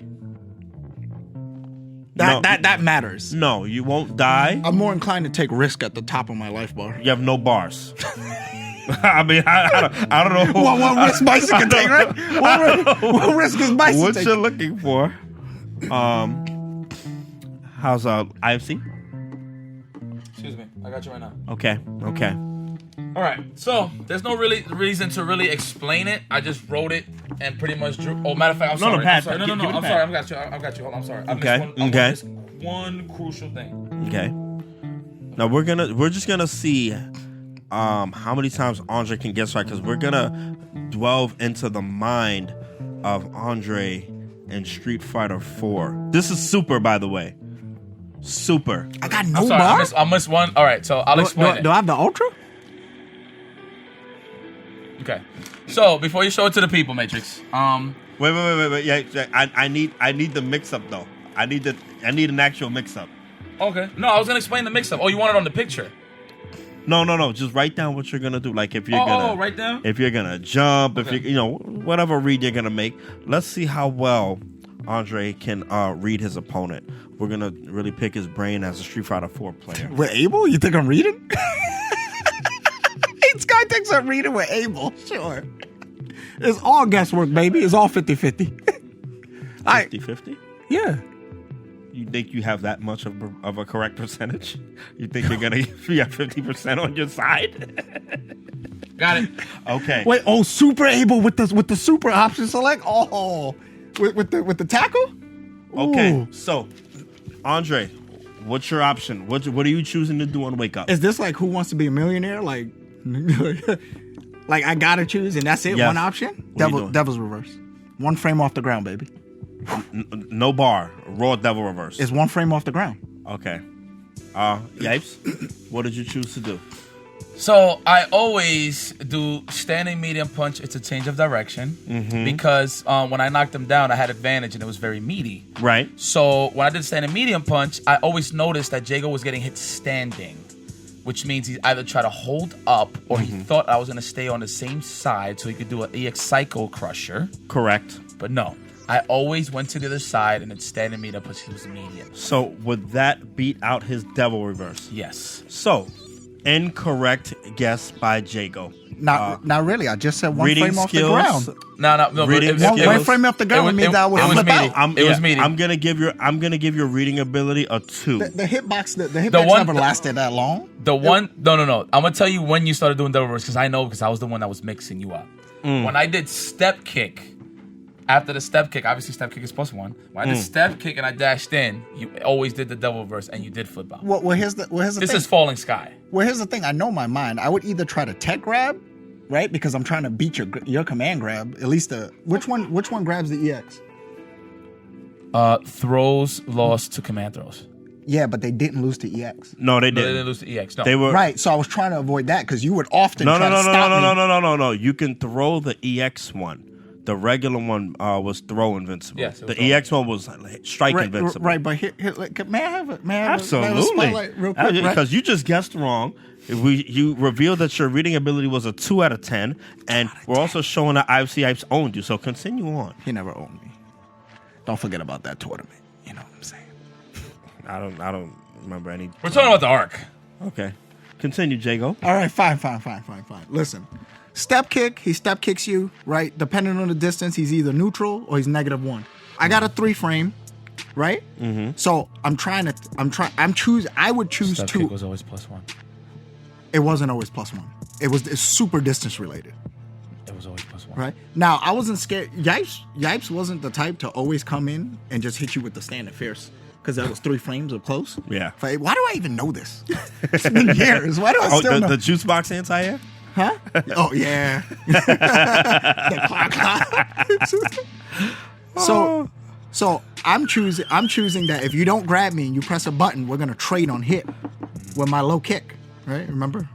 S3: That matters.
S2: No, you won't die.
S3: I'm more inclined to take risk at the top of my life bar.
S2: You have no bars. I mean, I don't know.
S3: What risk Bison can take, right? What risk is Bison
S2: What
S3: take?
S2: you're looking for? How's IFC?
S1: Excuse me. I got you right now.
S2: Okay.
S1: All right. So there's no really reason to really explain it. I just wrote it and pretty much drew. Oh, matter of fact, I'm sorry.
S2: Pat.
S1: I'm sorry. No.
S2: Give it
S1: I'm
S2: to
S1: sorry.
S2: Pat.
S1: I got you. Hold on. I'm sorry.
S2: Okay.
S1: I missed one crucial thing.
S2: Okay. Now we're just gonna see how many times Andre can guess right, because we're gonna delve into the mind of Andre in Street Fighter 4. This is super, by the way. Super.
S3: I got
S1: I'm
S3: no
S1: sorry.
S3: bar?
S1: I missed one. All right. So I'll explain it.
S3: Do I have the Ultra?
S1: Okay. So before you show it to the people, Matrix.
S2: Wait. Yeah, I need the mix up though. I need an actual mix up.
S1: Okay. No, I was gonna explain the mix up. Oh, you want it on the picture?
S2: No. Just write down what you're gonna do. Like if you're gonna
S1: write down.
S2: If you're gonna jump,
S1: Okay.
S2: if you whatever read you're gonna make. Let's see how well Andre can read his opponent. We're gonna really pick his brain as a Street Fighter 4 player.
S3: With Abel? You think I'm reading? This guy thinks I'm reading with Abel. Sure. It's all guesswork, baby. It's all 50-50.
S2: 50-50?
S3: Yeah.
S2: You think you have that much of a correct percentage? You think you're gonna be at 50% on your side?
S1: Got it.
S2: Okay.
S3: Wait, super Abel with the super option select? Oh. With the tackle?
S2: Okay.
S3: Ooh.
S2: So, Andre, what's your option? What are you choosing to do on Wake Up?
S3: Is this like Who Wants to Be a Millionaire? Like I gotta choose and that's it?
S2: Yes.
S3: One option?
S2: What are you doing?
S3: Devil's Reverse. One frame off the ground, baby.
S2: No bar. Raw Devil Reverse.
S3: It's one frame off the ground.
S2: Okay. Yipes, what did you choose to do?
S1: So I always do standing medium punch. It's a change of direction because when I knocked him down, I had advantage and it was very meaty.
S2: Right.
S1: So when I did standing medium punch, I always noticed that Jago was getting hit standing, which means he either tried to hold up or he thought I was going to stay on the same side so he could do an EX Psycho Crusher.
S2: Correct.
S1: But no, I always went to the other side and then standing medium punch. He was medium.
S2: So would that beat out his Devil Reverse?
S1: Yes.
S2: So, incorrect guess by Jago.
S3: Not really. I just said one
S2: Reading
S3: frame off the
S2: skills.
S3: ground.
S1: No.
S2: Reading
S1: it-
S2: skills.
S1: it
S3: One
S1: was-
S3: frame off the ground means I would
S1: it was
S3: flip
S1: meaty.
S3: out.
S1: It was meaty.
S2: I'm gonna give your reading ability a 2.
S3: The hitbox, the hitbox
S1: one-
S3: never lasted that long.
S1: The one, no. I'm gonna tell you when you started doing double reverse because I know because I was the one that was mixing you up. When I did step kick, after the step kick, obviously step kick is +1. When I did step kick and I dashed in, you always did the double reverse and you did flip out.
S3: Well, here's the
S1: This
S3: thing.
S1: is Falling Sky.
S3: Well, here's the thing. I know my mind. I would either try to tech grab, right, because I'm trying to beat your command grab. At least which one grabs the EX?
S1: Throws lost to command throws.
S3: Yeah, but they didn't lose to EX.
S2: No, they
S1: No, they
S2: didn't.
S1: didn't lose to EX. No.
S2: They were
S3: Right. So I was trying to avoid that because you would often
S2: No.
S3: try to stop me.
S2: No. You can throw the EX one. The regular one was throw invincible.
S1: Yes, it was
S2: the
S1: throw.
S2: EX one was strike invincible.
S3: Right, but here, may I have a
S2: Absolutely.
S3: spotlight real quick?
S2: Because
S3: Right?
S2: you just guessed wrong. You revealed that your reading ability was a 2 out of 10, and we're also showing that IFC Yipes owned you. So continue on.
S3: He never owned me. Don't forget about that tournament. You know what I'm saying?
S2: I don't remember any.
S1: We're talking about the arc.
S2: Okay, continue, Jago.
S3: All right, fine. Listen, step kick, he step kicks you, right? Depending on the distance, he's either neutral or he's -1. I got a 3 frame, right? Mm-hmm. So I would choose
S1: Step
S3: 2.
S1: kick was always +1.
S3: It wasn't always +1. It's super distance related,
S1: It was always +1.
S3: right? Now I wasn't scared. Yipes wasn't the type to always come in and just hit you with the standard fierce. Because that was 3 frames of close.
S2: Yeah.
S3: Like, why do I even know this? It's been years. Why do I still know?
S2: The juice box anti-air?
S3: Huh? Oh yeah. The clock. So I'm choosing that if you don't grab me and you press a button, we're gonna trade on hit with my low kick. Right? Remember?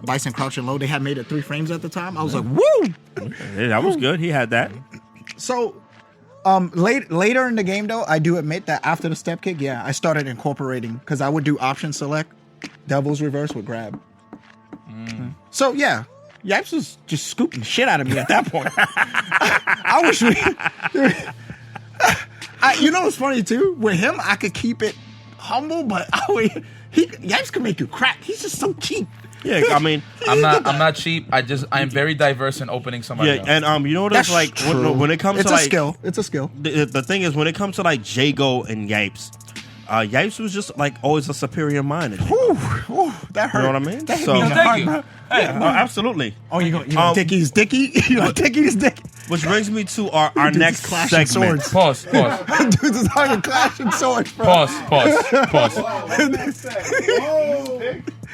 S3: Bison Crouching Low, they had made it 3 frames at the time. I was like, woo!
S2: Yeah, that was good. He had that.
S3: So, later in the game, though, I do admit that after the step kick, I started incorporating, because I would do option select, Devil's Reverse with grab. So, yeah, Yipes was just scooping the shit out of me at that point. I wish we... you know what's funny, too? With him, I could keep it humble, but Yipes can make you crack. He's just so cheap.
S2: Yeah, I mean,
S1: I'm not cheap. I'm very diverse in opening somebody else.
S2: And you know what it's like when it comes
S3: it's
S2: to
S3: a
S2: like
S3: skill. It's a skill.
S2: The thing is, when it comes to like Jago and Yipes, Yipes was just like always a superior mind.
S3: Ooh, that hurt.
S2: You know what I mean?
S3: That hit
S2: So-
S3: me in the
S1: Thank
S3: heart,
S1: you.
S3: bro.
S1: Hey,
S2: Absolutely.
S3: Oh, you go Dickie's Dickie? You go Dickie's Dickie?
S2: Which brings me to our
S3: Dude,
S2: next
S3: just clashing
S2: segment.
S3: swords.
S1: pause.
S3: Dudes is talking clashing swords, bro.
S1: Pause.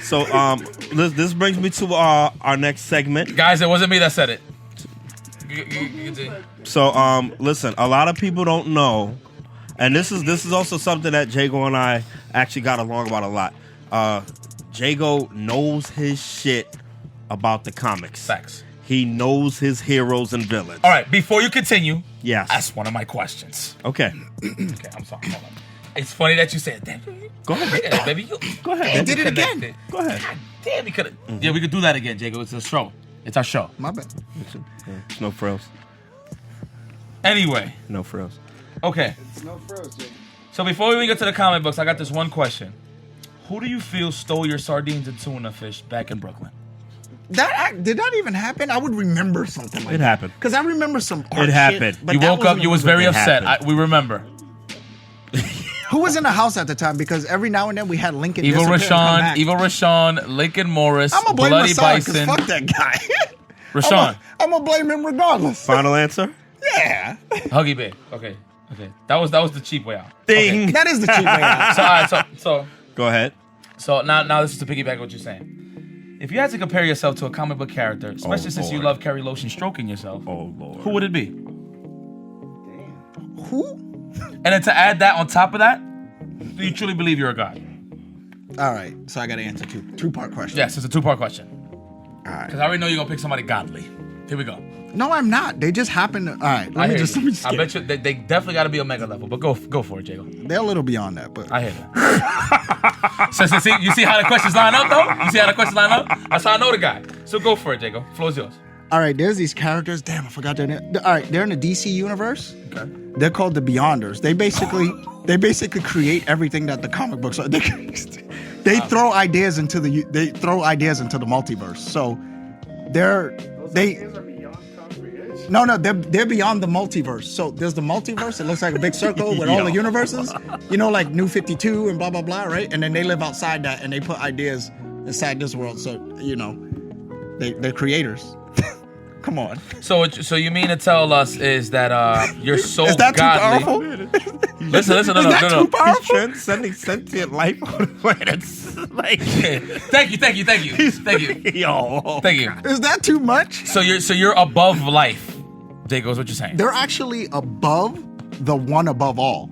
S2: So this brings me to our next segment.
S1: Guys, it wasn't me that said it. You continue.
S2: So listen, a lot of people don't know, and this is also something that Jago and I actually got along about a lot. Jago knows his shit about the comics.
S1: Facts.
S2: He knows his heroes and villains.
S1: All right, before you continue,
S2: Yes.
S1: ask one of my questions.
S2: Okay.
S1: Okay, I'm sorry. Hold on. It's funny that you said that.
S2: Go ahead.
S1: Yeah, baby.
S2: Go ahead.
S3: He did it again.
S1: Connected.
S2: Go ahead.
S1: God damn, we could have. Yeah, we could do that again, Jago. It's a show. It's our show.
S3: My bad.
S2: No frills.
S1: Anyway,
S2: No frills.
S1: okay.
S4: It's no frills, Jake.
S1: So before we even get to the comic books, I got this one question. Who do you feel stole your sardines and tuna fish back in Brooklyn?
S3: Did that even happen? I would remember something like
S2: It
S3: that.
S2: happened.
S3: Because I remember some art
S2: It happened.
S3: shit, but
S1: You
S3: that
S1: woke up,
S3: wasn't
S1: you was
S3: a-
S1: very
S2: It
S1: upset.
S2: happened.
S1: We remember.
S3: Who was in the house at the time? Because every now and then we had Lincoln
S1: Evil
S3: disappear and come back.
S1: Rashawn, Lincoln Morris,
S3: I'm gonna blame
S1: Bloody
S3: Rashawn because
S1: Bison.
S3: fuck that guy.
S1: Rashawn,
S3: I'm gonna blame him regardless.
S2: Final answer?
S3: Yeah.
S1: Huggy Bear. Okay. That was the cheap way out.
S2: Ding.
S3: That is the cheap way out.
S1: So, all right,
S2: Go ahead.
S1: so now this is to piggyback what you're saying. If you had to compare yourself to a comic book character, especially since you
S2: Lord.
S1: love Kerry Lotion stroking yourself,
S2: Oh, Lord.
S1: who would it be?
S3: Who?
S1: And then to add that on top of that, do you truly believe you're a god?
S3: All right. So I got to answer two-part question.
S1: Yes, it's a 2-part question.
S3: All right.
S1: Because I already know you're going to pick somebody godly. Here we go.
S3: No, I'm not. They just happen to. All right. Let me just
S1: I bet you they definitely got to be Omega level, but go for it, Jago.
S3: They're a little beyond that, but.
S1: I hear that. So you see how the questions line up, though? You see how the questions line up? That's how I know the guy. So go for it, Jago. Floor's yours.
S3: All right, there's these characters. Damn, I forgot their name. All right, they're in the DC universe.
S1: Okay.
S3: They're called the Beyonders. They basically create everything that the comic books are. They throw ideas into the multiverse. So they
S4: are beyond comprehension.
S3: no, they're beyond the multiverse. So there's the multiverse. It looks like a big circle with all the universes. You know, like New 52 and blah blah blah, right? And then they live outside that, and they put ideas inside this world. So you know, they're creators. Come on.
S1: So you mean to tell us is that you're so
S3: Is that
S1: godly?
S3: too powerful?
S1: Listen,
S3: Is that
S1: no.
S3: too
S2: He's
S3: powerful?
S2: transcending sentient life on the planet. Like,
S1: Thank you.
S2: yo.
S1: Thank you.
S3: Is that too much?
S1: So you're above life. Jago is what you're saying.
S3: They're actually above the one above all.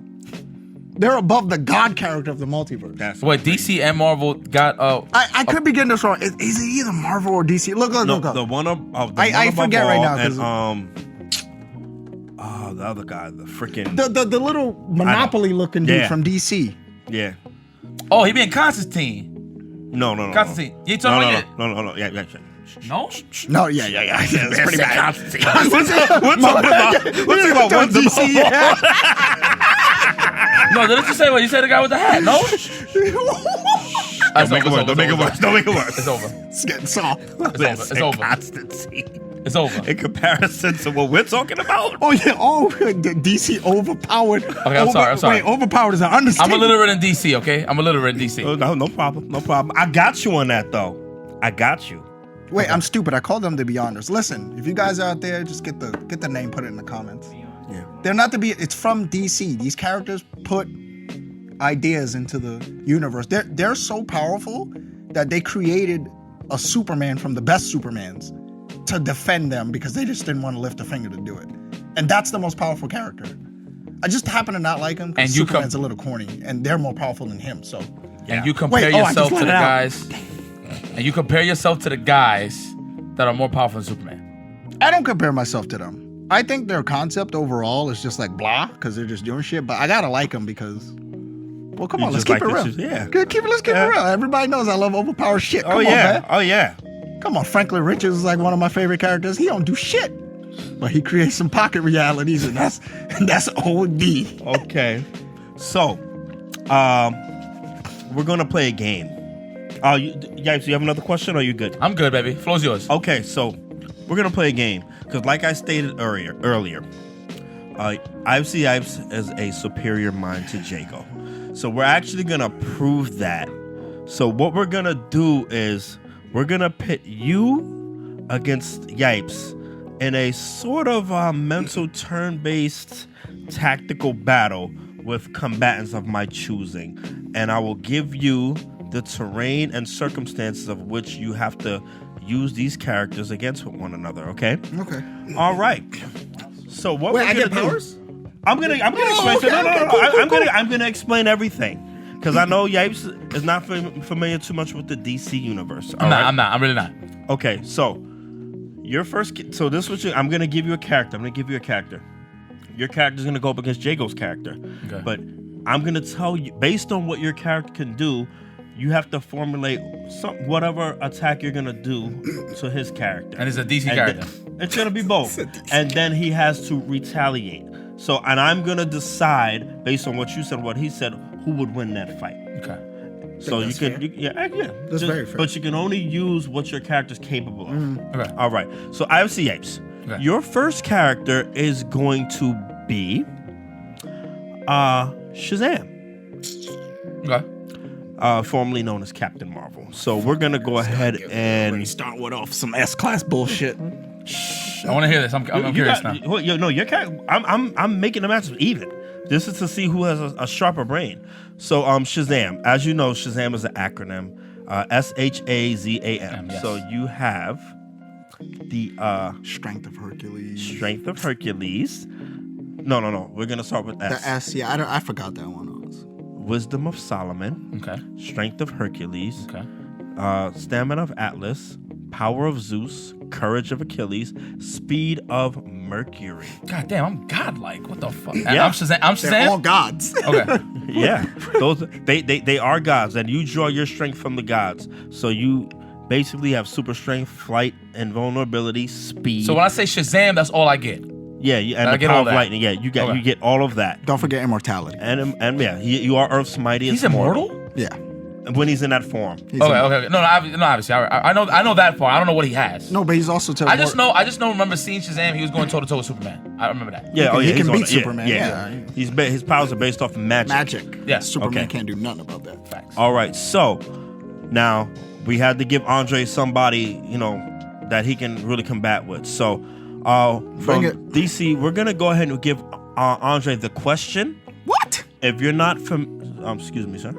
S3: They're above the God character of the multiverse.
S2: That's
S1: What DC and Marvel got?
S3: I could be getting this wrong. Is it either Marvel or DC? Look up.
S2: the one of the
S3: I
S2: one
S3: forget
S2: above
S3: right
S2: all,
S3: now,
S2: and the other guy, the freaking
S3: The little Monopoly looking dude
S2: Yeah.
S3: from DC.
S2: yeah.
S1: Oh, he being Constantine.
S2: No.
S1: Constantine. You ain't talking about
S2: No. Yeah.
S1: No?
S3: No, yeah. It's pretty bad.
S2: What's about one DC?
S1: No, didn't you say what? You said the guy with the hat, no?
S2: Don't make it worse.
S1: It's over.
S3: It's getting soft.
S1: It's over.
S2: Constancy.
S1: It's over.
S2: In comparison to what we're talking about.
S3: Oh yeah. Oh, the DC overpowered.
S1: Okay, I'm sorry.
S3: Wait, overpowered is an understatement.
S1: I'm illiterate in DC, okay? I'm illiterate in DC.
S2: Oh, no problem. I got you on that though. I got you.
S3: Wait, I'm stupid. I called them the Beyonders. Listen, if you guys are out there, just get the name, put it in the comments.
S2: Yeah.
S3: They're not it's from DC. These characters put ideas into the universe. They're so powerful that they created a Superman from the best Supermans to defend them because they just didn't want to lift a finger to do it. And that's the most powerful character. I just happen to not like him because Superman's a little corny and they're more powerful than him. So
S1: And you compare
S3: Wait, I just
S1: yourself to
S3: let
S1: the
S3: it out.
S1: guys. and you compare yourself to the guys that are more powerful than Superman.
S3: I don't compare myself to them. I think their concept overall is just like blah, because they're just doing shit. But I gotta like them because, well, come on, let's keep it real.
S2: Yeah.
S3: Let's keep it real. Everybody knows I love overpowered shit. Come on, man.
S2: Oh yeah.
S3: Come on, Franklin Richards is like one of my favorite characters. He don't do shit, but he creates some pocket realities, and that's OD.
S2: Okay. So, we're gonna play a game. Yipes, you have another question, or are you good?
S1: I'm good, baby. Flow's yours.
S2: Okay, so we're gonna play a game because, like I stated earlier, IFC Yipes is a superior mind to Jago. So we're actually gonna prove that. So what we're gonna do is we're gonna pit you against Yipes in a sort of mental turn-based tactical battle with combatants of my choosing, and I will give you the terrain and circumstances of which you have to use these characters against one another. Okay.
S3: Okay.
S2: All right. So what?
S3: Wait,
S2: we're
S3: I
S2: gonna
S3: get
S2: do,
S3: powers?
S2: I'm gonna explain.
S3: okay,
S2: No. I'm gonna explain everything because I know Yipes is not familiar too much with the DC universe.
S1: I'm not. I'm really not.
S2: Okay, so your first. So this was. I'm gonna give you a character. Your character's gonna go up against Jago's character.
S1: Okay.
S2: But I'm gonna tell you based on what your character can do. You have to formulate whatever attack you're gonna do to his character.
S1: And it's a DC character.
S2: It's gonna be both. And then he has to retaliate. So, and I'm gonna decide based on what you said, what he said, who would win that fight.
S1: Okay.
S2: So you can, yeah.
S3: That's very fair.
S2: But you can only use what your character's capable of.
S1: Okay.
S2: All right. So IFC Yipes.
S1: Okay.
S2: Your first character is going to be Shazam.
S1: Okay.
S2: Formerly known as Captain Marvel. So we're gonna go ahead and
S3: start with off some S-class bullshit.
S1: I want to hear this. I'm curious now.
S2: Your character. I'm making the matches even. This is to see who has a sharper brain. So Shazam. As you know, Shazam is an acronym. SHAZAM.
S1: Yes.
S2: So you have the
S3: Strength of Hercules.
S2: Strength of Hercules. No. We're gonna start with S.
S3: The S, yeah, I forgot that one.
S2: Wisdom of Solomon.
S1: Okay.
S2: Strength of Hercules.
S1: Okay.
S2: Stamina of Atlas. Power of Zeus. Courage of Achilles. Speed of Mercury.
S1: God damn, I'm godlike. What the fuck? And
S2: Yeah.
S1: I'm Shazam.
S3: They're all gods.
S1: Okay.
S2: Yeah, those they are gods, and you draw your strength from the gods. So you basically have super strength, flight, invulnerability, speed.
S1: So when I say Shazam, that's all I get.
S2: Yeah, and
S1: I
S2: the
S1: get
S2: power
S1: all
S2: of
S1: that.
S2: lightning. Yeah, you get all of that.
S3: Don't forget immortality.
S2: And yeah, you are Earth's mightiest.
S1: He's immortal?
S3: Yeah.
S2: when he's in that form.
S1: Okay. No, obviously, I know that part. I don't know what he has.
S3: No, but he's also
S1: I just know. Remember seeing Shazam? He was going toe to toe with Superman. I remember that.
S2: Yeah,
S3: he can
S2: he's
S3: beat
S2: on-
S3: Superman.
S2: Yeah.
S3: Yeah.
S2: His powers are based off of magic.
S3: Magic.
S1: Yeah.
S3: Superman
S2: Okay.
S3: can't do nothing about that.
S1: Facts.
S2: All right, so now we had to give Andre somebody, that he can really combat with. So
S3: Bring
S2: from
S3: it.
S2: DC, we're gonna go ahead and give Andre the question.
S3: What?
S2: If you're not excuse me, sir.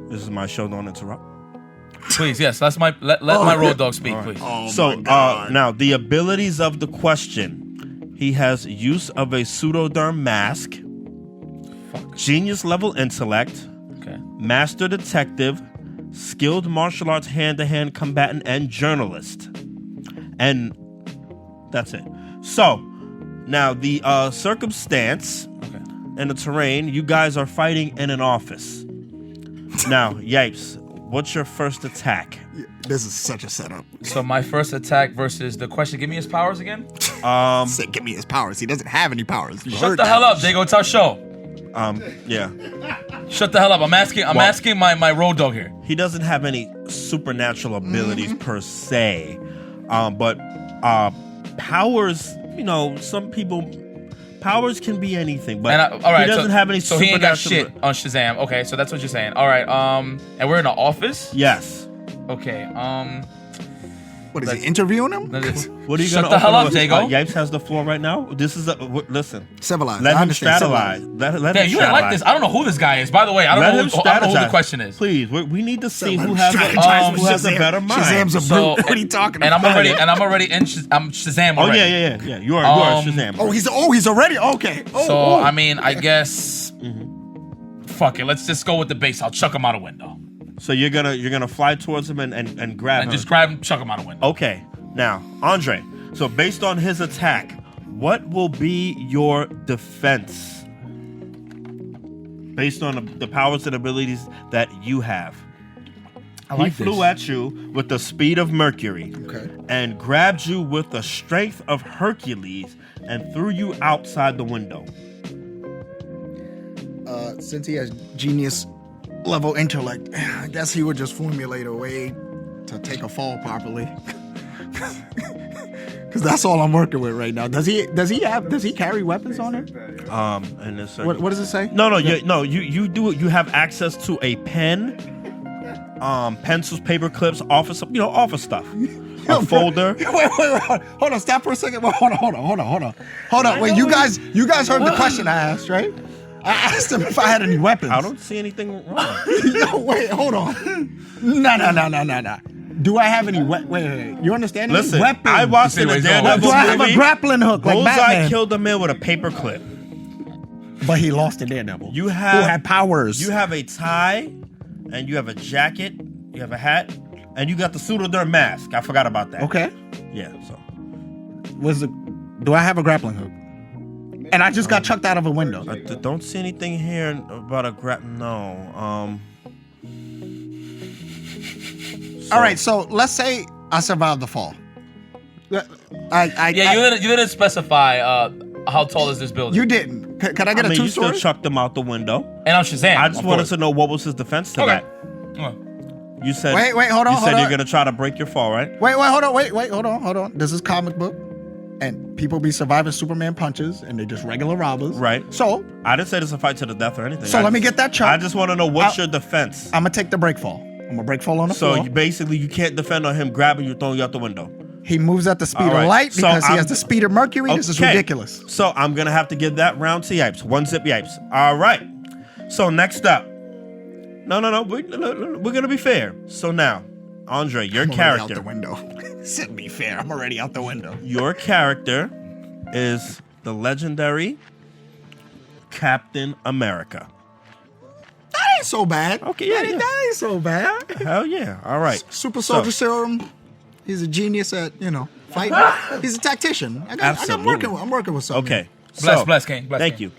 S2: This is my show. Don't interrupt.
S1: Please, yes. Let my road dog speak, please.
S3: Oh
S2: So
S3: my God.
S2: now the abilities of the question. He has use of a pseudoderm mask, genius level intellect,
S1: Okay.
S2: master detective, skilled martial arts hand-to-hand combatant, and journalist. And that's it. So now the circumstance and the terrain, you guys are fighting in an office. Now, Yipes, what's your first attack?
S3: This is such a setup.
S1: So my first attack versus the question. Give me his powers again.
S3: Say, give me his powers. He doesn't have any powers. You
S1: Shut
S3: heard
S1: the
S3: that.
S1: hell up, Jago. It's our show.
S2: Yeah.
S1: Shut the hell up. I'm asking my road dog here.
S2: He doesn't have any supernatural abilities per se. But powers, some people powers can be anything, but
S1: all right,
S2: he doesn't have any
S1: So he ain't got
S2: supernatural.
S1: shit on Shazam. Okay, so that's what you're saying. All right. And we're in an office.
S2: Yes.
S1: Okay.
S3: What is he interviewing him?
S2: What are you
S1: Shut
S2: gonna
S1: the hell
S2: open
S1: up,
S2: with?
S1: Jago.
S2: Yipes has the floor right now. This is listen.
S3: Civilized.
S2: Let
S3: I
S2: him
S3: understand.
S2: strategize.
S3: Civilized.
S2: Let
S1: Damn,
S2: him
S1: you ain't like
S2: strategize.
S1: this. I don't know who this guy is. By the way, I
S2: Let
S1: don't
S2: him
S1: know who the
S2: strategize.
S1: question is.
S2: Please, we need to see
S3: Let
S2: who
S3: him
S2: has
S3: strategize with
S2: who has a
S3: Shazam.
S2: better mind.
S3: Shazam's a
S1: So,
S3: brute. What are you talking
S1: and
S3: about?
S1: I'm already in Shazam
S2: Oh
S1: already.
S2: yeah. You are Shazam.
S3: He's already okay.
S1: So I mean, I guess. Fuck it. Let's just go with the base. I'll chuck him out a window.
S2: So you're gonna fly towards him and grab him.
S1: And just grab him, chuck him out the window.
S2: Okay. Now, Andre. So based on his attack, what will be your defense? Based on the powers and abilities that you have. He flew at you with the speed of Mercury.
S3: Okay.
S2: And grabbed you with the strength of Hercules and threw you outside the window.
S3: Since he has genius level intellect, I guess he would just formulate a way to take a fall properly. Because that's all I'm working with right now. Does he carry weapons on him?
S2: And this
S3: What does it say?
S2: No, you do it. You have access to a pen, pencils, paper clips, office stuff. A folder.
S3: Wait, hold on, stop for a second. Wait, hold on. Wait, you guys heard the question I asked, right? I asked him if I had any weapons.
S2: I don't see anything wrong.
S3: Yo, wait, hold on. No. Do I have any wait. You understand?
S2: Listen,
S3: weapons?
S2: I watched in a Daredevil
S3: Do I have
S2: movie.
S3: a grappling hook like
S2: Bullseye
S3: Batman?
S2: killed a man with a paper clip.
S3: But he lost to Daredevil.
S2: You
S3: who had powers.
S2: You have a tie, and you have a jacket. You have a hat, and you got the pseudoderm mask. I forgot about that.
S3: Okay.
S2: Yeah. So.
S3: Do I have a grappling hook? And I just got chucked out of a window.
S2: I don't see anything here about a No.
S3: All right, so let's say I survived the fall.
S1: You didn't specify how tall is this building.
S3: You didn't. Could I get a
S2: you
S3: two-story?
S2: still chucked him out the window.
S1: And I'm Shazam.
S2: I just wanted to know what was his defense to that. You said.
S3: Wait, hold on.
S2: You said you're gonna try to break your fall, right?
S3: Wait, hold on. This is comic book, and people be surviving Superman punches, and they're just regular robbers.
S2: Right.
S3: So
S2: I didn't say this is a fight to the death or anything.
S3: let me get that chuck.
S2: I just want to know what's your defense.
S3: I'm gonna take the break fall. I'm gonna break fall on the floor.
S2: So you can't defend on him grabbing you, throwing you out the window.
S3: He moves at the speed
S2: All right.
S3: of light
S2: So
S3: because he
S2: I'm-
S3: has the speed of Mercury. This is
S2: Okay.
S3: ridiculous.
S2: So I'm gonna have to give that round to Yipes. One zip Yipes. All right. So next up. No. We're gonna be fair. So now, Andre, your
S3: I'm already
S2: character.
S3: out the window. Sit me fair. I'm already out the window.
S2: Your character is the legendary Captain America.
S3: That ain't so bad.
S2: Okay, yeah.
S3: That ain't so bad.
S2: Hell yeah. All right.
S3: Super Soldier Serum. He's a genius at fighting. He's a tactician. I'm working with something.
S2: Okay.
S1: Bless King.
S2: Thank you.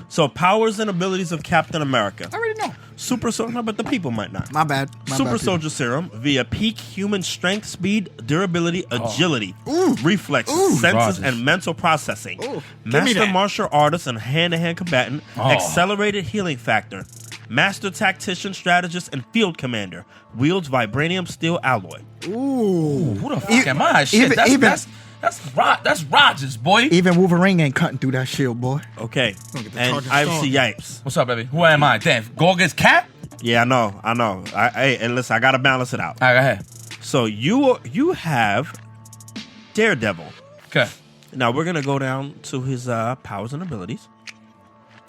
S2: So powers and abilities of Captain America.
S3: I already know.
S2: Super Soldier, no, but the people might not.
S3: My bad.
S2: Super Soldier Serum via peak human strength, speed, durability, agility,
S3: Ooh.
S2: reflexes,
S3: Ooh.
S2: senses,
S1: Rogers.
S2: and mental processing.
S3: Ooh. Give me
S2: Master
S3: that.
S2: martial artist and hand-to-hand combatant. Accelerated healing factor. Master tactician, strategist, and field commander. Wields vibranium steel alloy.
S3: Ooh.
S1: Who the fuck am I? Shit, that's Rogers, boy.
S3: Even Wolverine ain't cutting through that shield, boy.
S2: Okay.
S3: Gonna get the
S2: And
S3: Chargers
S2: IFC
S3: started.
S2: Yipes.
S1: What's up, baby? Who am I? Damn, go against Cap?
S2: Yeah, I know. Hey, and listen, I gotta balance it out.
S1: All right, go ahead.
S2: So you have Daredevil.
S1: Okay.
S2: Now we're gonna go down to his powers and abilities.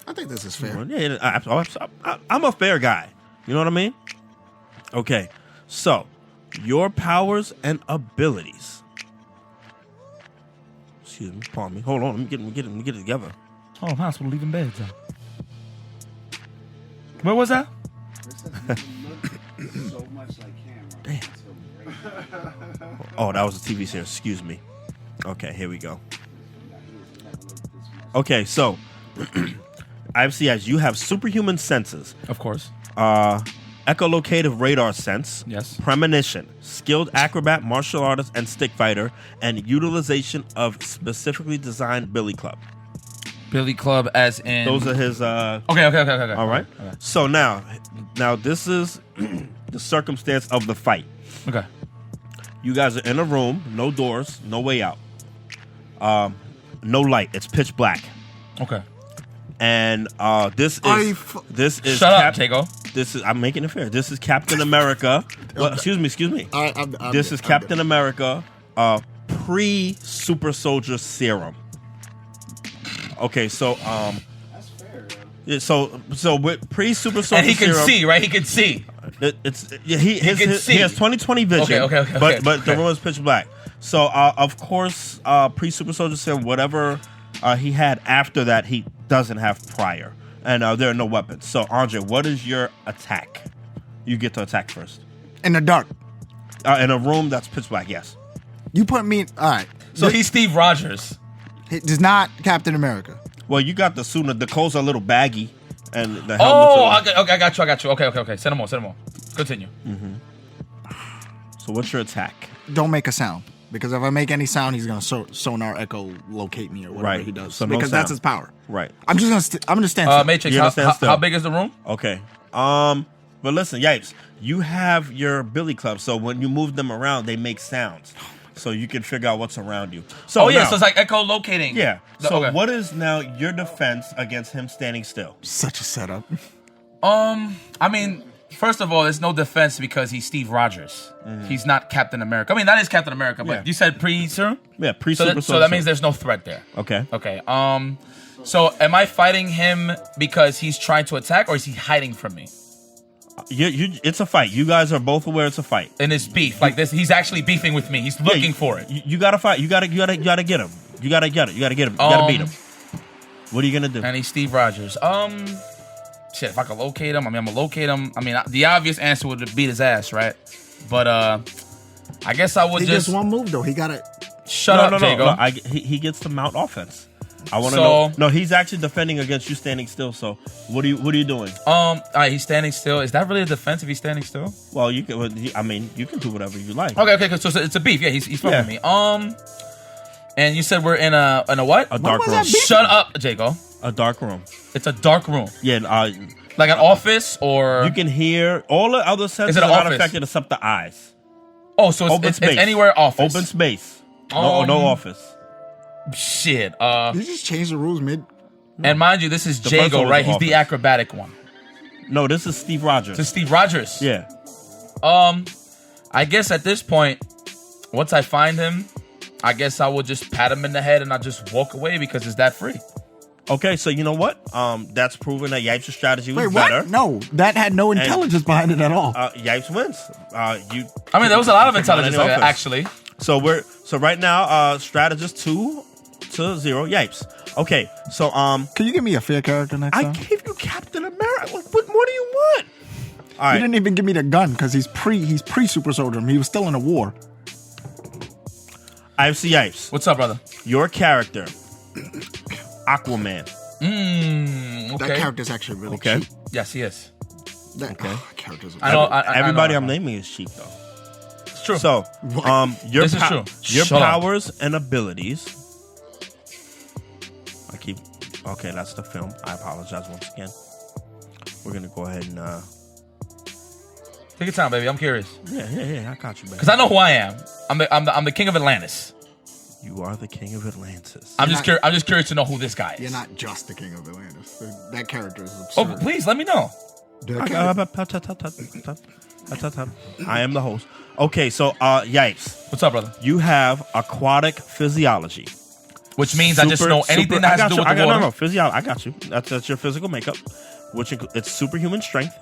S3: I think this is fair.
S2: Yeah, I'm a fair guy. You know what I mean? Okay. So your powers and abilities. Excuse me, pardon me. Hold on, let me get it together.
S1: Oh, I'm hospital leaving beds. Where was that?
S4: So much like camera.
S2: Damn. Oh, that was a TV series. Excuse me. Okay, here we go. Okay, so IFCS, you have superhuman senses.
S1: Of course.
S2: Echolocative radar sense.
S1: Yes.
S2: Premonition. Skilled acrobat, martial artist, and stick fighter. And utilization of specifically designed billy club.
S1: Billy Club as in...
S2: Those are his...
S1: Okay.
S2: All right.
S1: Okay.
S2: So now this is the circumstance of the fight.
S1: Okay.
S2: You guys are in a room, no doors, no way out. No light. It's pitch black.
S1: Okay.
S2: And this is
S1: Shut up, Jago.
S2: This is I'm making it fair. This is Captain America. Well, excuse me. This is Captain America pre-Super Soldier Serum. Okay, so
S4: That's fair, yo.
S2: yeah, so with pre-Super Soldier
S1: And he can
S2: Serum,
S1: see, right? He can see.
S2: he has 20/20 vision.
S1: Okay,
S2: but the room is pitch black. So of course pre-Super Soldier Serum, whatever he had after that, he doesn't have prior. And there are no weapons. So, Andre, what is your attack? You get to attack first.
S3: In the dark.
S2: In a room that's pitch black, yes.
S3: You put me... All right.
S1: So he's Steve Rogers.
S3: It is not Captain America.
S2: Well, you got the suit. The clothes are a little baggy. And the helmet...
S1: Oh, okay, I got you. Okay. Send him on. Continue.
S2: So what's your attack?
S3: Don't make a sound. Because if I make any sound, he's going to sonar echo locate me or whatever he does.
S2: So no
S3: because that's his power.
S2: Right.
S3: I'm just going to stand still.
S1: Matrix, how big is the room?
S2: Okay. But listen, Yipes, you have your billy club, so when you move them around, they make sounds. So you can figure out what's around you. So
S1: so it's like echolocating.
S2: Yeah. So what is now your defense against him standing still?
S3: Such a setup.
S1: I mean, first of all, there's no defense because he's Steve Rogers. He's not Captain America. I mean, that is Captain America, but you said pre-serum?
S2: Yeah, pre-super.
S1: So that means there's no threat there.
S2: Okay.
S1: Okay. So am I fighting him because he's trying to attack, or is he hiding from me?
S2: It's a fight. You guys are both aware it's a fight.
S1: And it's beef like this. He's actually beefing with me. He's looking for it.
S2: You gotta fight. You gotta get him. You gotta get him. You gotta get him. You gotta beat him. What are you gonna do?
S1: And he's Steve Rogers. Shit. If I can locate him, I'm gonna locate him. I mean, the obvious answer would beat his ass, right? But I guess I would
S3: He just one move though. He got it.
S1: Shut up, Jago.
S2: He gets to mount offense. I want to
S1: So-
S2: know. No, he's actually defending against you standing still. So what are you doing?
S1: All right, he's standing still. Is that really a defense if he's standing still?
S2: Well, you can. I mean, you can do whatever you like.
S1: Okay. So it's a beef. Yeah, he's fucking me. And you said we're in a what?
S2: A dark
S3: was
S2: room.
S3: that beef?
S1: Shut up, Jago.
S2: A dark room.
S1: It's a dark room,
S2: Yeah.
S1: like an office, or
S2: You can hear all the other senses
S1: it
S2: are
S1: an
S2: not
S1: office?
S2: affected except the eyes.
S1: oh, so
S2: Open
S1: it's
S2: space.
S1: anywhere office.
S2: Open space. No office.
S1: Shit.
S3: You just changed the rules mid.
S1: And mind you, this is
S2: first
S1: Jago,
S2: one was
S1: right?
S2: the
S1: He's the
S2: office.
S1: acrobatic one.
S2: No, this is Steve Rogers.
S1: This is Steve Rogers.
S2: Yeah.
S1: I guess at this point, once I find him, I guess I will just pat him in the head and I'll just walk away because it's that free.
S2: Okay, so you know what? That's proven that Yipes' strategy was
S3: Wait,
S2: better.
S3: what? No, that had no intelligence behind it at all.
S2: Yipes wins.
S1: I mean, there was a lot of intelligence
S2: on
S1: on
S2: any
S1: it,
S2: offense.
S1: actually.
S2: So right now, strategist 2-0 Yipes. Okay, so
S3: Can you give me a fair character next
S2: I
S3: time?
S2: gave you Captain America. What more do you want? All
S3: You
S2: right.
S3: didn't even give me the gun because he's pre super soldier. He was still in a war.
S2: IFC Yipes.
S1: What's up, brother?
S2: Your character, Aquaman.
S1: Okay.
S3: That character's actually really
S2: Okay.
S3: cheap.
S1: Yes, he is.
S3: That character's.
S1: I know.
S2: Everybody
S1: I
S2: I'm
S1: know.
S2: naming is cheap though.
S1: It's true.
S2: So, your
S1: This is true.
S2: your
S1: Shut up.
S2: powers and abilities. Okay, that's the film. I apologize once again. We're gonna go ahead and
S1: take your time, baby. I'm curious
S2: yeah, I got you, man.
S1: because I know who I am. I'm the king of Atlantis.
S2: You are the king of Atlantis.
S1: I'm just curious to know who this guy is.
S3: You're not just the king of Atlantis. That character is
S1: Oh,
S3: absurd.
S1: please let me know.
S2: I am the host. Okay, so Yipes,
S1: What's up, brother?
S2: you have aquatic physiology.
S1: Which means I just know anything that has to do with the water.
S2: No, physiology. I got you. That's your physical makeup, which it's superhuman strength,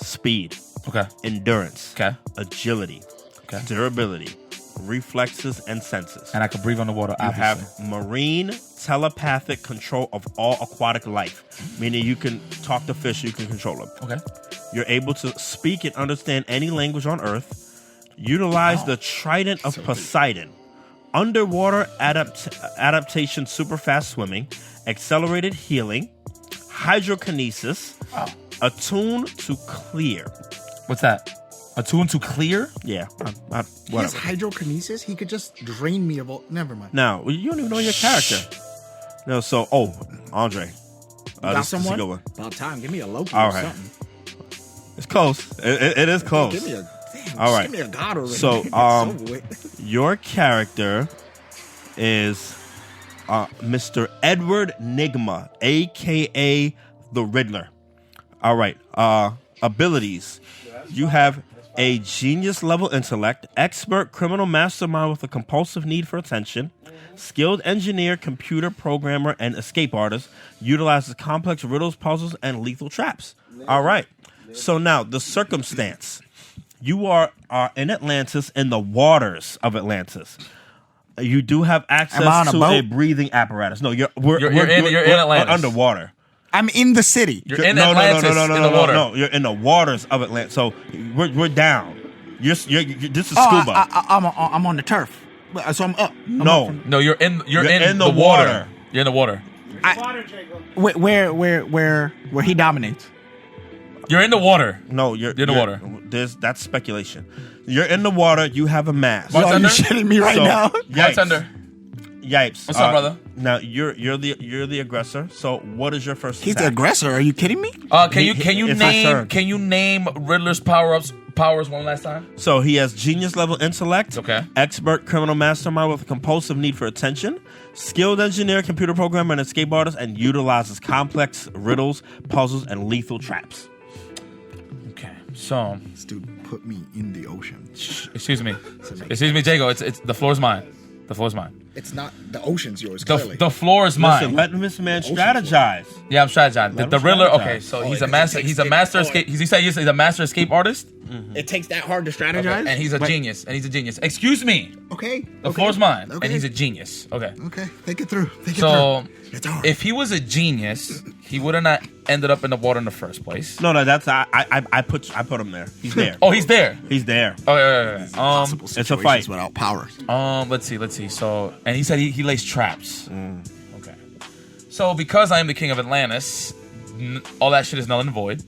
S2: speed,
S1: Okay.
S2: endurance,
S1: Okay.
S2: agility,
S1: Okay.
S2: durability, reflexes, and senses.
S1: And I can breathe on the water.
S2: You
S1: Obviously.
S2: have marine telepathic control of all aquatic life, meaning you can talk to fish, you can control them.
S1: Okay.
S2: You're able to speak and understand any language on Earth. Utilize the Trident of Poseidon. Underwater adaptation, super fast swimming, accelerated healing, hydrokinesis, attune to clear.
S1: What's that? Attune to clear?
S2: Yeah,
S3: He has
S2: whatever.
S3: hydrokinesis. He could just drain me of all. Never mind.
S2: Now, you don't even know your character. No, so, Andre.
S3: Got
S2: This is a
S3: someone?
S2: good one.
S3: About time. Give me a Loki
S2: All
S3: or
S2: right.
S3: something.
S2: It's close. It is close.
S3: Give me a damn.
S2: All right.
S3: Give me a god already.
S2: So,
S3: It's over with.
S2: Your character is Mr. Edward Nigma, a.k.a. the Riddler. All right. Abilities. You have a genius-level intellect, expert criminal mastermind with a compulsive need for attention, skilled engineer, computer programmer, and escape artist, utilizes complex riddles, puzzles, and lethal traps. All right. So now, the circumstance. You are in Atlantis, in the waters of Atlantis. You do have
S3: Am I on
S2: access
S3: a
S2: to
S3: boat?
S2: a breathing apparatus. No, we're
S1: You're in Atlantis.
S2: underwater.
S3: I'm in the city.
S1: You're in Atlantis in the water.
S2: No, you're in the waters of Atlantis. So we're down. This is
S3: Oh,
S2: scuba.
S3: I'm on the turf. So I'm up.
S2: No,
S1: You're in
S2: the water.
S1: You're in the water.
S4: Water, Jago.
S3: Where he dominates.
S1: You're in the water.
S2: No, you're
S1: in the water.
S2: That's speculation. You're in the water. You have a mask.
S1: What's
S3: Yo,
S1: under?
S3: you shitting me right
S2: So,
S3: now?
S1: What's under?
S2: Yipes.
S1: What's up, brother?
S2: Now you're the aggressor. So what is your first?
S3: He's the
S2: attack?
S3: aggressor. Are you kidding me?
S1: Can you
S2: it's his turn.
S1: name Riddler's powers one last time?
S2: So he has genius level intellect.
S1: Okay.
S2: Expert criminal mastermind with a compulsive need for attention. Skilled engineer, computer programmer, and escape artist, and utilizes complex riddles, puzzles, and lethal traps.
S1: Okay. So,
S3: This dude put me in the ocean.
S1: excuse me, Jago. It's the floor is mine. The floor is mine.
S3: It's not the ocean's yours.
S1: The floor is mine.
S2: Listen, let this man strategize.
S1: Yeah, I'm strategizing.
S2: Let
S1: The
S2: him
S1: Riddler.
S2: strategize.
S1: Okay, so
S3: Oh,
S1: he's
S3: it
S1: a master.
S3: takes
S1: He's a
S3: it-
S1: master
S3: oh,
S1: escape. He's he's a master escape artist,
S3: It takes that hard to strategize.
S1: and he's a
S3: Wait,
S1: genius. Excuse me.
S3: Okay.
S1: The floor's mine,
S3: Okay.
S1: and he's a genius. Okay.
S3: Okay. Think it through. Think it
S1: So
S3: through. It's hard.
S1: if he was a genius, he would have not ended up in the water in the first place.
S2: No, that's I put him there. He's there.
S1: Oh, he's there.
S2: He's there.
S1: Okay.
S3: Possible
S2: it's a
S3: situations
S2: fight.
S3: without powers.
S1: Let's see. So, and he said he lays traps. Okay. So because I am the king of Atlantis, all that shit is null and void.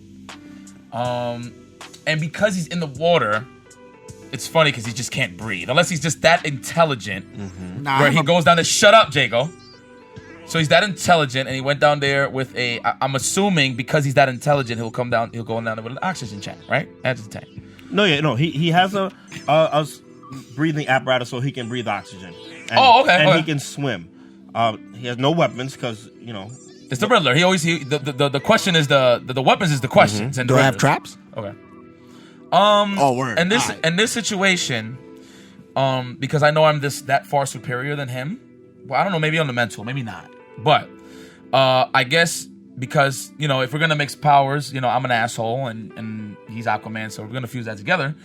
S1: And because he's in the water, it's funny because he just can't breathe unless he's just that intelligent.
S3: Nah,
S1: Where he goes down to shut up, Jago. So he's that intelligent, and he went down there with I'm assuming because he's that intelligent, he'll go down there with an oxygen tank, right? Oxygen tank.
S2: He has a breathing apparatus so he can breathe oxygen. And,
S1: Okay.
S2: And he can swim. He has no weapons because
S1: It's the Riddler. The question is the weapons is the questions. And
S3: Do
S1: the
S3: I have
S1: Riddlers.
S3: traps?
S1: Okay.
S3: Oh, word.
S1: And this
S3: Alright.
S1: in this situation, because I know I'm that far superior than him. Well, I don't know. Maybe on the mental, maybe not. But I guess because if we're gonna mix powers, I'm an asshole and he's Aquaman, so we're gonna fuse that together.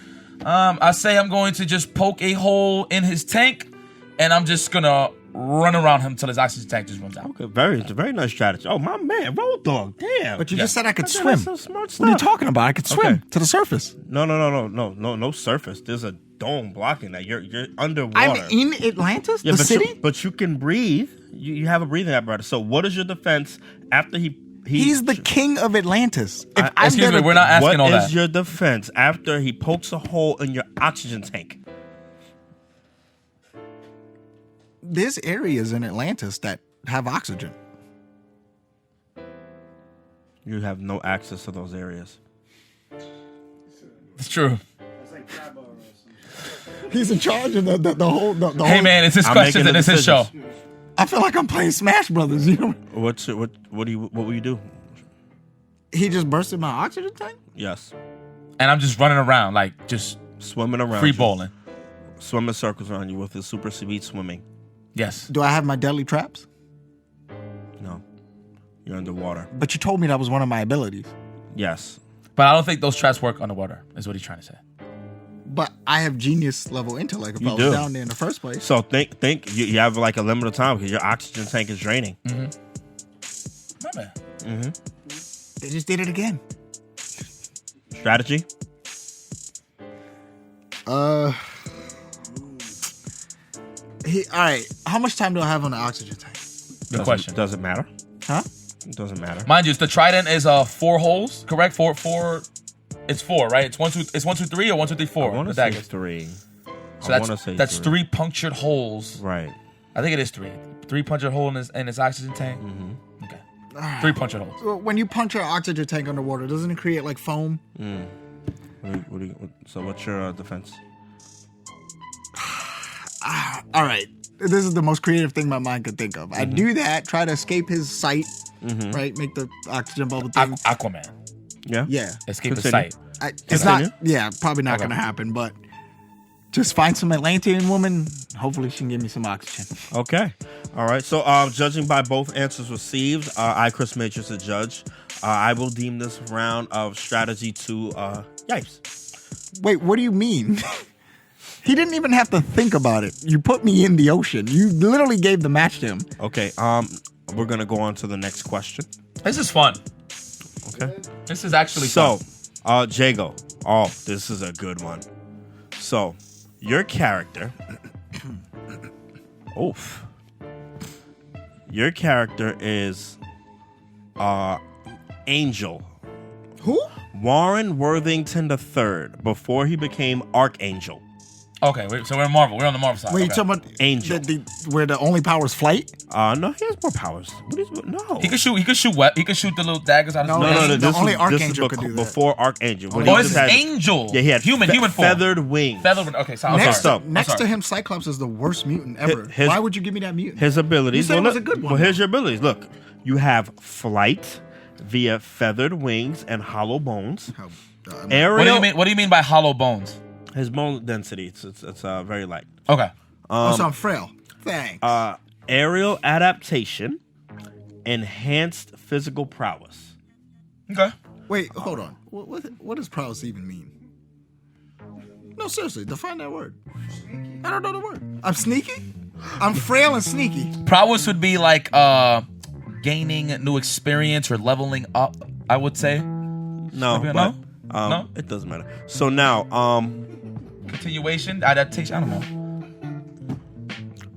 S1: I say I'm going to just poke a hole in his tank, and I'm just gonna run around him till his oxygen tank just runs out.
S2: Okay, it's a very nice strategy. Oh my man, Road Dog, damn.
S3: But you just said I could
S2: That's
S3: swim.
S2: some smart
S3: What are you
S2: stuff.
S3: talking about? I could swim
S2: Okay.
S3: to the surface.
S2: No surface. There's a dome blocking that. You're underwater.
S3: I'm in Atlantis, the city.
S2: But you can breathe. You have a breathing apparatus. So what is your defense after
S3: He's the king of Atlantis. If I'm
S1: Excuse me,
S3: gonna-
S1: we're not asking all
S2: What
S1: that.
S2: is your defense after he pokes a hole in your oxygen tank?
S3: There's areas in Atlantis that have oxygen.
S2: You have no access to those areas.
S1: It's true.
S4: It's like Crab or something.
S3: He's in charge of the whole. The
S1: Hey
S3: whole,
S1: man, it's his
S2: I'm
S1: questions
S2: making
S1: and
S2: the
S1: it's his show.
S2: decisions.
S3: I feel like I'm playing Smash Brothers. You know,
S2: What will you do?
S3: he just bursted my oxygen tank.
S2: Yes,
S1: And I'm just running around like just
S2: swimming around.
S1: free
S2: you.
S1: bowling.
S2: Swimming circles around you with his super speed swimming.
S1: Yes.
S3: Do I have my deadly traps?
S2: No, you're underwater.
S3: But you told me that was one of my abilities.
S2: Yes.
S1: But I don't think those traps work underwater, is what he's trying to say.
S3: But I have genius level intellect. If
S2: You
S3: I was
S2: do.
S3: down there in the first place.
S2: So think you have like a limited time because your oxygen tank is draining.
S1: My man.
S3: They just did it again.
S2: Strategy.
S3: All right. How much time do I have on the oxygen tank?
S1: Good question.
S2: Doesn't matter.
S3: Huh?
S2: It doesn't matter.
S1: Mind you, the trident is 4 holes, correct? Four. It's 4, right? It's 1, 2. It's 1, 2, 3 or 1, 2, 3, 4.
S2: I want
S1: The
S2: to say
S1: daggers.
S2: 3.
S1: So
S2: I want to say
S1: that's 3 punctured holes.
S2: Right.
S1: I think it is 3. 3 punctured hole in his oxygen tank. Okay. 3 punctured holes.
S3: Well, when you punch an oxygen tank underwater, doesn't it create like foam?
S2: So what's your defense?
S3: All right. This is the most creative thing my mind could think of. I do that, try to escape his sight, right? Make the oxygen bubble thing.
S1: Aquaman.
S2: Yeah.
S3: Yeah.
S1: Escape the
S2: Continue.
S1: sight.
S3: It's
S2: Continue.
S3: not, yeah, probably not
S1: Okay.
S3: going to happen, but just find some Atlantean woman. Hopefully she can give me some oxygen.
S2: Okay. All right. So, judging by both answers received, I, Chris Matrix, the judge, I will deem this round of strategy to Yipes.
S3: Wait, what do you mean? He didn't even have to think about it. You put me in the ocean. You literally gave the match to him.
S2: Okay. We're gonna go on to the next question.
S1: This is fun.
S2: Okay.
S1: This is actually
S2: So,
S1: fun.
S2: Jago. Oh, this is a good one. So, your character. Oof. Your character is Angel.
S3: Who?
S2: Warren Worthington III, before he became Archangel.
S1: Okay, so we're in Marvel. We're on the Marvel side.
S3: Wait, you
S1: okay.
S3: talking about
S2: Angel.
S3: where the only power is flight?
S2: No, he has more powers. No.
S1: He could shoot. He could shoot the little daggers out of
S3: No,
S1: his
S3: no,
S1: face.
S3: the only Archangel could do that.
S2: Before Archangel. When
S1: Oh,
S2: he
S1: this
S2: just
S1: is
S2: had-
S1: Angel.
S2: Yeah, he had
S1: human form.
S2: feathered wings.
S1: Feathered. Okay, so I'm
S3: Next,
S1: sorry.
S2: Next
S3: to him, Cyclops is the worst mutant ever.
S2: His-
S3: Why would you give me that mutant?
S2: His abilities.
S3: You said it was
S2: look,
S3: a good one.
S2: Well, here's your abilities. Look, you have flight via feathered wings and hollow bones. Aerial.
S1: What do you mean by hollow bones?
S2: His bone density. It's very light.
S1: Okay.
S3: So I'm frail. Thanks.
S2: Aerial adaptation, enhanced physical prowess.
S1: Okay.
S3: Wait, hold on. What does prowess even mean? No, seriously, define that word. I don't know the word. I'm sneaky? I'm frail and sneaky.
S1: Prowess would be like gaining new experience or leveling up, I would say.
S2: No,
S1: Maybe
S2: but
S1: no?
S2: it doesn't matter. So now,
S1: Continuation, adaptation. I don't know.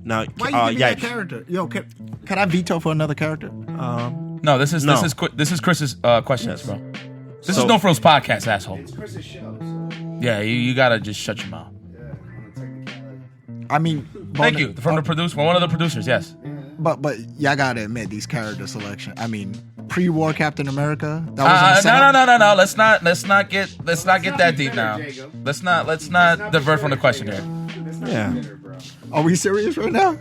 S2: now,
S3: Why you give me that
S2: Yipes.
S3: character? Yo, can I veto for another character?
S1: No, this is
S2: No.
S1: this is Chris's questions, bro. This
S2: So-
S1: is No Frillz podcast, asshole.
S4: It's Chris's show, so
S1: Yeah, you gotta just shut your mouth.
S4: yeah, on a technicality.
S3: I mean,
S1: Thank you from the producer. We're one of the producers. Yes.
S3: But y'all gotta admit these character selection. I mean, pre-war Captain America. That was
S1: No. Let's not get that deep now.
S4: Jago.
S1: Let's not divert from the question here.
S4: It's not
S2: Yeah.
S4: bitter, bro.
S3: Are we serious right now?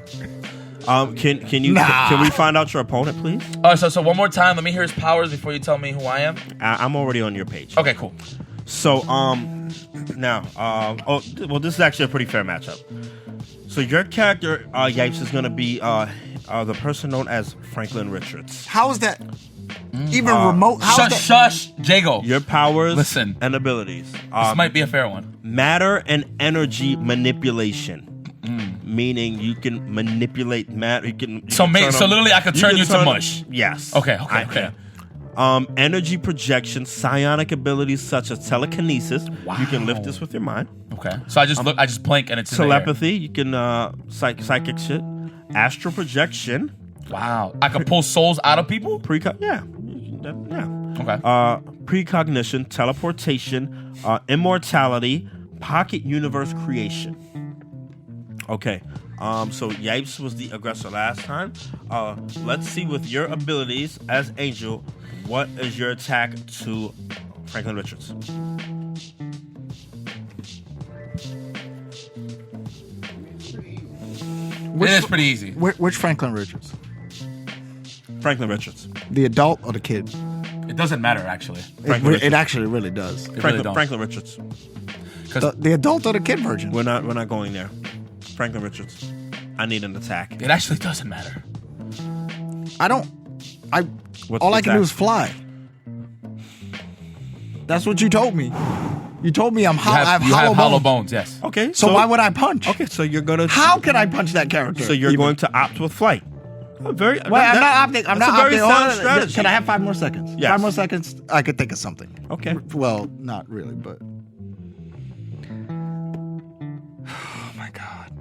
S2: Can we find out your opponent, please?
S1: Oh, so one more time. Let me hear his powers before you tell me who I am.
S2: I'm already on your page.
S1: Okay, cool.
S2: So now this is actually a pretty fair matchup. So your character Yipes is gonna be the person known as Franklin Richards.
S3: How is that even remote? How is that?
S1: Shush, Jago.
S2: Your powers,
S1: Listen.
S2: and abilities.
S1: This might be a fair one.
S2: Matter and energy manipulation. Meaning you can manipulate matter.
S1: So literally I could turn you to mush.
S2: Yes.
S1: Okay.
S2: Energy projection, psionic abilities such as telekinesis. You can lift this with your mind.
S1: Okay. So I just blink and it's in the air.
S2: Telepathy, you can psychic shit. Astral projection.
S1: Wow. I could pull souls out of people?
S2: Yeah.
S1: Okay.
S2: Precognition, teleportation, immortality, pocket universe creation. Okay. So Yipes was the aggressor last time. Let's see with your abilities as Angel, what is your attack to Franklin Richards?
S1: It is pretty easy.
S3: Which Franklin Richards?
S2: Franklin Richards.
S3: The adult or the kid?
S1: It doesn't matter, actually.
S3: It actually really does.
S1: It really don't.
S2: Franklin Richards.
S3: The adult or the kid version?
S2: We're not going there. Franklin Richards. I need an attack.
S1: It actually doesn't matter.
S2: What's
S3: All
S2: the
S3: I can do
S2: attack?
S3: is fly. That's what you told me. You told me I have hollow bones.
S1: Yes.
S2: Okay.
S3: So why would I punch?
S2: Okay, so you're gonna.
S3: How can I punch that character?
S2: So you're
S3: even?
S2: going to opt with flight.
S3: I'm not opting. I'm
S2: that's
S3: not
S2: a very
S3: opting.
S2: sound
S3: Hold on.
S2: strategy.
S3: Can I have 5 more seconds?
S2: Yes.
S3: 5 more seconds. I could think of something.
S2: Okay.
S3: Well, not really, but. Oh my god.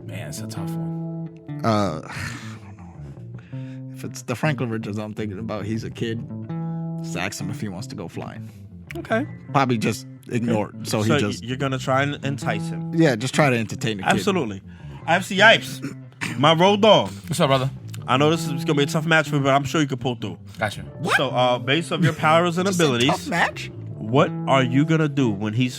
S1: Man, it's a tough one.
S3: I don't know. If it's the Franklin Richards I'm thinking about, he's a kid. Just ask him if he wants to go flying.
S2: Okay.
S3: Probably just ignore it. So he just.
S2: You're gonna try and entice him.
S3: Yeah, just try to entertain the kid.
S2: Absolutely. IFC Yipes, my road dog.
S1: What's up, brother?
S2: I know this is gonna be a tough match for you, but I'm sure you can pull through.
S1: Gotcha.
S2: So, based on your powers and
S3: Just a
S2: abilities,
S3: tough match?
S2: what are you gonna do when he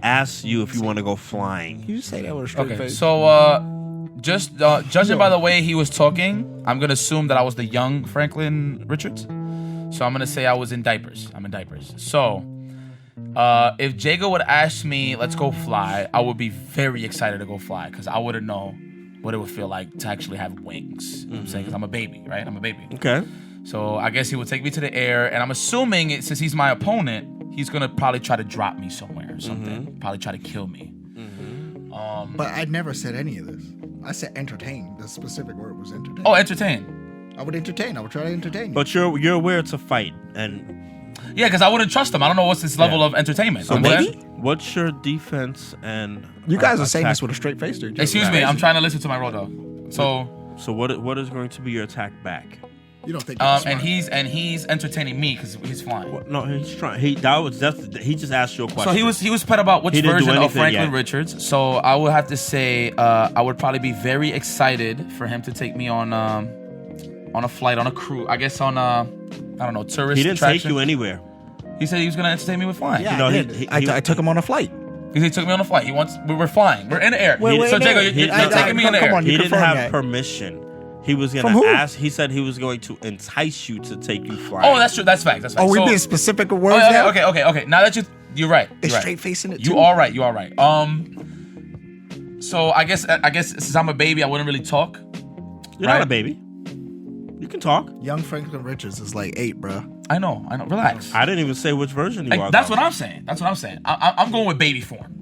S2: asks you if you want to go flying?
S3: You just say that with a straight
S1: Okay,
S3: face.
S1: so just judging by the way he was talking, I'm gonna assume that I was the young Franklin Richards. So I'm gonna say I was in diapers. I'm in diapers. So if Jago would ask me, let's go fly, I would be very excited to go fly because I wouldn't know what it would feel like to actually have wings. You know what I'm saying? Because I'm a baby, right? I'm a baby.
S2: Okay.
S1: So I guess he would take me to the air, and I'm assuming since he's my opponent, he's gonna probably try to drop me somewhere or something. Probably try to kill me.
S3: But I never said any of this. I said entertain. The specific word was entertain.
S1: Oh, entertain.
S3: I would entertain. I would try to entertain you.
S2: But you're aware it's a fight, and
S1: Yeah, because I wouldn't trust him. I don't know what's his level of entertainment.
S2: so
S1: I'm saying?
S2: what's your defense and
S3: you guys are saying
S2: attack?
S3: this with a straight face, dude.
S1: Excuse me, I'm trying to listen to my road dog. So,
S2: So what is going to be your attack back?
S3: You don't think? You're
S1: and
S3: smart.
S1: he's entertaining me because he's flying.
S2: No, he's trying. He just asked you a question.
S1: So he was put about which
S2: He didn't do
S1: version of
S2: anything
S1: Franklin
S2: yet.
S1: Richards. So I would have to say I would probably be very excited for him to take me on a flight, on a cruise. I guess on a I don't know, tourist.
S2: He didn't
S1: attraction.
S2: take you anywhere.
S1: He said he was gonna entertain me with flying.
S3: Yeah,
S2: No,
S3: I
S2: he-
S3: did.
S2: he-
S3: I took him on a flight.
S1: He took me on a flight. We're flying. We're in the air.
S3: We're
S1: So
S3: in
S1: Jago,
S3: there.
S1: you're taking me in the
S3: Come
S1: air.
S3: on, you
S2: He didn't
S3: confirmed
S2: have
S3: that.
S2: permission. He was
S3: From
S2: gonna
S3: who?
S2: ask. He said he was going to entice you to take you flying.
S1: Oh, that's true. That's fact. That's fact.
S3: Oh, we
S1: So-
S3: being specific with words
S1: okay,
S3: now?
S1: okay. Now that you're right.
S3: They
S1: You're right.
S3: straight facing it
S1: You
S3: too?
S1: are right. You are right. So I guess since I'm a baby, I wouldn't really talk.
S2: You're
S1: right?
S2: not a baby. You can talk.
S3: Young Franklin Richards is like 8, bro.
S1: I know. Relax.
S2: I didn't even say which version you are.
S1: That's
S2: though.
S1: what I'm saying. I'm going with baby form.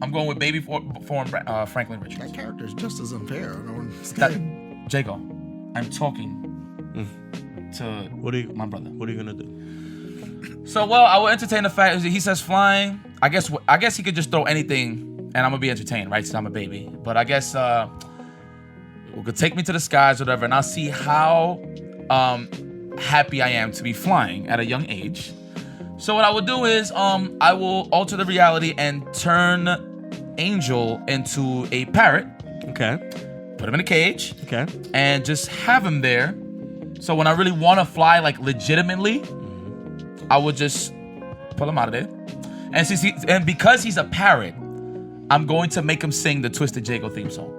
S1: I'm going with baby form Franklin Richards.
S3: That character is just as unfair. I don't understand.
S1: Jago, I'm talking to my brother.
S2: What are you gonna do?
S1: So, well, I will entertain the fact he says flying. I guess he could just throw anything, and I'm gonna be entertained, right? Since I'm a baby. But I guess could take me to the skies, whatever, and I'll see how happy I am to be flying at a young age. So what I would do is I will alter the reality and turn Angel into a parrot,
S2: Okay.
S1: put him in a cage,
S2: Okay.
S1: and just have him there. So when I really want to fly, like legitimately, I would just pull him out of there. And because he's a parrot, I'm going to make him sing the Twisted Jago theme song.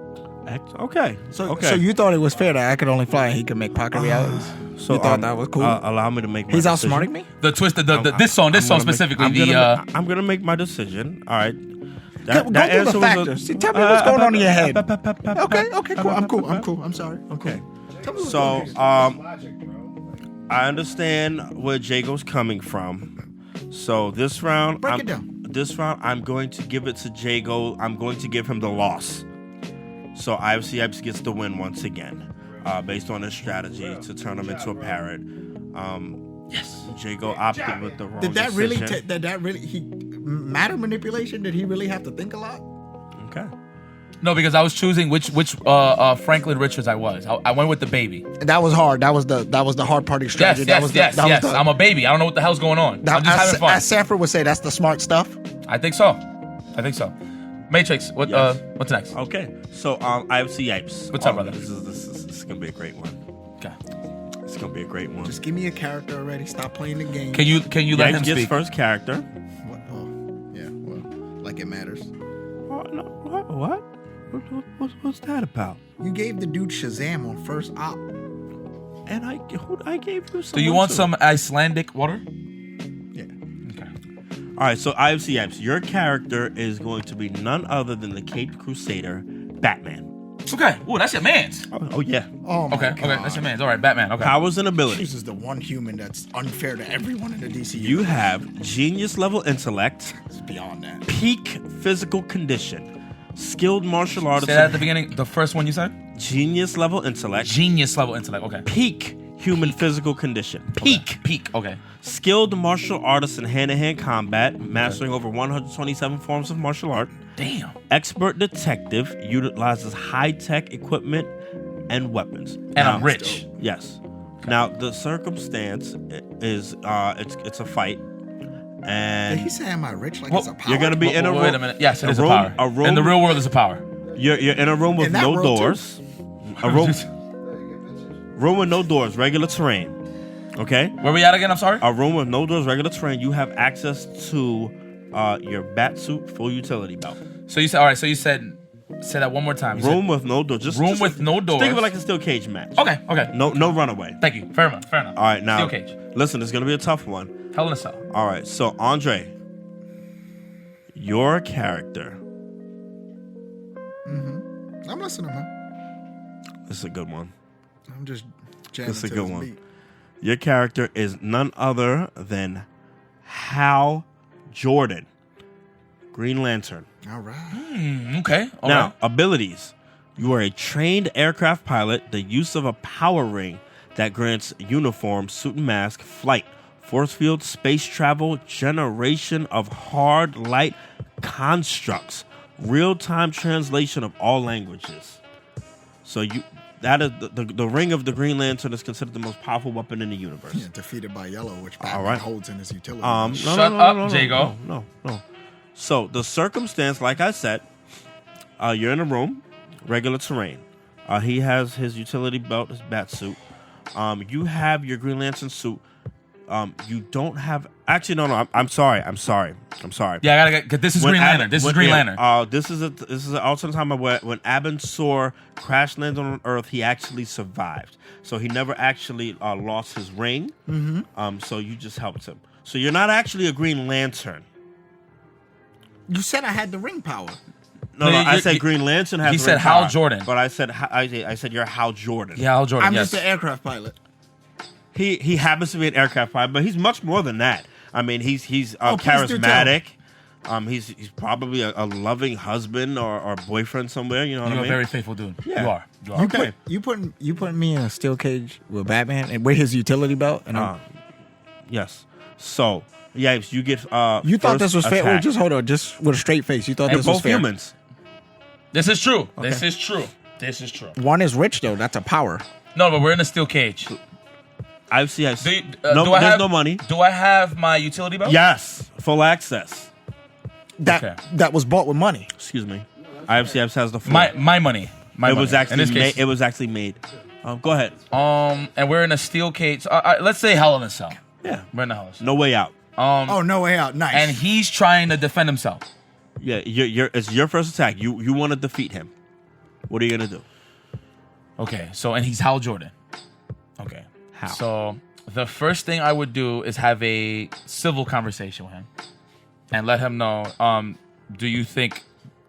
S2: Okay.
S3: So you thought it was fair that I could only fly and he could make pocket realities?
S2: So
S3: you thought that was cool?
S2: Allow me to make my
S3: He's
S2: decision.
S3: outsmarting me?
S1: The Twisted, this song specifically.
S2: I'm gonna make my decision. All right.
S3: Go through the
S2: answer was
S3: factors. See, tell me what's going on in your head.
S2: Okay.
S3: Okay, cool. I'm cool. I'm sorry.
S2: Okay.
S3: Tell me what's
S2: So,
S3: going on.
S4: Logic, bro.
S2: I understand where Jago's coming from. So this round,
S3: Break it down.
S2: This round, I'm going to give it to Jago. I'm going to give him the loss. So obviously, Yipes gets the win once again, based on his strategy to turn him into a parrot. Yes, Jago opted with the wrong
S3: Did that
S2: decision.
S3: really matter manipulation? Did he really have to think a lot?
S2: Okay.
S1: No, because I was choosing which Franklin Richards I was. I went with the baby.
S3: That was hard. That was the hard party strategy.
S1: Yes. I'm a baby. I don't know what the hell's going on. I'm just having fun.
S3: As Sanford would say, that's the smart stuff.
S1: I think so. Matrix,
S2: Yes.
S1: what's next?
S2: Okay. So obviously, Yipes.
S1: What's up, brother?
S2: This is gonna be a great one.
S1: Okay.
S2: It's gonna be a great one.
S3: Just give me a character already. Stop playing the game.
S1: Can you let
S2: Yipes
S1: him
S2: gets
S1: speak?
S2: first character.
S3: What? Oh, yeah. Well, like it matters.
S2: What? What's that about?
S3: You gave the dude Shazam on first op.
S2: And I gave you some.
S1: Do you want some Icelandic water?
S3: Yeah.
S1: Okay.
S2: All right, so IFC Yipes, your character is going to be none other than the Caped Crusader, Batman.
S1: Okay. Ooh, that's your man's.
S2: Oh yeah.
S3: Oh my
S1: Okay.
S3: God.
S1: Okay. That's your man's. All right, Batman. Okay.
S2: Powers and abilities.
S3: Jesus, the one human that's unfair to everyone in the DC.
S2: You have genius level intellect,
S3: It's beyond that.
S2: peak physical condition, skilled martial artist.
S1: Say that at the beginning. The first one you said.
S2: Genius level intellect,
S1: Genius level intellect. Okay.
S2: peak human physical condition,
S1: Peak. Okay.
S2: skilled martial artist in hand-to-hand combat, mastering over 127 forms of martial art.
S1: Damn.
S2: Expert detective, utilizes high-tech equipment and weapons.
S1: And I'm rich.
S2: Yes. Now the circumstance is it's a fight,
S3: Did
S2: and
S3: he say, "Am I rich?" Like
S1: Well,
S3: it's a power.
S2: you're gonna be in a room.
S1: Wait a minute. Yes, it is a
S2: room-
S1: power.
S2: a room-
S1: In the real world, it's a power.
S2: You're in a room with
S3: In that
S2: no
S3: world, too.
S2: doors. A room with no doors, regular terrain. Okay.
S1: Where we at again? I'm sorry.
S2: A room with no doors, regular terrain. You have access to your bat suit, full utility belt.
S1: So you said. All right. So you said. Say that one more time. You said-
S2: Room with no doors.
S1: Room with no doors.
S2: Think of it like a steel cage match.
S1: Okay.
S2: No runaway.
S1: Thank you. Fair enough.
S2: All right, now
S1: Steel cage.
S2: listen. It's gonna be a tough one.
S1: Hell in a Cell.
S2: All right, so Andre, your character.
S3: I'm listening, man.
S2: This is a good one.
S3: I'm just jamming
S2: This is a
S3: to
S2: good
S3: this
S2: one.
S3: beat.
S2: Your character is none other than Hal Jordan, Green Lantern.
S3: All right.
S1: Okay. All
S2: Now,
S1: right.
S2: abilities. You are a trained aircraft pilot. The use of a power ring that grants uniform, suit and mask, flight, force field, space travel, generation of hard light constructs, real-time translation of all languages. So that is the ring of the Green Lantern is considered the most powerful weapon in the universe.
S3: Yeah, defeated by Yellow, which Batman
S2: right.
S3: holds in his utility.
S1: Shut up, Jago.
S2: No. So the circumstance, like I said, you're in a room, regular terrain. He has his utility belt, his bat suit. You have your Green Lantern suit. You don't have. Actually, no. I'm sorry.
S1: Yeah, I gotta get. This is Green Lantern. This is Green Lantern.
S2: This is an alternate time where when Abin Sur crash landed on Earth, he actually survived. So he never actually lost his ring. Mm-hmm. So you just helped him. So you're not actually a Green Lantern.
S3: You said I had the ring power.
S2: No, I said Green Lantern has.
S1: He
S2: the
S1: said
S2: ring
S1: Hal
S2: power,
S1: Jordan.
S2: But I said you're Hal Jordan.
S1: Yeah, Hal Jordan.
S3: I'm
S1: yes.
S3: just an aircraft pilot.
S2: He happens to be an aircraft pilot, but he's much more than that. I mean, he's
S3: please do tell.
S2: charismatic. He's probably a loving husband or boyfriend somewhere. You know what I
S1: You're
S2: mean?
S1: a very faithful dude.
S2: Yeah.
S1: You are.
S2: Okay.
S3: You putting me in a steel cage with Batman and with his utility belt, and
S2: Yes. So, Yipes, you get.
S3: you thought this was fair?
S2: attack.
S3: Wait, just hold on, just with a straight face. You thought
S2: They're
S3: this was
S2: both
S3: fair?
S2: humans.
S1: This is true. This is true. This is true.
S3: One is rich though. That's a power.
S1: No, but we're in a steel cage.
S2: I see.
S1: Do you-
S2: No,
S1: do I
S2: there's
S1: have,
S2: no money.
S1: Do I have my utility belt?
S2: Yes, full access.
S3: That was bought with money.
S2: Excuse me. IFC has the full.
S1: My money. My
S2: it
S1: money.
S2: was
S1: In
S2: actually
S1: this
S2: made.
S1: case.
S2: It was actually made. Go ahead.
S1: And we're in a steel cage. Let's say Hell in a Cell.
S2: Yeah.
S1: We're in the Hell in a Cell.
S2: No way out.
S3: Oh, no way out. Nice.
S1: And he's trying to defend himself.
S2: Yeah, it's your first attack. You want to defeat him. What are you gonna do?
S1: Okay, and he's Hal Jordan. Okay.
S2: How?
S1: So the first thing I would do is have a civil conversation with him and let him know, do you think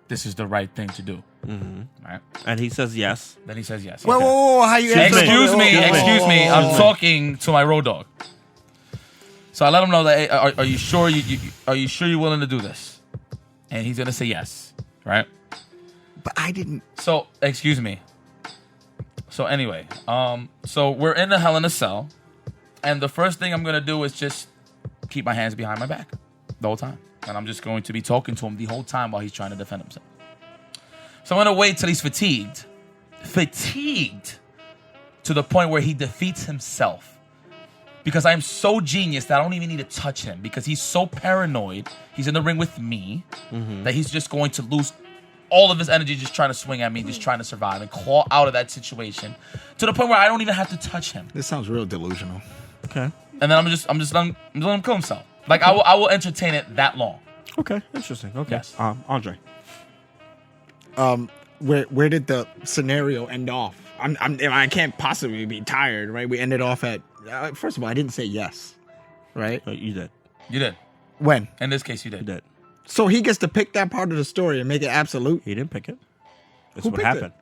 S1: this is the right thing to do? Mm-hmm. Right.
S2: And he says yes.
S1: Then he says yes.
S3: Whoa,
S1: Okay.
S3: whoa, how you?
S1: Excuse me.
S3: Whoa.
S1: I'm talking to my road dog. So I let him know that, hey, are you sure are you sure you're willing to do this? And he's gonna say yes, right?
S3: But I didn't.
S1: So excuse me. So anyway, so we're in the Hell in a Cell, and the first thing I'm gonna do is just keep my hands behind my back the whole time, and I'm just going to be talking to him the whole time while he's trying to defend himself. So I'm gonna wait till he's fatigued to the point where he defeats himself. Because I'm so genius that I don't even need to touch him because he's so paranoid. He's in the ring with me that he's just going to lose all of his energy just trying to swing at me, just trying to survive and claw out of that situation to the point where I don't even have to touch him.
S3: This sounds real delusional.
S2: Okay.
S1: And then I'm just letting him kill himself. Like I will entertain it that long.
S2: Okay. Interesting. Okay.
S1: Yes.
S2: Andre.
S3: Where did the scenario end off? I can't possibly be tired, right? We ended off at. First of all, I didn't say yes, right?
S2: You did.
S1: You did.
S3: When?
S1: In this case, you did.
S2: You did.
S3: So he gets to pick that part of the story and make it absolute.
S2: He didn't pick it. It's
S3: Who
S2: what
S3: picked
S2: happened.
S3: it?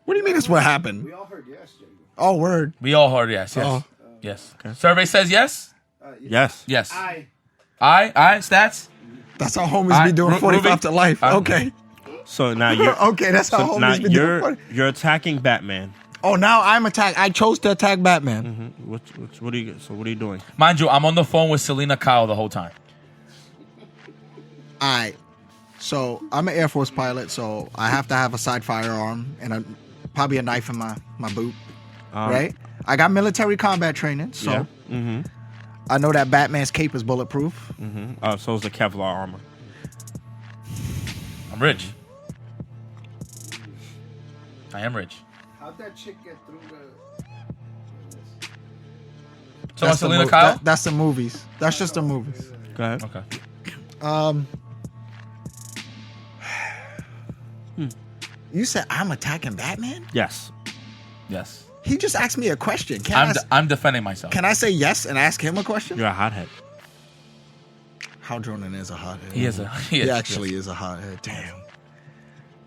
S3: What do you mean it's what happened?
S4: We all heard yes, Jago.
S3: Oh, word.
S1: We all heard yes. Yes.
S3: Oh.
S1: Yes. Okay. Survey says yes.
S2: Yes.
S1: Yes.
S4: I
S1: Stats.
S3: That's how homies be doing 45
S1: Ruby?
S3: to life. Okay.
S2: So now you're
S3: Okay, that's how
S2: now
S3: homies be doing.
S2: you're attacking Batman.
S3: Oh, now I'm attacked. I chose to attack Batman.
S2: What are you doing?
S1: Mind you, I'm on the phone with Selena Kyle the whole time.
S3: All right. So I'm an Air Force pilot, so I have to have a side firearm and probably a knife in my boot. Right? I got military combat training, so
S2: Yeah.
S3: I know that Batman's cape is bulletproof.
S2: So is the Kevlar armor.
S1: I'm rich. I am rich.
S4: how'd that chick get through the?
S1: So
S3: That's the
S1: Selena
S3: mo-
S1: Kyle?
S3: that's the movies. That's just the movies.
S2: Go ahead.
S1: Okay.
S3: You said I'm attacking Batman?
S2: Yes.
S1: Yes.
S3: He just asked me a question.
S1: I'm defending myself.
S3: Can I say yes and ask him a question?
S2: You're a hothead.
S3: Hal Jordan is a hothead.
S1: He is.
S3: He actually is a hothead. Damn.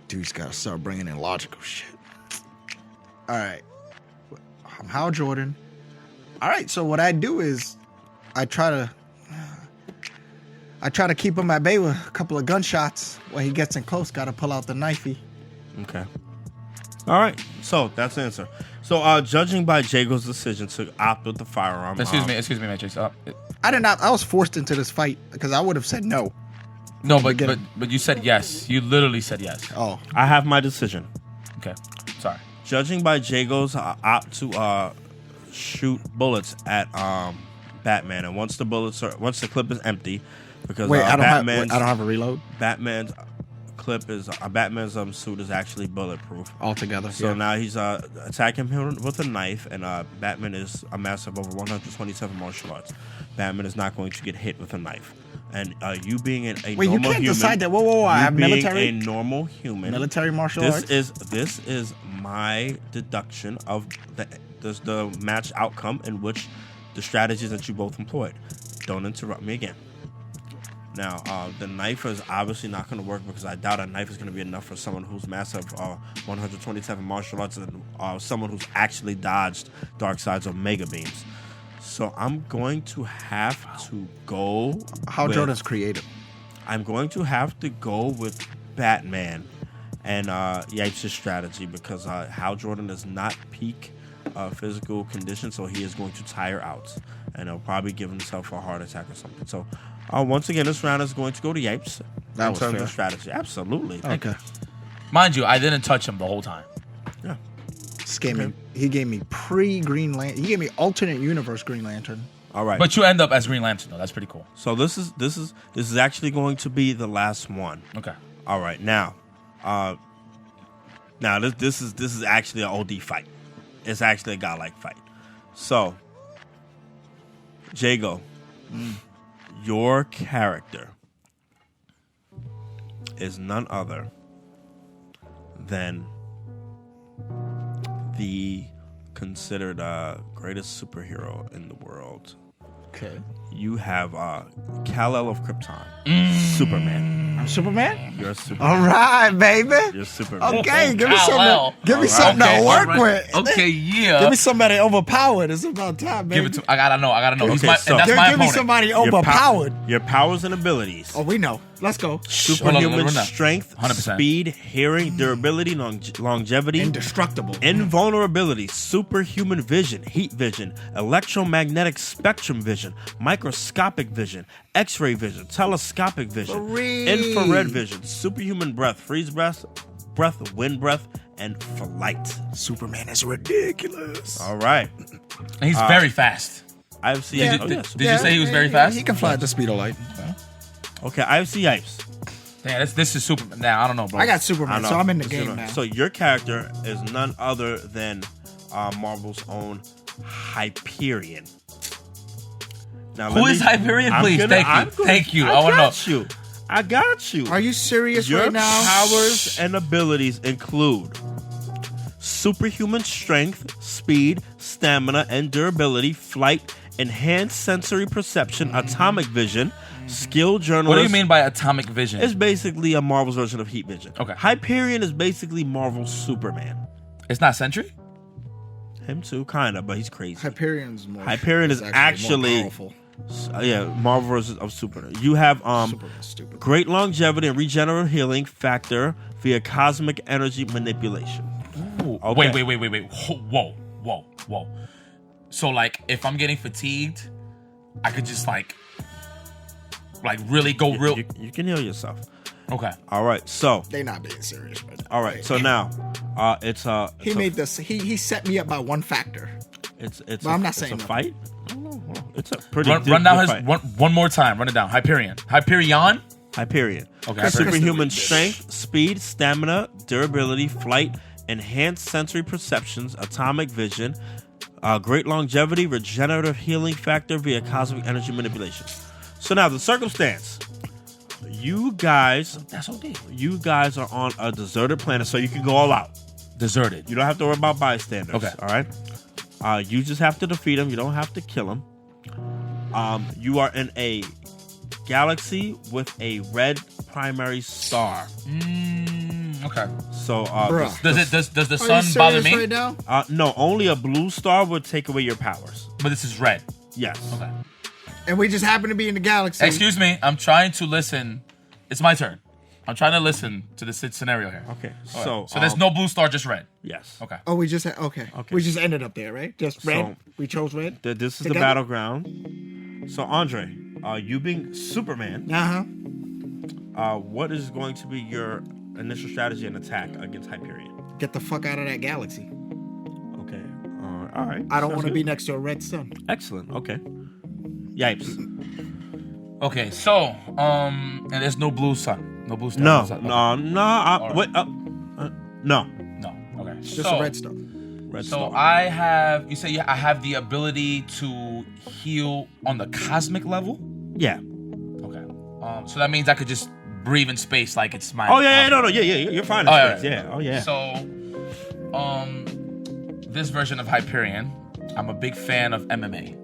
S3: Dude's got to start bringing in logical shit. All right. I'm Hal Jordan. All right. So what I do is I try to keep him at bay with a couple of gunshots. When he gets in close, got to pull out the knifey.
S2: Okay. All right. So that's the answer. So judging by Jago's decision to opt with the firearm.
S1: Excuse me, Matrix.
S3: I did not. I was forced into this fight because I would have said no.
S1: No, but you said yes. You literally said yes.
S3: Oh,
S2: I have my decision.
S1: Okay. Sorry.
S2: Judging by Jago's opt to shoot bullets at Batman, and once the clip is empty, because
S3: wait, I don't
S2: Batman's
S3: have a reload
S2: Batman's clip is Batman's suit is actually bulletproof
S3: altogether.
S2: So now he's attacking him with a knife, and Batman is a master of over 127 martial arts. Batman is not going to get hit with a knife. And you being a
S3: wait,
S2: normal
S3: you can't
S2: human,
S3: decide that. Whoa! I have
S2: being
S3: military.
S2: a normal human,
S3: Military martial arts.
S2: This is my deduction of the match outcome in which the strategies that you both employed. Don't interrupt me again. Now, the knife is obviously not going to work because I doubt a knife is going to be enough for someone who's master of 127 martial arts and someone who's actually dodged Darkseid's Omega beams. So I'm going to have to go.
S3: Jordan's creative.
S2: I'm going to have to go with Batman and Yipes' strategy because Hal Jordan is not peak physical condition, so he is going to tire out and he'll probably give himself a heart attack or something. So once again, this round is going to go to Yipes.
S3: That
S2: in
S3: was
S2: terms
S3: fair.
S2: of strategy. Absolutely.
S3: Okay.
S1: Mind you, I didn't touch him the whole time.
S2: Yeah.
S3: He gave me pre-Green Lantern. He gave me alternate universe Green Lantern.
S2: All right.
S1: But you end up as Green Lantern, though. That's pretty cool.
S2: So this is actually going to be the last one.
S1: Okay.
S2: All right. Now this is actually an OD fight. It's actually a godlike fight. So, Jago, your character is none other than the considered greatest superhero in the world.
S3: Okay.
S2: You have Kal-El of Krypton, Superman.
S3: I'm Superman?
S2: You're a Superman.
S3: All right, baby.
S2: You're Superman.
S3: Okay, give me
S1: Kal-El.
S3: something to work with.
S1: Okay, yeah.
S3: Give me somebody overpowered. It's about time, baby.
S1: Give it to. I gotta know. He's
S2: Okay,
S1: my,
S2: so-
S1: and that's
S3: Give
S1: my
S3: me
S1: opponent.
S3: somebody
S2: Your
S3: overpowered.
S2: your powers and abilities.
S3: Oh, we know. Let's go.
S2: Superhuman
S1: Hold on.
S2: strength,
S1: 100%.
S2: speed, hearing, durability, longevity,
S3: Indestructible.
S2: invulnerability, superhuman vision, heat vision, electromagnetic spectrum vision, microscopic vision, X-ray vision, telescopic vision,
S3: Freeze.
S2: infrared vision, superhuman breath, freeze breath, wind breath, and flight.
S3: Superman is ridiculous.
S2: All right.
S1: And he's very fast.
S2: IFC.
S3: Yeah.
S2: Oh, yes.
S1: Did you say he was very fast?
S3: He can fly at the speed of light.
S2: Okay, IFC Yipes.
S1: Damn, this is Superman. Nah, I don't know, bro.
S3: I got
S2: I
S3: Superman,
S2: know.
S3: so I'm in the
S2: It's, you know,
S3: game now.
S2: So your character is none other than Marvel's own Hyperion. Now,
S1: Who is Hyperion, please? Thank you. I wanna know.
S2: I got you.
S3: Are you serious
S2: Your
S3: right now?
S2: powers and abilities include superhuman strength, speed, stamina, and durability, flight, enhanced sensory perception, atomic vision, skilled journalist.
S1: What do you mean by atomic vision?
S2: It's basically a Marvel's version of heat vision.
S1: Okay.
S2: Hyperion is basically Marvel's Superman.
S1: It's not Sentry?
S2: Him too, kind of, but he's crazy.
S3: Hyperion is
S2: actually
S3: more powerful.
S2: Marvel version of Superman. You have
S3: Superman's stupid.
S2: great longevity and regenerative healing factor via cosmic energy manipulation.
S1: Ooh.
S2: Okay.
S1: Wait. Whoa. So, like, if I'm getting fatigued, I could just, like really go real.
S2: You can heal yourself.
S1: Okay.
S2: All right, so
S3: They not being serious right now.
S2: all right, so now it's
S3: He made this. He set me up by one factor.
S2: it's
S3: But I'm not saying
S2: it's a
S3: nothing.
S2: fight. I don't know. Well, it's a pretty
S1: Run down
S2: good
S1: his
S2: fight.
S1: one more time. Run it down. Hyperion.
S2: Hyperion.
S1: Okay.
S2: Superhuman strength, speed, stamina, durability, flight, enhanced sensory perceptions, atomic vision, great longevity, regenerative healing factor via cosmic energy manipulation. So now the circumstance. You guys
S1: That's OD.
S2: You guys are on a deserted planet, so you can go all out.
S1: Deserted.
S2: You don't have to worry about bystanders.
S1: Okay.
S2: All right. You just have to defeat them. You don't have to kill them. You are in a galaxy with a red primary star.
S1: Okay.
S2: So,
S3: Bruh.
S1: Does the
S3: Are you
S1: sun bother
S3: serious
S1: me?
S3: right now?
S2: no, only a blue star would take away your powers.
S1: But this is red.
S2: Yes.
S1: Okay.
S3: And we just happen to be in the galaxy.
S1: Excuse me. I'm trying to listen. It's my turn. I'm trying to listen to the scenario here.
S2: Okay.
S1: So there's no blue star, just red.
S2: Yes.
S1: Okay.
S3: Oh, we just okay.
S2: Okay.
S3: We just ended up there, right? Just red.
S2: So-
S3: We chose red.
S2: This is
S3: Together?
S2: the battleground. So Andre, you being Superman, what is going to be your initial strategy and attack against Hyperion?
S3: Get the fuck out of that galaxy.
S2: Okay. All right.
S3: I don't
S2: Sounds
S3: want to
S2: good.
S3: be next to a red sun.
S2: Excellent. Okay. Yipes.
S1: Okay, so and there's no blue sun, no blue star.
S2: No.
S1: blue sun.
S2: No. Wait. No.
S1: No. Okay.
S3: Just a red star.
S2: Red
S1: So
S2: star.
S1: I have. You say I have the ability to heal on the cosmic level.
S2: Yeah.
S1: Okay. So that means I could just breathe in space like it's my.
S2: Oh yeah. No. Yeah. You're fine.
S1: Oh,
S2: In
S1: yeah,
S2: space. Yeah. Oh yeah.
S1: So, this version of Hyperion, I'm a big fan of MMA.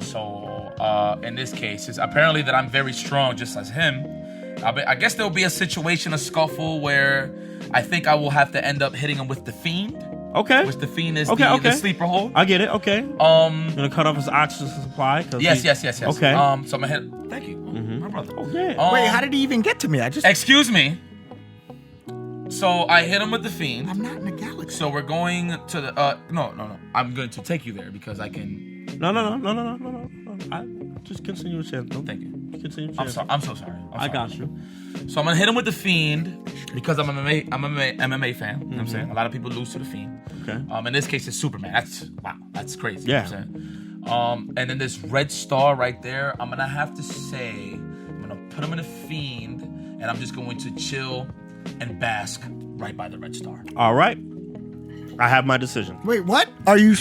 S1: So, in this case, it's apparently that I'm very strong, just as him. I guess there'll be a situation, a scuffle, where I think I will have to end up hitting him with the Fiend,
S2: Okay.
S1: which the Fiend is
S2: Okay,
S1: the
S2: okay.
S1: sleeper hole.
S2: I get it. Okay. Gonna cut off his oxygen supply.
S1: Yes.
S2: Okay.
S1: So I'm gonna hit. Thank you, my brother.
S2: Oh yeah.
S3: Wait, how did he even get to me? I just.
S1: Excuse me. So I hit him with the Fiend.
S3: I'm not in the galaxy.
S1: So we're going to the no. I'm going to take you there because I can.
S2: No. I just continue with saying. No,
S1: Thank you.
S2: Continue. With
S1: I'm sorry. I'm so sorry.
S2: I got you.
S1: So I'm gonna hit him with the Fiend because I'm an MMA fan. You know what I'm saying? A lot of people lose to the Fiend.
S2: Okay.
S1: In this case, it's Superman. That's crazy.
S2: Yeah.
S1: You know what I'm saying? And then this red star right there, I'm gonna have to say, I'm gonna put him in a Fiend, and I'm just going to chill and bask right by the red star.
S2: All right. I have my decision.
S3: Wait, what? Are you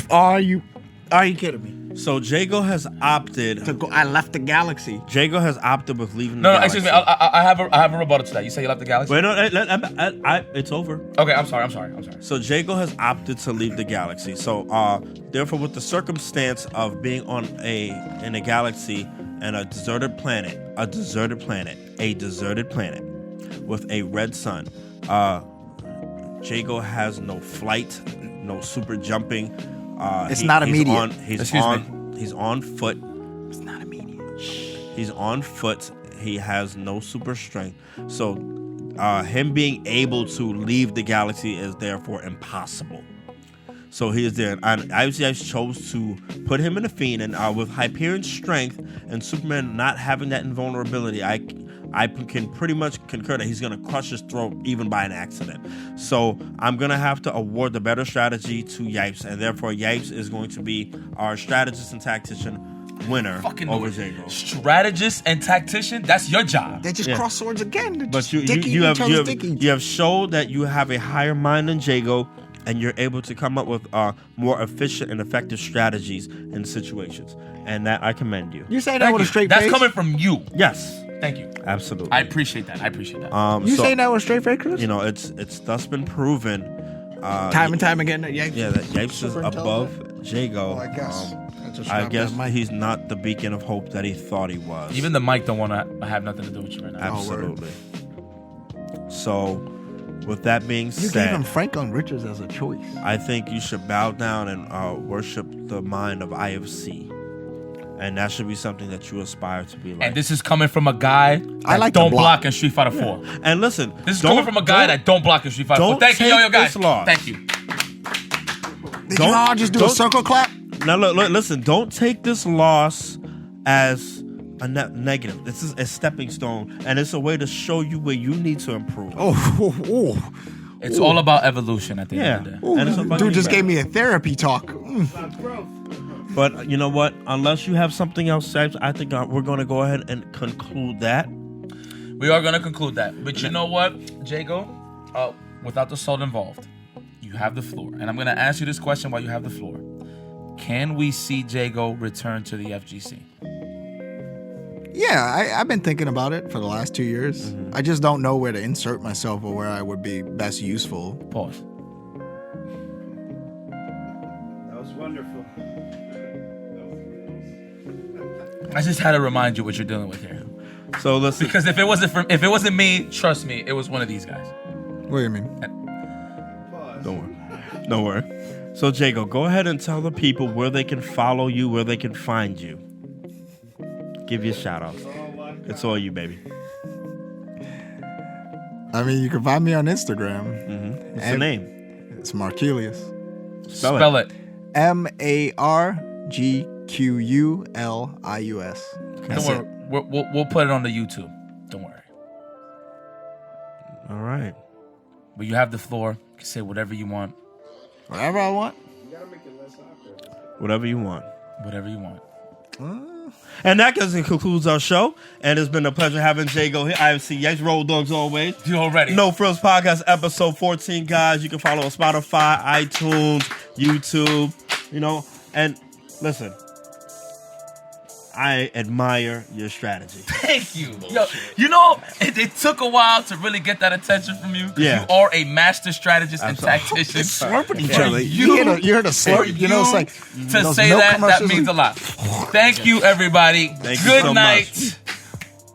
S3: kidding me?
S2: So Jago has opted.
S3: To go, I left the galaxy.
S2: Jago has opted with leaving.
S1: No,
S2: the
S1: excuse me.
S2: galaxy.
S1: I have a rebuttal to that. You say you left the galaxy.
S2: Wait, no. It's over.
S1: Okay, I'm sorry.
S2: So Jago has opted to leave the galaxy. So therefore, with the circumstance of being in a galaxy and a deserted planet with a red sun, Jago has no flight, no super jumping.
S3: It's not immediate.
S2: He's on foot.
S3: It's not immediate.
S2: He's on foot. He has no super strength. So him being able to leave the galaxy is therefore impossible. So he is there. And I chose to put him in a Fiend. And with Hyperion's strength and Superman not having that invulnerability, I can pretty much concur that he's going to crush his throat even by an accident. So I'm going to have to award the better strategy to Yipes. And therefore, Yipes is going to be our strategist and tactician winner over Jago.
S1: Strategist and tactician, that's your job.
S3: They just cross swords again. They're
S2: But
S3: just
S2: you
S3: dicking
S2: have
S3: each other's dickies.
S2: you have showed that you have a higher mind than Jago, and you're able to come up with more efficient and effective strategies in situations. And that I commend you.
S3: You say that with a straight
S1: That's
S3: face?
S1: coming from you.
S2: Yes,
S1: Thank you.
S2: absolutely.
S1: I appreciate that.
S3: You saying that with a straight face, Chris?
S2: You know, it's thus been proven.
S3: Time and time again. That Yipes,
S2: Yeah, that Yipes is
S3: super
S2: above
S3: intelligent.
S2: Jago.
S3: Oh, I guess.
S2: I guess he's not the beacon of hope that he thought he was.
S1: Even the mic don't want to have nothing to do with you right now.
S2: Absolutely. So, with that being
S3: You
S2: said,
S3: gave him Franklin Richards as a choice.
S2: I think you should bow down and worship the mind of IFC. And that should be something that you aspire to be like.
S1: And this is coming from a guy that
S3: I like to
S1: don't
S3: block.
S1: block in Street Fighter 4.
S2: And listen,
S1: This is coming from a guy that don't block in Street Fighter 4.
S2: don't
S1: Thank you, yo,
S2: take
S1: guys.
S2: this loss.
S1: Thank you.
S3: Did you all just do a circle clap?
S2: Now look, listen. Don't take this loss as a negative. This is a stepping stone, and it's a way to show you where you need to improve.
S3: Oh.
S1: It's all about evolution at the
S2: Yeah.
S1: end of the day.
S3: Ooh,
S2: And it's about
S3: dude
S2: getting
S3: just
S2: better.
S3: gave me a therapy talk.
S2: But you know what? Unless you have something else, Sipes, I think we're going to go ahead and conclude that.
S1: We are going to conclude that. But you know what, Jago? Without the salt involved, you have the floor. And I'm going to ask you this question while you have the floor. Can we see Jago return to the FGC?
S3: Yeah, I've been thinking about it for the last 2 years. I just don't know where to insert myself or where I would be best useful.
S1: Pause.
S4: That was wonderful.
S1: I just had to remind you what you're dealing with here.
S2: So listen.
S1: Because if it wasn't me, trust me, it was one of these guys.
S3: What do you mean?
S2: Don't worry. So Jago, go ahead and tell the people where they can follow you, where they can find you. Give you a shout out. It's all you, baby.
S3: I mean, you can find me on Instagram.
S2: What's the name?
S3: It's Marquilius.
S2: Spell it.
S3: MarQulius.
S1: Don't worry. We'll put it on the YouTube. Don't worry.
S2: All right.
S1: But you have the floor. You can say whatever you want.
S3: Whatever I want.
S4: You gotta make it less awkward.
S2: Whatever you want.
S1: Whatever you want.
S2: And that concludes our show. And it's been a pleasure having Jago here. IFC Yipes, Road Dogs always.
S1: You already.
S2: No Frillz Podcast, episode 14, guys. You can follow on Spotify, iTunes, YouTube, And listen, I admire your strategy.
S1: Thank you. Yo, it took a while to really get that attention from you.
S2: Yeah.
S1: You are a master strategist and tactician.
S3: Slurping each
S1: For
S3: other.
S1: you
S3: You heard a slurp. It's like
S1: to
S3: those
S1: say
S3: milk
S1: that
S3: commercials.
S1: means a lot. Thank you, everybody.
S2: Thank you
S1: Good
S2: so
S1: night.
S2: much.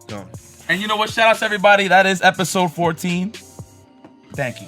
S2: Go.
S1: And you know what? Shout out to everybody. That is episode 14. Thank you.